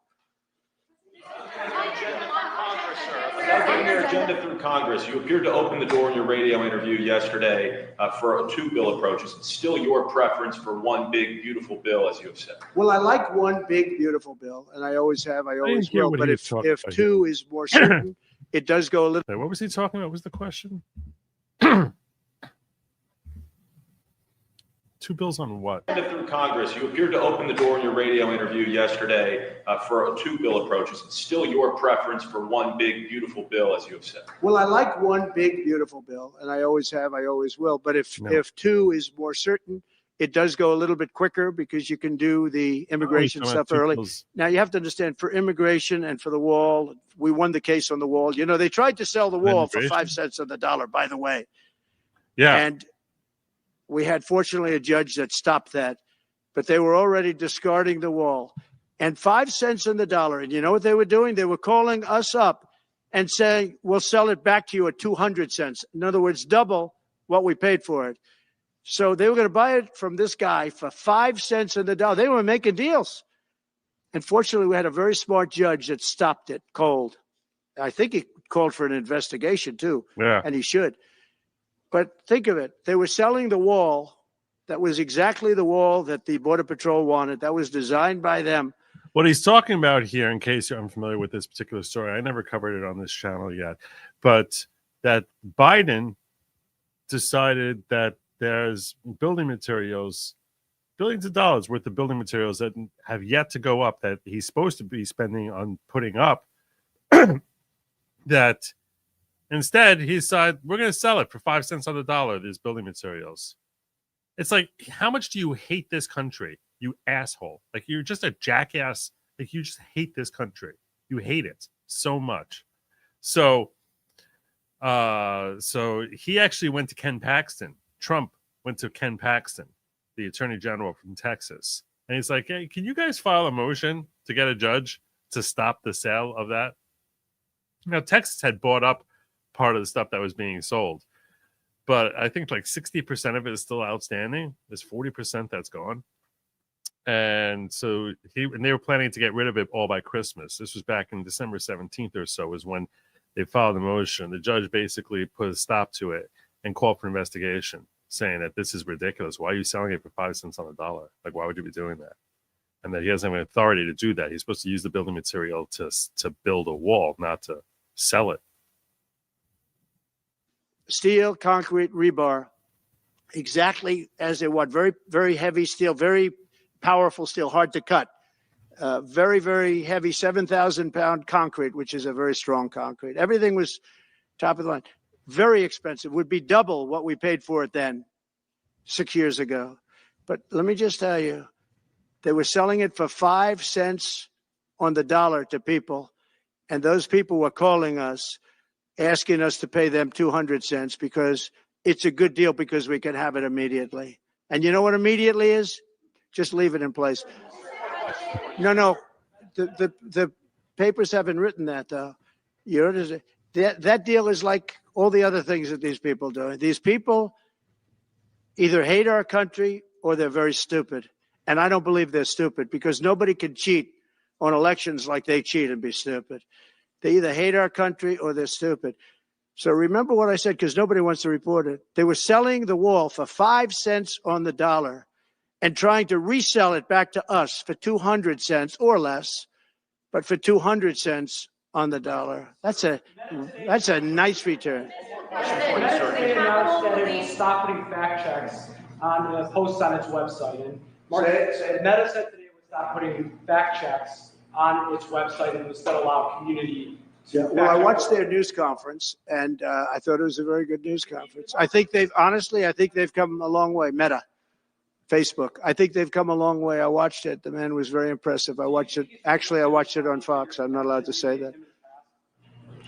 getting your agenda through Congress, you appeared to open the door in your radio interview yesterday for 2 bill approaches. It's still your preference for one big, beautiful bill, as you have said.
Well, I like one big, beautiful bill, and I always have, I always will. But if 2 is more certain, it does go a little.
What was he talking about? Was the question? 2 bills on what?
Through Congress, you appeared to open the door in your radio interview yesterday for 2 bill approaches. It's still your preference for one big, beautiful bill, as you have said.
Well, I like one big, beautiful bill, and I always have, I always will. But if 2 is more certain, it does go a little bit quicker because you can do the immigration stuff early. Now, you have to understand, for immigration and for the wall, we won the case on the wall. You know, they tried to sell the wall for 5 cents on the dollar, by the way.
Yeah.
And we had, fortunately, a judge that stopped that, but they were already discarding the wall. And 5 cents on the dollar. And you know what they were doing? They were calling us up and saying, we'll sell it back to you at 200 cents. In other words, double what we paid for it. So they were going to buy it from this guy for 5 cents on the dollar. They were making deals. And fortunately, we had a very smart judge that stopped it cold. I think he called for an investigation, too.
Yeah.
And he should. But think of it. They were selling the wall. That was exactly the wall that the Border Patrol wanted. That was designed by them.
What he's talking about here, in case you're unfamiliar with this particular story, I never covered it on this channel yet, but that Biden decided that there's building materials, billions of dollars worth of building materials that have yet to go up that he's supposed to be spending on putting up, that instead he decided we're going to sell it for 5 cents on the dollar, these building materials. It's like, how much do you hate this country, you asshole? Like, you're just a jackass. Like, you just hate this country. You hate it so much. So he actually went to Ken Paxton. Trump went to Ken Paxton, the attorney general from Texas. And he's like, hey, can you guys file a motion to get a judge to stop the sale of that? Now, Texas had bought up part of the stuff that was being sold, but I think like 60% of it is still outstanding. There's 40% that's gone. And so they were planning to get rid of it all by Christmas. This was back in December 17th or so is when they filed the motion. The judge basically put a stop to it and called for an investigation, saying that this is ridiculous. Why are you selling it for 5 cents on the dollar? Like, why would you be doing that? And that he doesn't have authority to do that. He's supposed to use the building material to build a wall, not to sell it.
Steel, concrete, rebar, exactly as they want. Very, very heavy steel, very powerful steel, hard to cut. Very, very heavy, 7,000-pound concrete, which is a very strong concrete. Everything was top of the line. Very expensive. Would be double what we paid for it then, 6 years ago. But let me just tell you, they were selling it for 5 cents on the dollar to people, and those people were calling us, asking us to pay them 200 cents because it's a good deal because we can have it immediately. And you know what immediately is? Just leave it in place. No. The papers haven't written that, though. You know, that deal is like all the other things that these people do. These people either hate our country or they're very stupid. And I don't believe they're stupid, because nobody can cheat on elections like they cheat and be stupid. They either hate our country or they're stupid. So remember what I said, because nobody wants to report it. They were selling the wall for 5 cents on the dollar and trying to resell it back to us for 200 cents or less, but for 200 cents on the dollar. That's a nice return.
They announced that it will stop putting fact checks on the posts on its website. And Meta said today it would stop putting fact checks on its website and instead allow community.
Well, I watched their news conference, and I thought it was a very good news conference. I think they've come a long way. Meta, Facebook. I think they've come a long way. I watched it. The man was very impressive. I watched it on Fox. I'm not allowed to say that.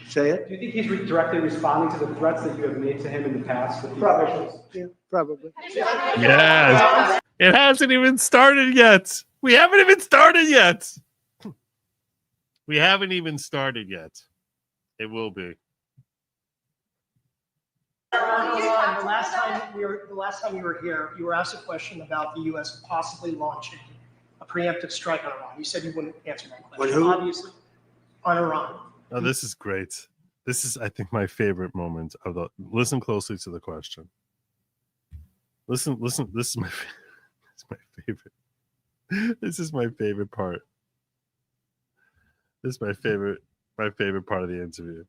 Say it?
Do you think he's directly responding to the threats that you have made to him in the past?
Probably. Yeah, probably.
Yes. It hasn't even started yet. We haven't even started yet. We haven't even started yet. It will be.
The last time you were here, you were asked a question about the U.S. possibly launching a preemptive strike on Iran. You said you wouldn't answer that question.
Who?
Obviously, on Iran.
Oh, this is great. This is, I think, my favorite moment of the. Listen closely to the question. Listen. This is my favorite. This is my favorite part. This is my favorite part of the interview.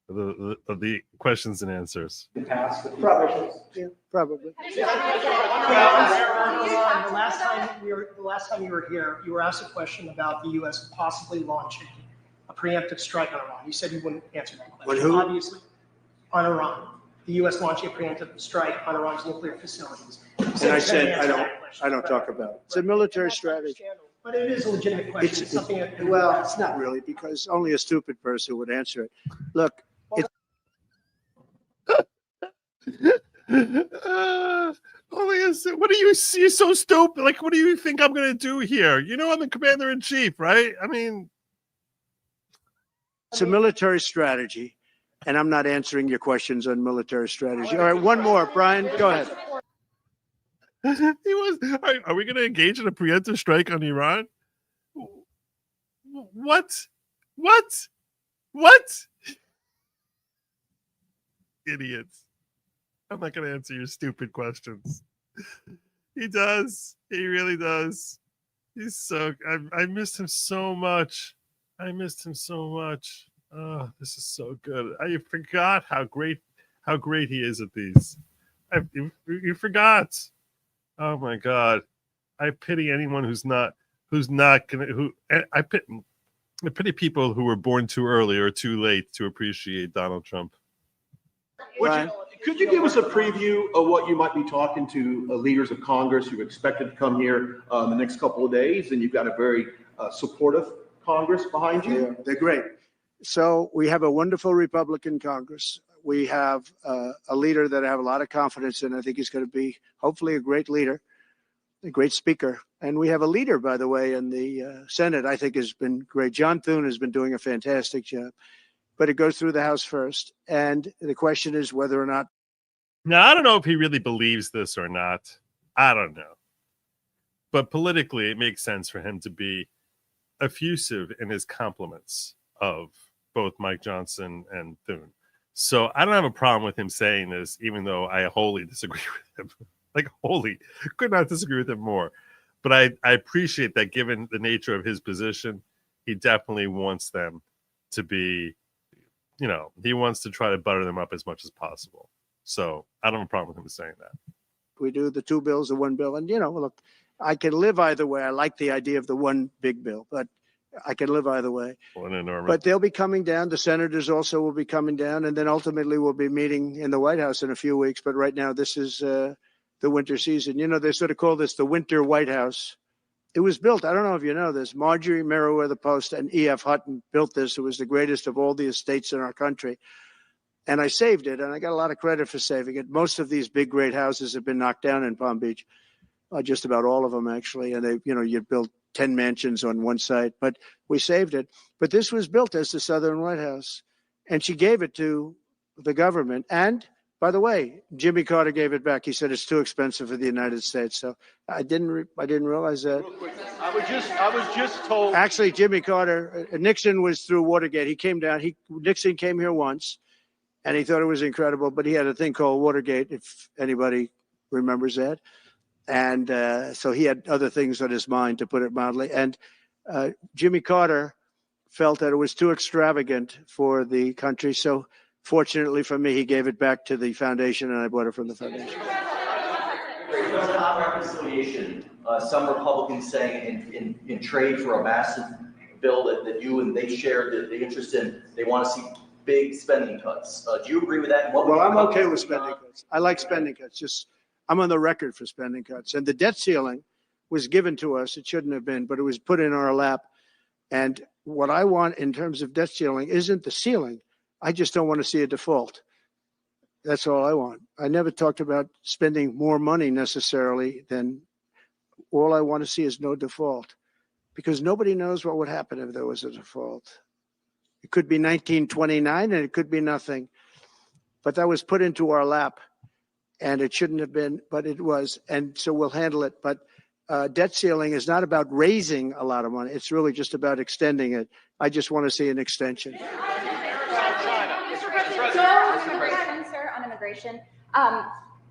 Of the questions and answers.
Probably. Yeah, probably.
The last time you were here, you were asked a question about the U.S. possibly launching a preemptive strike on Iran. You said you wouldn't answer that question.
Who?
Obviously, on Iran. The U.S. launching a preemptive strike on Iran's nuclear facilities.
And I said I don't talk about it. It's a military strategy.
But it is a legitimate question. It's something that
It's not really, because only a stupid person would answer it. Look,
what do you see? You're so stupid. Like, what do you think I'm gonna do here? You know, I'm the commander in chief, right? I mean,
it's a military strategy, and I'm not answering your questions on military strategy. All right, one more, Brian. Go ahead.
Are we going to engage in a preemptive strike on Iran? What? Idiots. I'm not going to answer your stupid questions. He does. He really does. He's so. I missed him so much. Oh, this is so good. I forgot how great he is at these. You forgot. Oh my God. I pity anyone who's not gonna. I pity people who were born too early or too late to appreciate Donald Trump.
Could you give us a preview of what you might be talking to leaders of Congress who are expected to come here in the next couple of days? And you've got a very supportive Congress behind you.
Yeah, they're great. So we have a wonderful Republican Congress. We have a leader that I have a lot of confidence in. I think he's going to be hopefully a great leader, a great speaker. And we have a leader, by the way, in the Senate, I think has been great. John Thune has been doing a fantastic job. But it goes through the House first. And the question is whether or not.
Now, I don't know if he really believes this or not. I don't know. But politically, it makes sense for him to be effusive in his compliments of both Mike Johnson and Thune. So I don't have a problem with him saying this, even though I wholly disagree with him. Like, wholly. Could not disagree with him more. But I appreciate that given the nature of his position, he definitely wants them to be, you know, he wants to try to butter them up as much as possible. So I don't have a problem with him saying that.
We do the two bills or one bill. And, you know, look, I can live either way. I like the idea of the one big bill, but I can live either way. But they'll be coming down. The senators also will be coming down. And then ultimately we'll be meeting in the White House in a few weeks. But right now, this is the winter season. You know, they sort of call this the winter White House. It was built, I don't know if you know this, Marjorie Meriwether Post and E.F. Hutton built this. It was the greatest of all the estates in our country. And I saved it, and I got a lot of credit for saving it. Most of these big, great houses have been knocked down in Palm Beach, just about all of them, actually. And they, you know, you build 10 mansions on one site, but we saved it. But this was built as the Southern White House, and she gave it to the government. And by the way, Jimmy Carter gave it back. He said it's too expensive for the United States. So I didn't realize that.
Real quick, I was just told.
Actually, Jimmy Carter, Nixon was through Watergate. He came down. Nixon came here once, and he thought it was incredible. But he had a thing called Watergate, if anybody remembers that. And so he had other things on his mind, to put it mildly. And Jimmy Carter felt that it was too extravagant for the country. So fortunately for me, he gave it back to the foundation, and I bought it from the foundation.
On reconciliation, some Republicans saying in trade for a massive bill that you and they share the interest in, they want to see big spending cuts. Do you agree with that?
Well, I'm okay with spending cuts. I like spending cuts. Just I'm on the record for spending cuts. And the debt ceiling was given to us. It shouldn't have been, but it was put in our lap. And what I want in terms of debt ceiling isn't the ceiling. I just don't want to see a default. That's all I want. I never talked about spending more money necessarily than all I want to see is no default, because nobody knows what would happen if there was a default. It could be 1929 and it could be nothing, but that was put into our lap and it shouldn't have been, but it was. And so we'll handle it. But debt ceiling is not about raising a lot of money. It's really just about extending it. I just want to see an extension.
On immigration,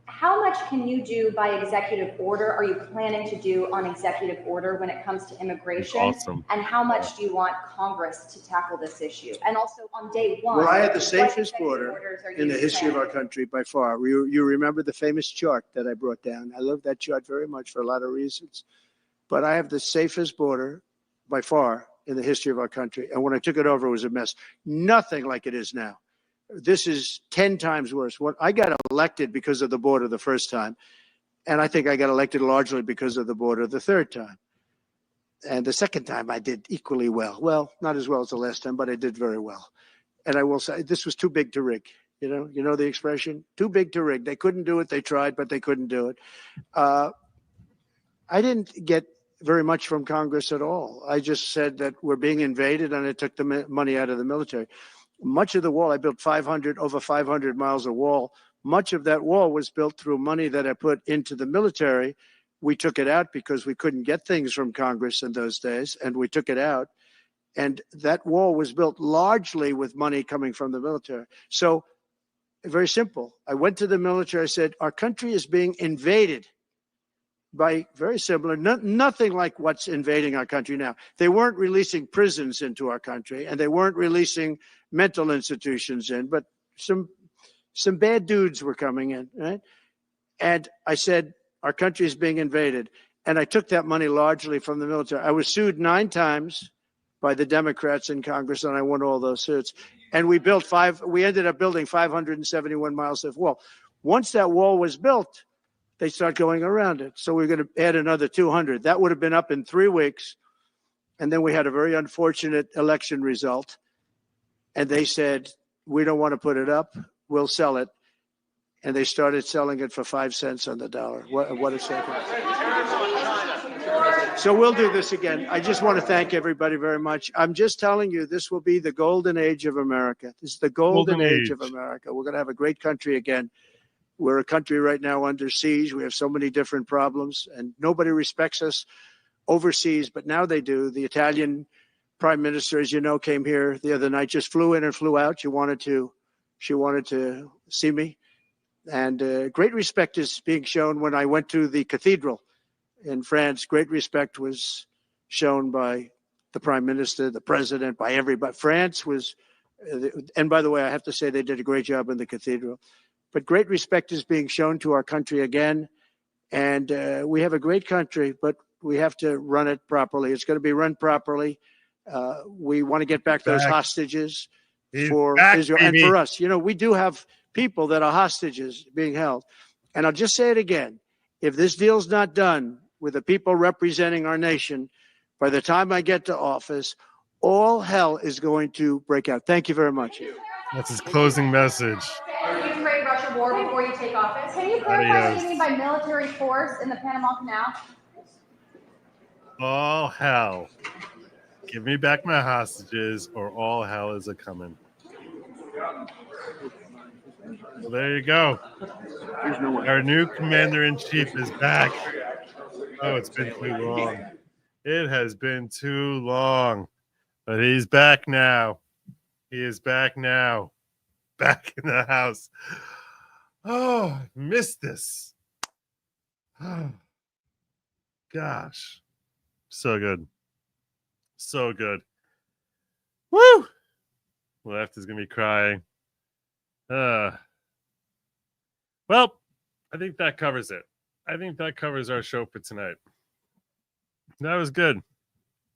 how much can you do by executive order? Are you planning to do on executive order when it comes to immigration?
Awesome.
And how much do you want Congress to tackle this issue? And also on day one,
well, I had the safest border in the history of our country by far. You remember the famous chart that I brought down. I love that chart very much for a lot of reasons. But I have the safest border by far in the history of our country. And when I took it over, it was a mess. Nothing like it is now. This is 10 times worse. I got elected because of the border the first time, and I think I got elected largely because of the border the third time. And the second time I did equally well. Well, not as well as the last time, but I did very well. And I will say this was too big to rig. You know the expression? Too big to rig. They couldn't do it. They tried, but they couldn't do it. I didn't get very much from Congress at all. I just said that we're being invaded, and I took the money out of the military. Much of the wall, I built over 500 miles of wall. Much of that wall was built through money that I put into the military. We took it out because we couldn't get things from Congress in those days, and we took it out. And that wall was built largely with money coming from the military. So very simple. I went to the military. I said, our country is being invaded by very similar, nothing like what's invading our country now. They weren't releasing prisons into our country, and they weren't releasing mental institutions in, but some bad dudes were coming in, right? And I said, our country is being invaded. And I took that money largely from the military. I was sued 9 times by the Democrats in Congress, and I won all those suits. And we ended up building 571 miles of wall. Once that wall was built, they start going around it. So we're going to add another 200. That would have been up in 3 weeks. And then we had a very unfortunate election result. And they said, we don't want to put it up. We'll sell it. And they started selling it for 5 cents on the dollar. What a second. So we'll do this again. I just want to thank everybody very much. I'm just telling you, this will be the golden age of America. This is the golden age of America. We're going to have a great country again. We're a country right now under siege. We have so many different problems, and nobody respects us overseas, but now they do. The Italian prime minister, as you know, came here the other night, just flew in and flew out. She wanted to see me. And great respect is being shown. When I went to the cathedral in France, great respect was shown by the prime minister, the president, by everybody. France was, and by the way, I have to say they did a great job in the cathedral. But great respect is being shown to our country again. And we have a great country, but we have to run it properly. It's going to be run properly. We want to get back those hostages for Israel and for us. You know, we do have people that are hostages being held. And I'll just say it again. If this deal's not done with the people representing our nation, by the time I get to office, all hell is going to break out. Thank you very much.
That's his closing message.
Ukraine-Russia war before you take office. Can you clarify what you mean by military force in the Panama Canal?
All hell. Give me back my hostages, or all hell is a coming. Well, there you go. Our new commander-in-chief is back. Oh, it's been too long. It has been too long. But he's back now. He is back now. Back in the house. Oh, I missed this. Oh, gosh. So good. So good. Woo! Left is going to be crying. Well, I think that covers it. I think that covers our show for tonight. That was good.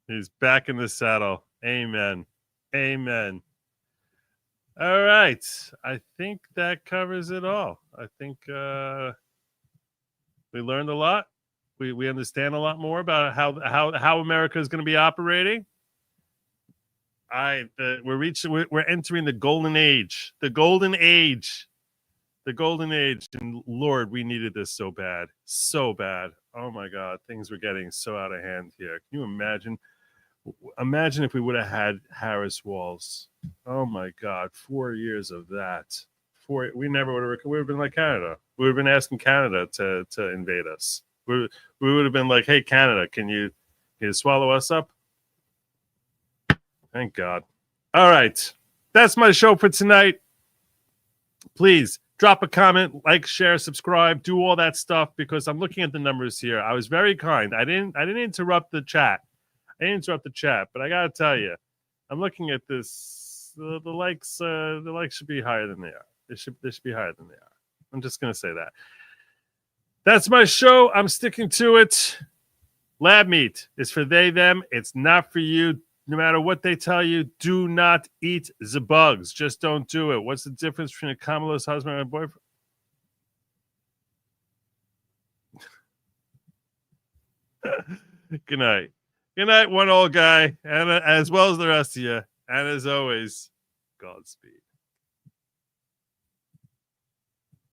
He's back in the saddle. Amen. Amen. All right. I think that covers it all. I think we learned a lot. We understand a lot more about how America is going to be operating. We're entering the golden age. The golden age. The golden age. And Lord, we needed this so bad. So bad. Oh my God. Things were getting so out of hand here. Can you imagine? Imagine if we would have had Harris Walls. Oh my God. 4 years of that. We never would have been like Canada. We would have been asking Canada to invade us. We would have been like, hey, Canada, can you swallow us up? Thank God. All right. That's my show for tonight. Please drop a comment, like, share, subscribe, do all that stuff because I'm looking at the numbers here. I was very kind. I didn't interrupt the chat. I didn't interrupt the chat, but I got to tell you, I'm looking at this. The likes should be higher than they are. They should be higher than they are. I'm just going to say that. That's my show. I'm sticking to it. Lab meat is for they, them. It's not for you. No matter what they tell you, do not eat the bugs. Just don't do it. What's the difference between a Kamala's husband and a boyfriend? Good night. Good night, one old guy, and as well as the rest of you. And as always, Godspeed.